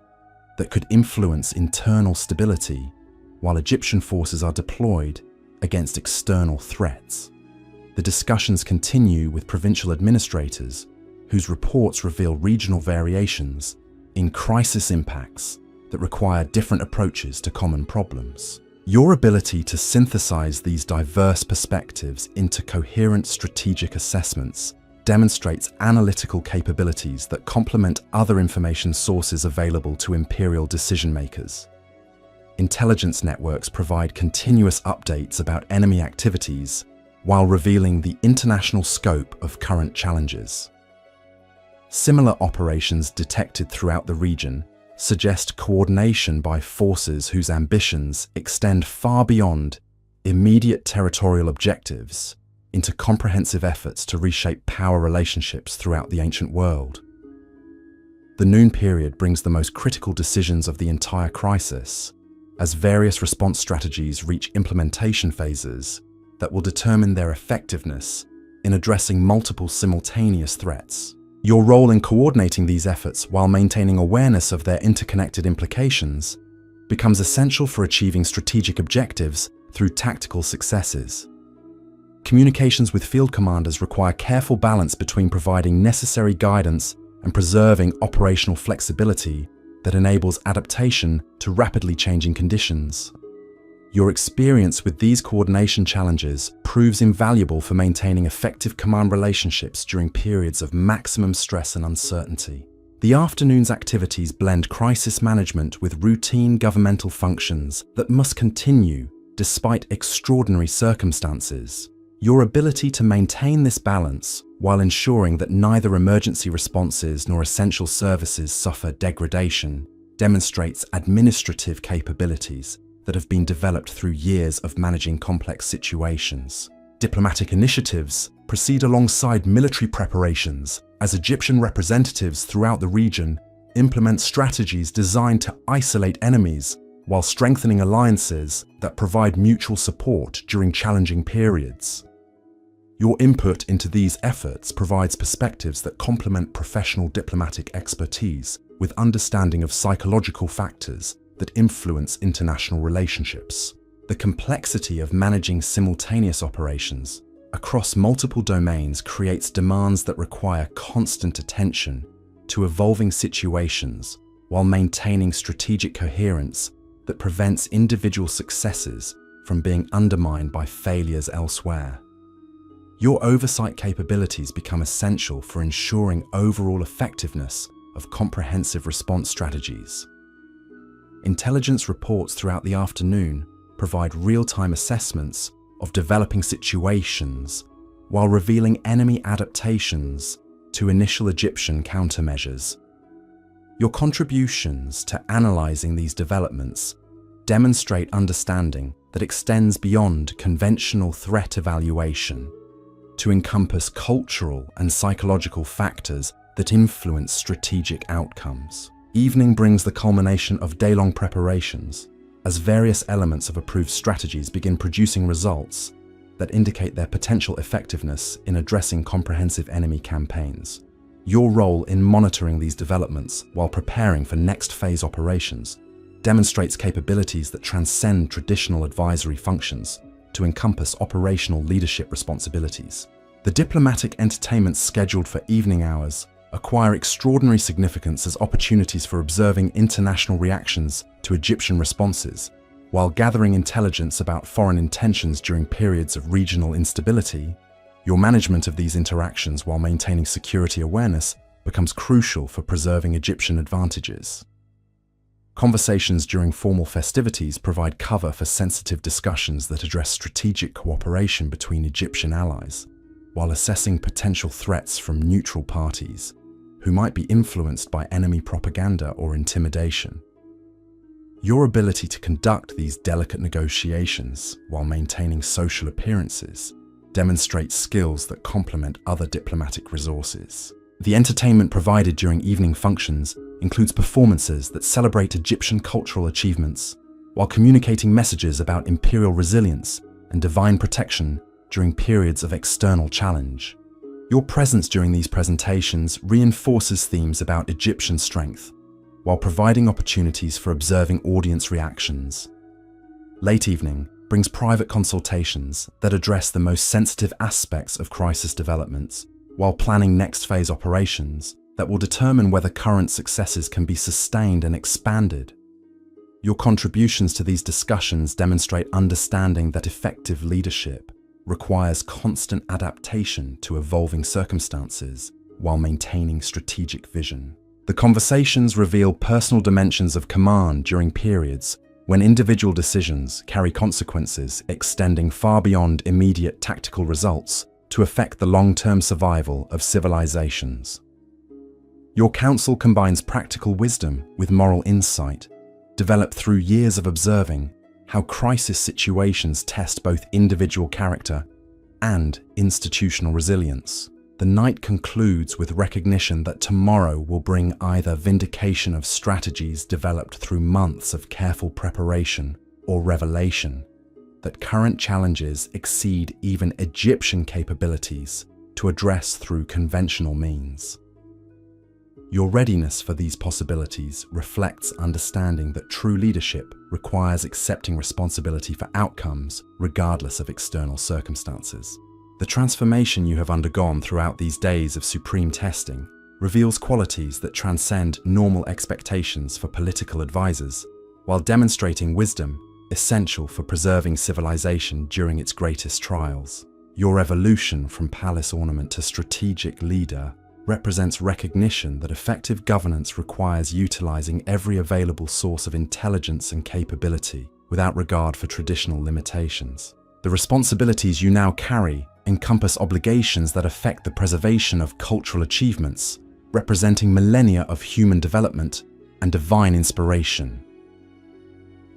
that could influence internal stability while Egyptian forces are deployed against external threats. The discussions continue with provincial administrators whose reports reveal regional variations in crisis impacts that require different approaches to common problems. Your ability to synthesize these diverse perspectives into coherent strategic assessments demonstrates analytical capabilities that complement other information sources available to imperial decision-makers. Intelligence networks provide continuous updates about enemy activities while revealing the international scope of current challenges. Similar operations detected throughout the region suggest coordination by forces whose ambitions extend far beyond immediate territorial objectives into comprehensive efforts to reshape power relationships throughout the ancient world. The noon period brings the most critical decisions of the entire crisis, as various response strategies reach implementation phases that will determine their effectiveness in addressing multiple simultaneous threats. Your role in coordinating these efforts while maintaining awareness of their interconnected implications becomes essential for achieving strategic objectives through tactical successes. Communications with field commanders require careful balance between providing necessary guidance and preserving operational flexibility that enables adaptation to rapidly changing conditions. Your experience with these coordination challenges proves invaluable for maintaining effective command relationships during periods of maximum stress and uncertainty. The afternoon's activities blend crisis management with routine governmental functions that must continue despite extraordinary circumstances. Your ability to maintain this balance while ensuring that neither emergency responses nor essential services suffer degradation demonstrates administrative capabilities that have been developed through years of managing complex situations. Diplomatic initiatives proceed alongside military preparations as Egyptian representatives throughout the region implement strategies designed to isolate enemies while strengthening alliances that provide mutual support during challenging periods. Your input into these efforts provides perspectives that complement professional diplomatic expertise with understanding of psychological factors that influence international relationships. The complexity of managing simultaneous operations across multiple domains creates demands that require constant attention to evolving situations while maintaining strategic coherence that prevents individual successes from being undermined by failures elsewhere. Your oversight capabilities become essential for ensuring overall effectiveness of comprehensive response strategies. Intelligence reports throughout the afternoon provide real-time assessments of developing situations while revealing enemy adaptations to initial Egyptian countermeasures. Your contributions to analyzing these developments demonstrate understanding that extends beyond conventional threat evaluation to encompass cultural and psychological factors that influence strategic outcomes. Evening brings the culmination of day-long preparations as various elements of approved strategies begin producing results that indicate their potential effectiveness in addressing comprehensive enemy campaigns. Your role in monitoring these developments while preparing for next phase operations demonstrates capabilities that transcend traditional advisory functions to encompass operational leadership responsibilities. The diplomatic entertainments scheduled for evening hours acquire extraordinary significance as opportunities for observing international reactions to Egyptian responses, while gathering intelligence about foreign intentions during periods of regional instability. Your management of these interactions while maintaining security awareness becomes crucial for preserving Egyptian advantages. Conversations during formal festivities provide cover for sensitive discussions that address strategic cooperation between Egyptian allies, while assessing potential threats from neutral parties who might be influenced by enemy propaganda or intimidation. Your ability to conduct these delicate negotiations while maintaining social appearances demonstrates skills that complement other diplomatic resources. The entertainment provided during evening functions includes performances that celebrate Egyptian cultural achievements, while communicating messages about imperial resilience and divine protection during periods of external challenge. Your presence during these presentations reinforces themes about Egyptian strength, while providing opportunities for observing audience reactions. Late evening brings private consultations that address the most sensitive aspects of crisis developments, while planning next phase operations that will determine whether current successes can be sustained and expanded. Your contributions to these discussions demonstrate understanding that effective leadership requires constant adaptation to evolving circumstances while maintaining strategic vision. The conversations reveal personal dimensions of command during periods when individual decisions carry consequences extending far beyond immediate tactical results to affect the long-term survival of civilizations. Your counsel combines practical wisdom with moral insight, developed through years of observing how crisis situations test both individual character and institutional resilience. The night concludes with recognition that tomorrow will bring either vindication of strategies developed through months of careful preparation or revelation that current challenges exceed even Egyptian capabilities to address through conventional means. Your readiness for these possibilities reflects understanding that true leadership requires accepting responsibility for outcomes regardless of external circumstances. The transformation you have undergone throughout these days of supreme testing reveals qualities that transcend normal expectations for political advisors, while demonstrating wisdom essential for preserving civilization during its greatest trials. Your evolution from palace ornament to strategic leader represents recognition that effective governance requires utilizing every available source of intelligence and capability without regard for traditional limitations. The responsibilities you now carry encompass obligations that affect the preservation of cultural achievements, representing millennia of human development and divine inspiration.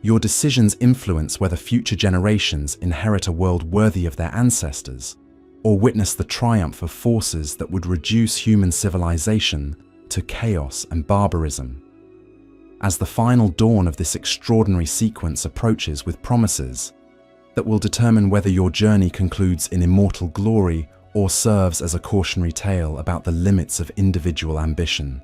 Your decisions influence whether future generations inherit a world worthy of their ancestors, or witness the triumph of forces that would reduce human civilization to chaos and barbarism. As the final dawn of this extraordinary sequence approaches with promises that will determine whether your journey concludes in immortal glory or serves as a cautionary tale about the limits of individual ambition.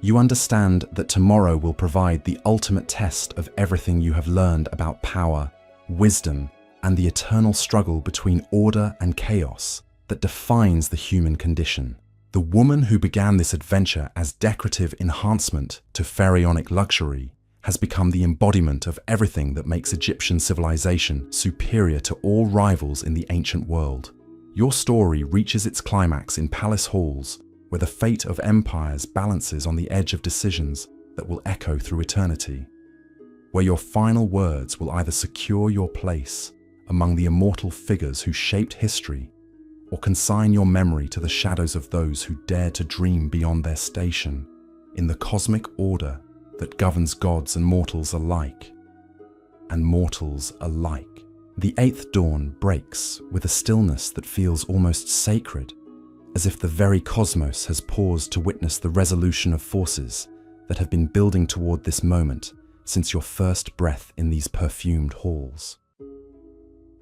You understand that tomorrow will provide the ultimate test of everything you have learned about power, wisdom, and the eternal struggle between order and chaos that defines the human condition. The woman who began this adventure as decorative enhancement to pharaonic luxury has become the embodiment of everything that makes Egyptian civilization superior to all rivals in the ancient world. Your story reaches its climax in palace halls, where the fate of empires balances on the edge of decisions that will echo through eternity, where your final words will either secure your place among the immortal figures who shaped history, or consign your memory to the shadows of those who dared to dream beyond their station in the cosmic order that governs gods and mortals alike. and mortals alike. The eighth dawn breaks with a stillness that feels almost sacred, as if the very cosmos has paused to witness the resolution of forces that have been building toward this moment since your first breath in these perfumed halls.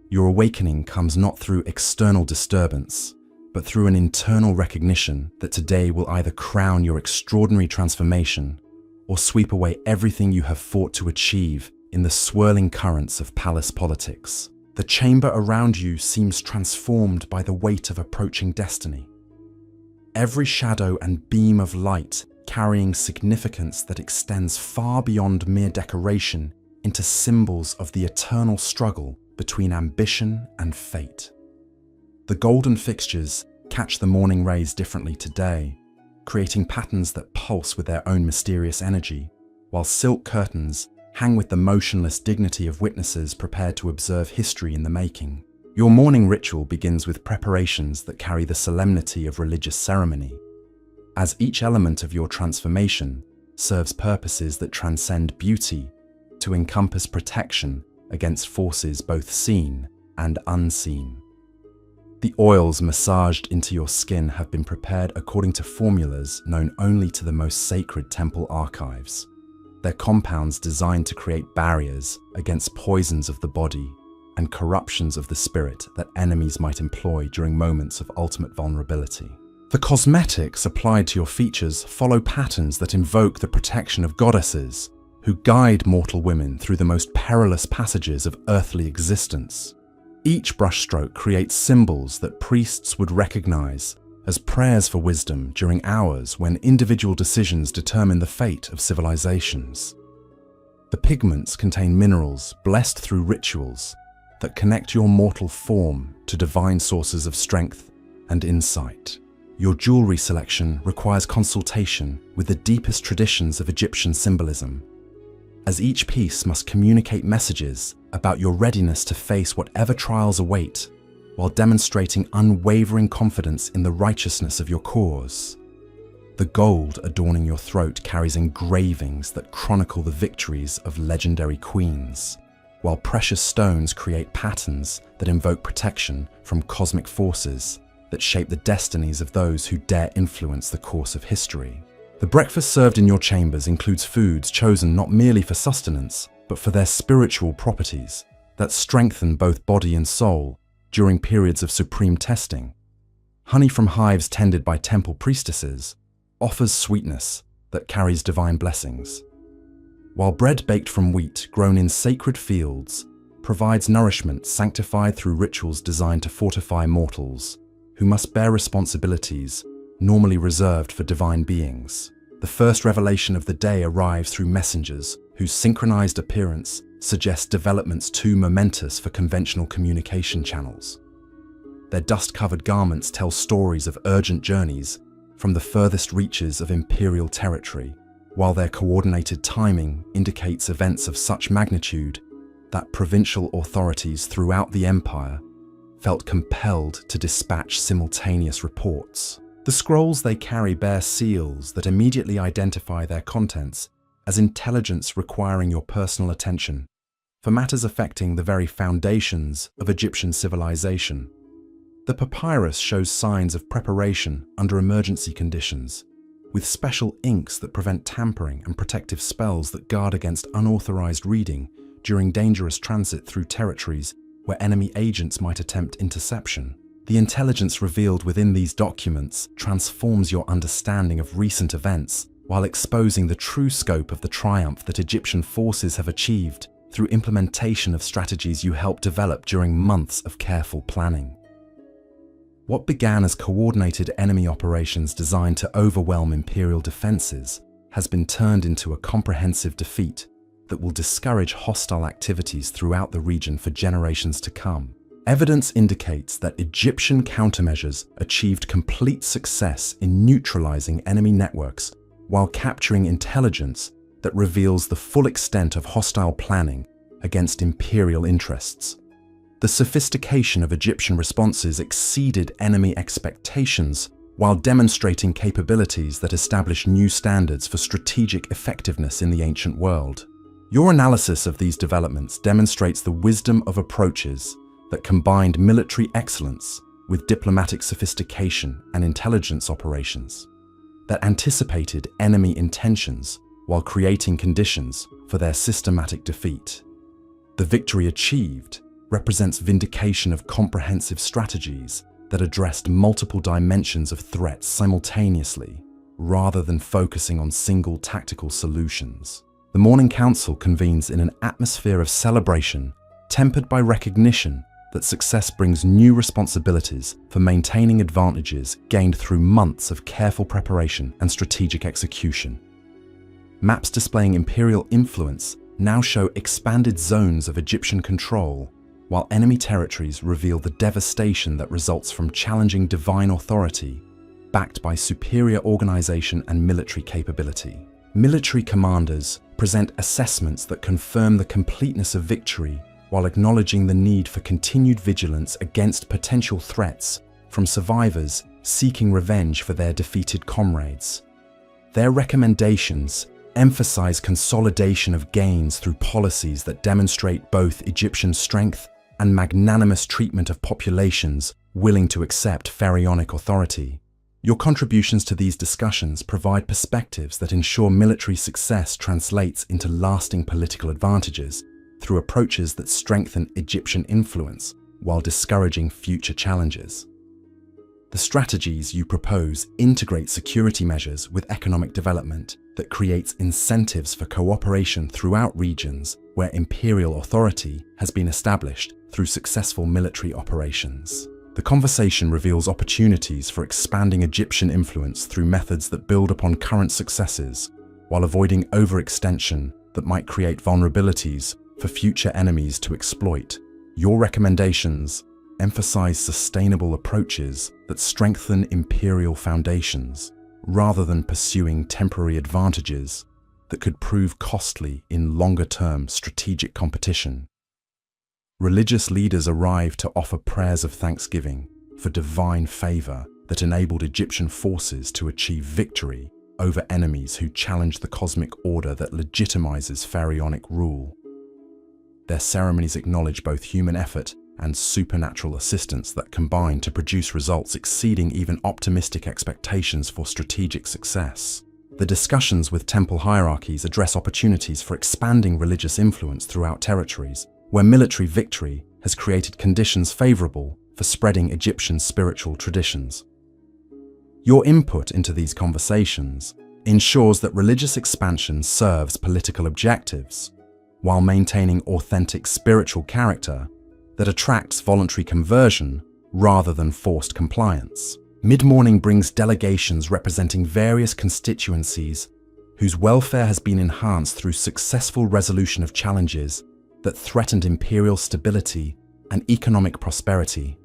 Your awakening comes not through external disturbance, but through an internal recognition that today will either crown your extraordinary transformation or sweep away everything you have fought to achieve in the swirling currents of palace politics. The chamber around you seems transformed by the weight of approaching destiny. Every shadow and beam of light carrying significance that extends far beyond mere decoration into symbols of the eternal struggle between ambition and fate. The golden fixtures catch the morning rays differently today, creating patterns that pulse with their own mysterious energy, while silk curtains hang with the motionless dignity of witnesses prepared to observe history in the making. Your morning ritual begins with preparations that carry the solemnity of religious ceremony, as each element of your transformation serves purposes that transcend beauty to encompass protection against forces both seen and unseen. The oils massaged into your skin have been prepared according to formulas known only to the most sacred temple archives. They're compounds designed to create barriers against poisons of the body and corruptions of the spirit that enemies might employ during moments of ultimate vulnerability. The cosmetics applied to your features follow patterns that invoke the protection of goddesses who guide mortal women through the most perilous passages of earthly existence. Each brushstroke creates symbols that priests would recognize as prayers for wisdom during hours when individual decisions determine the fate of civilizations. The pigments contain minerals blessed through rituals that connect your mortal form to divine sources of strength and insight. Your jewelry selection requires consultation with the deepest traditions of Egyptian symbolism, as each piece must communicate messages about your readiness to face whatever trials await, while demonstrating unwavering confidence in the righteousness of your cause. The gold adorning your throat carries engravings that chronicle the victories of legendary queens, while precious stones create patterns that invoke protection from cosmic forces that shape the destinies of those who dare influence the course of history. The breakfast served in your chambers includes foods chosen not merely for sustenance, but for their spiritual properties that strengthen both body and soul during periods of supreme testing. Honey from hives tended by temple priestesses offers sweetness that carries divine blessings, while bread baked from wheat grown in sacred fields provides nourishment sanctified through rituals designed to fortify mortals who must bear responsibilities normally reserved for divine beings. The first revelation of the day arrives through messengers whose synchronized appearance suggests developments too momentous for conventional communication channels. Their dust-covered garments tell stories of urgent journeys from the furthest reaches of imperial territory, while their coordinated timing indicates events of such magnitude that provincial authorities throughout the empire felt compelled to dispatch simultaneous reports. The scrolls they carry bear seals that immediately identify their contents as intelligence requiring your personal attention for matters affecting the very foundations of Egyptian civilization. The papyrus shows signs of preparation under emergency conditions, with special inks that prevent tampering and protective spells that guard against unauthorized reading during dangerous transit through territories where enemy agents might attempt interception. The intelligence revealed within these documents transforms your understanding of recent events while exposing the true scope of the triumph that Egyptian forces have achieved through implementation of strategies you helped develop during months of careful planning. What began as coordinated enemy operations designed to overwhelm imperial defenses has been turned into a comprehensive defeat that will discourage hostile activities throughout the region for generations to come. Evidence indicates that Egyptian countermeasures achieved complete success in neutralizing enemy networks while capturing intelligence that reveals the full extent of hostile planning against imperial interests. The sophistication of Egyptian responses exceeded enemy expectations while demonstrating capabilities that establish new standards for strategic effectiveness in the ancient world. Your analysis of these developments demonstrates the wisdom of approaches that combined military excellence with diplomatic sophistication and intelligence operations, that anticipated enemy intentions while creating conditions for their systematic defeat. The victory achieved represents vindication of comprehensive strategies that addressed multiple dimensions of threats simultaneously, rather than focusing on single tactical solutions. The Morning Council convenes in an atmosphere of celebration, tempered by recognition that success brings new responsibilities for maintaining advantages gained through months of careful preparation and strategic execution. Maps displaying imperial influence now show expanded zones of Egyptian control, while enemy territories reveal the devastation that results from challenging divine authority, backed by superior organization and military capability. Military commanders present assessments that confirm the completeness of victory while acknowledging the need for continued vigilance against potential threats from survivors seeking revenge for their defeated comrades. Their recommendations emphasize consolidation of gains through policies that demonstrate both Egyptian strength and magnanimous treatment of populations willing to accept pharaonic authority. Your contributions to these discussions provide perspectives that ensure military success translates into lasting political advantages through approaches that strengthen Egyptian influence while discouraging future challenges. The strategies you propose integrate security measures with economic development that creates incentives for cooperation throughout regions where imperial authority has been established through successful military operations. The conversation reveals opportunities for expanding Egyptian influence through methods that build upon current successes, while avoiding overextension that might create vulnerabilities for future enemies to exploit. Your recommendations emphasize sustainable approaches that strengthen imperial foundations, rather than pursuing temporary advantages that could prove costly in longer-term strategic competition. Religious leaders arrived to offer prayers of thanksgiving for divine favor that enabled Egyptian forces to achieve victory over enemies who challenged the cosmic order that legitimizes pharaonic rule. Their ceremonies acknowledge both human effort and supernatural assistance that combine to produce results exceeding even optimistic expectations for strategic success. The discussions with temple hierarchies address opportunities for expanding religious influence throughout territories where military victory has created conditions favorable for spreading Egyptian spiritual traditions. Your input into these conversations ensures that religious expansion serves political objectives, while maintaining authentic spiritual character that attracts voluntary conversion rather than forced compliance. Mid-morning brings delegations representing various constituencies whose welfare has been enhanced through successful resolution of challenges that threatened imperial stability and economic prosperity.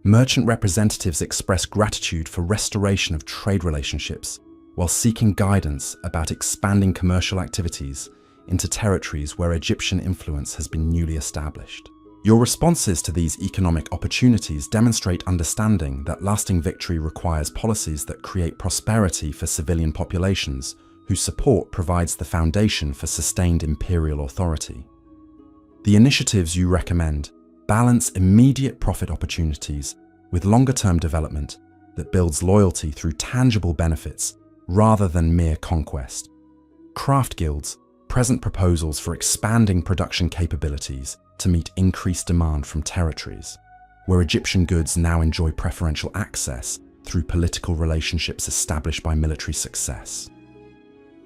Merchant representatives express gratitude for restoration of trade relationships while seeking guidance about expanding commercial activities into territories where Egyptian influence has been newly established. Your responses to these economic opportunities demonstrate understanding that lasting victory requires policies that create prosperity for civilian populations, whose support provides the foundation for sustained imperial authority. The initiatives you recommend balance immediate profit opportunities with longer-term development that builds loyalty through tangible benefits rather than mere conquest. Craft guilds present proposals for expanding production capabilities to meet increased demand from territories, where Egyptian goods now enjoy preferential access through political relationships established by military success.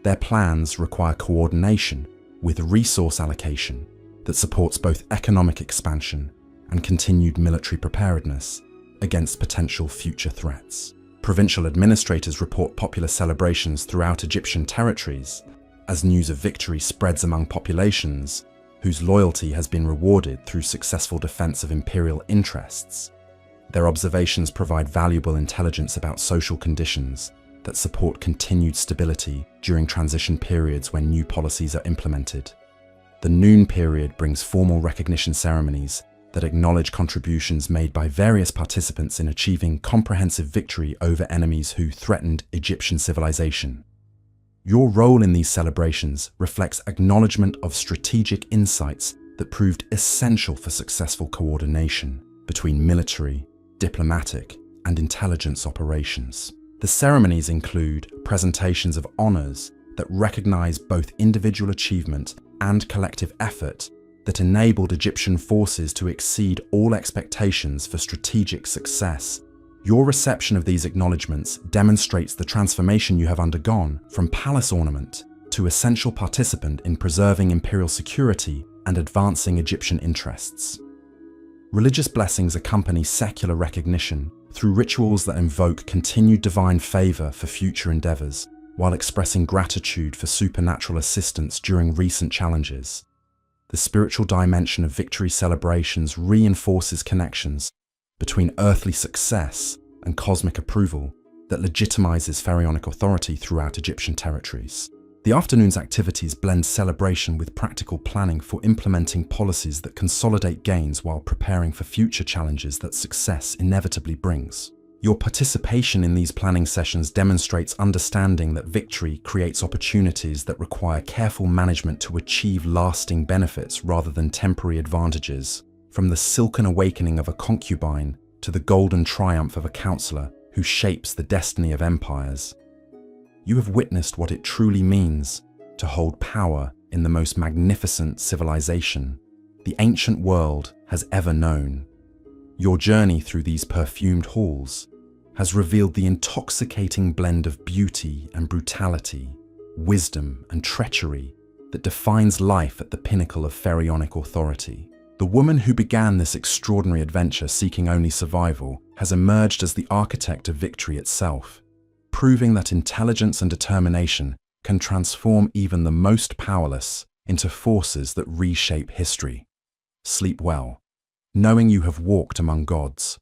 Their plans require coordination with resource allocation that supports both economic expansion and continued military preparedness against potential future threats. Provincial administrators report popular celebrations throughout Egyptian territories as news of victory spreads among populations whose loyalty has been rewarded through successful defense of imperial interests. Their observations provide valuable intelligence about social conditions that support continued stability during transition periods when new policies are implemented. The noon period brings formal recognition ceremonies that acknowledge contributions made by various participants in achieving comprehensive victory over enemies who threatened Egyptian civilization. Your role in these celebrations reflects acknowledgement of strategic insights that proved essential for successful coordination between military, diplomatic, and intelligence operations. The ceremonies include presentations of honors that recognize both individual achievement and collective effort that enabled Egyptian forces to exceed all expectations for strategic success. Your reception of these acknowledgements demonstrates the transformation you have undergone from palace ornament to essential participant in preserving imperial security and advancing Egyptian interests. Religious blessings accompany secular recognition through rituals that invoke continued divine favor for future endeavors, while expressing gratitude for supernatural assistance during recent challenges. The spiritual dimension of victory celebrations reinforces connections between earthly success and cosmic approval that legitimizes pharaonic authority throughout Egyptian territories. The afternoon's activities blend celebration with practical planning for implementing policies that consolidate gains while preparing for future challenges that success inevitably brings. Your participation in these planning sessions demonstrates understanding that victory creates opportunities that require careful management to achieve lasting benefits rather than temporary advantages. From the silken awakening of a concubine to the golden triumph of a counselor who shapes the destiny of empires, you have witnessed what it truly means to hold power in the most magnificent civilization the ancient world has ever known. Your journey through these perfumed halls has revealed the intoxicating blend of beauty and brutality, wisdom and treachery that defines life at the pinnacle of pharaonic authority. The woman who began this extraordinary adventure seeking only survival has emerged as the architect of victory itself, proving that intelligence and determination can transform even the most powerless into forces that reshape history. Sleep well, knowing you have walked among gods.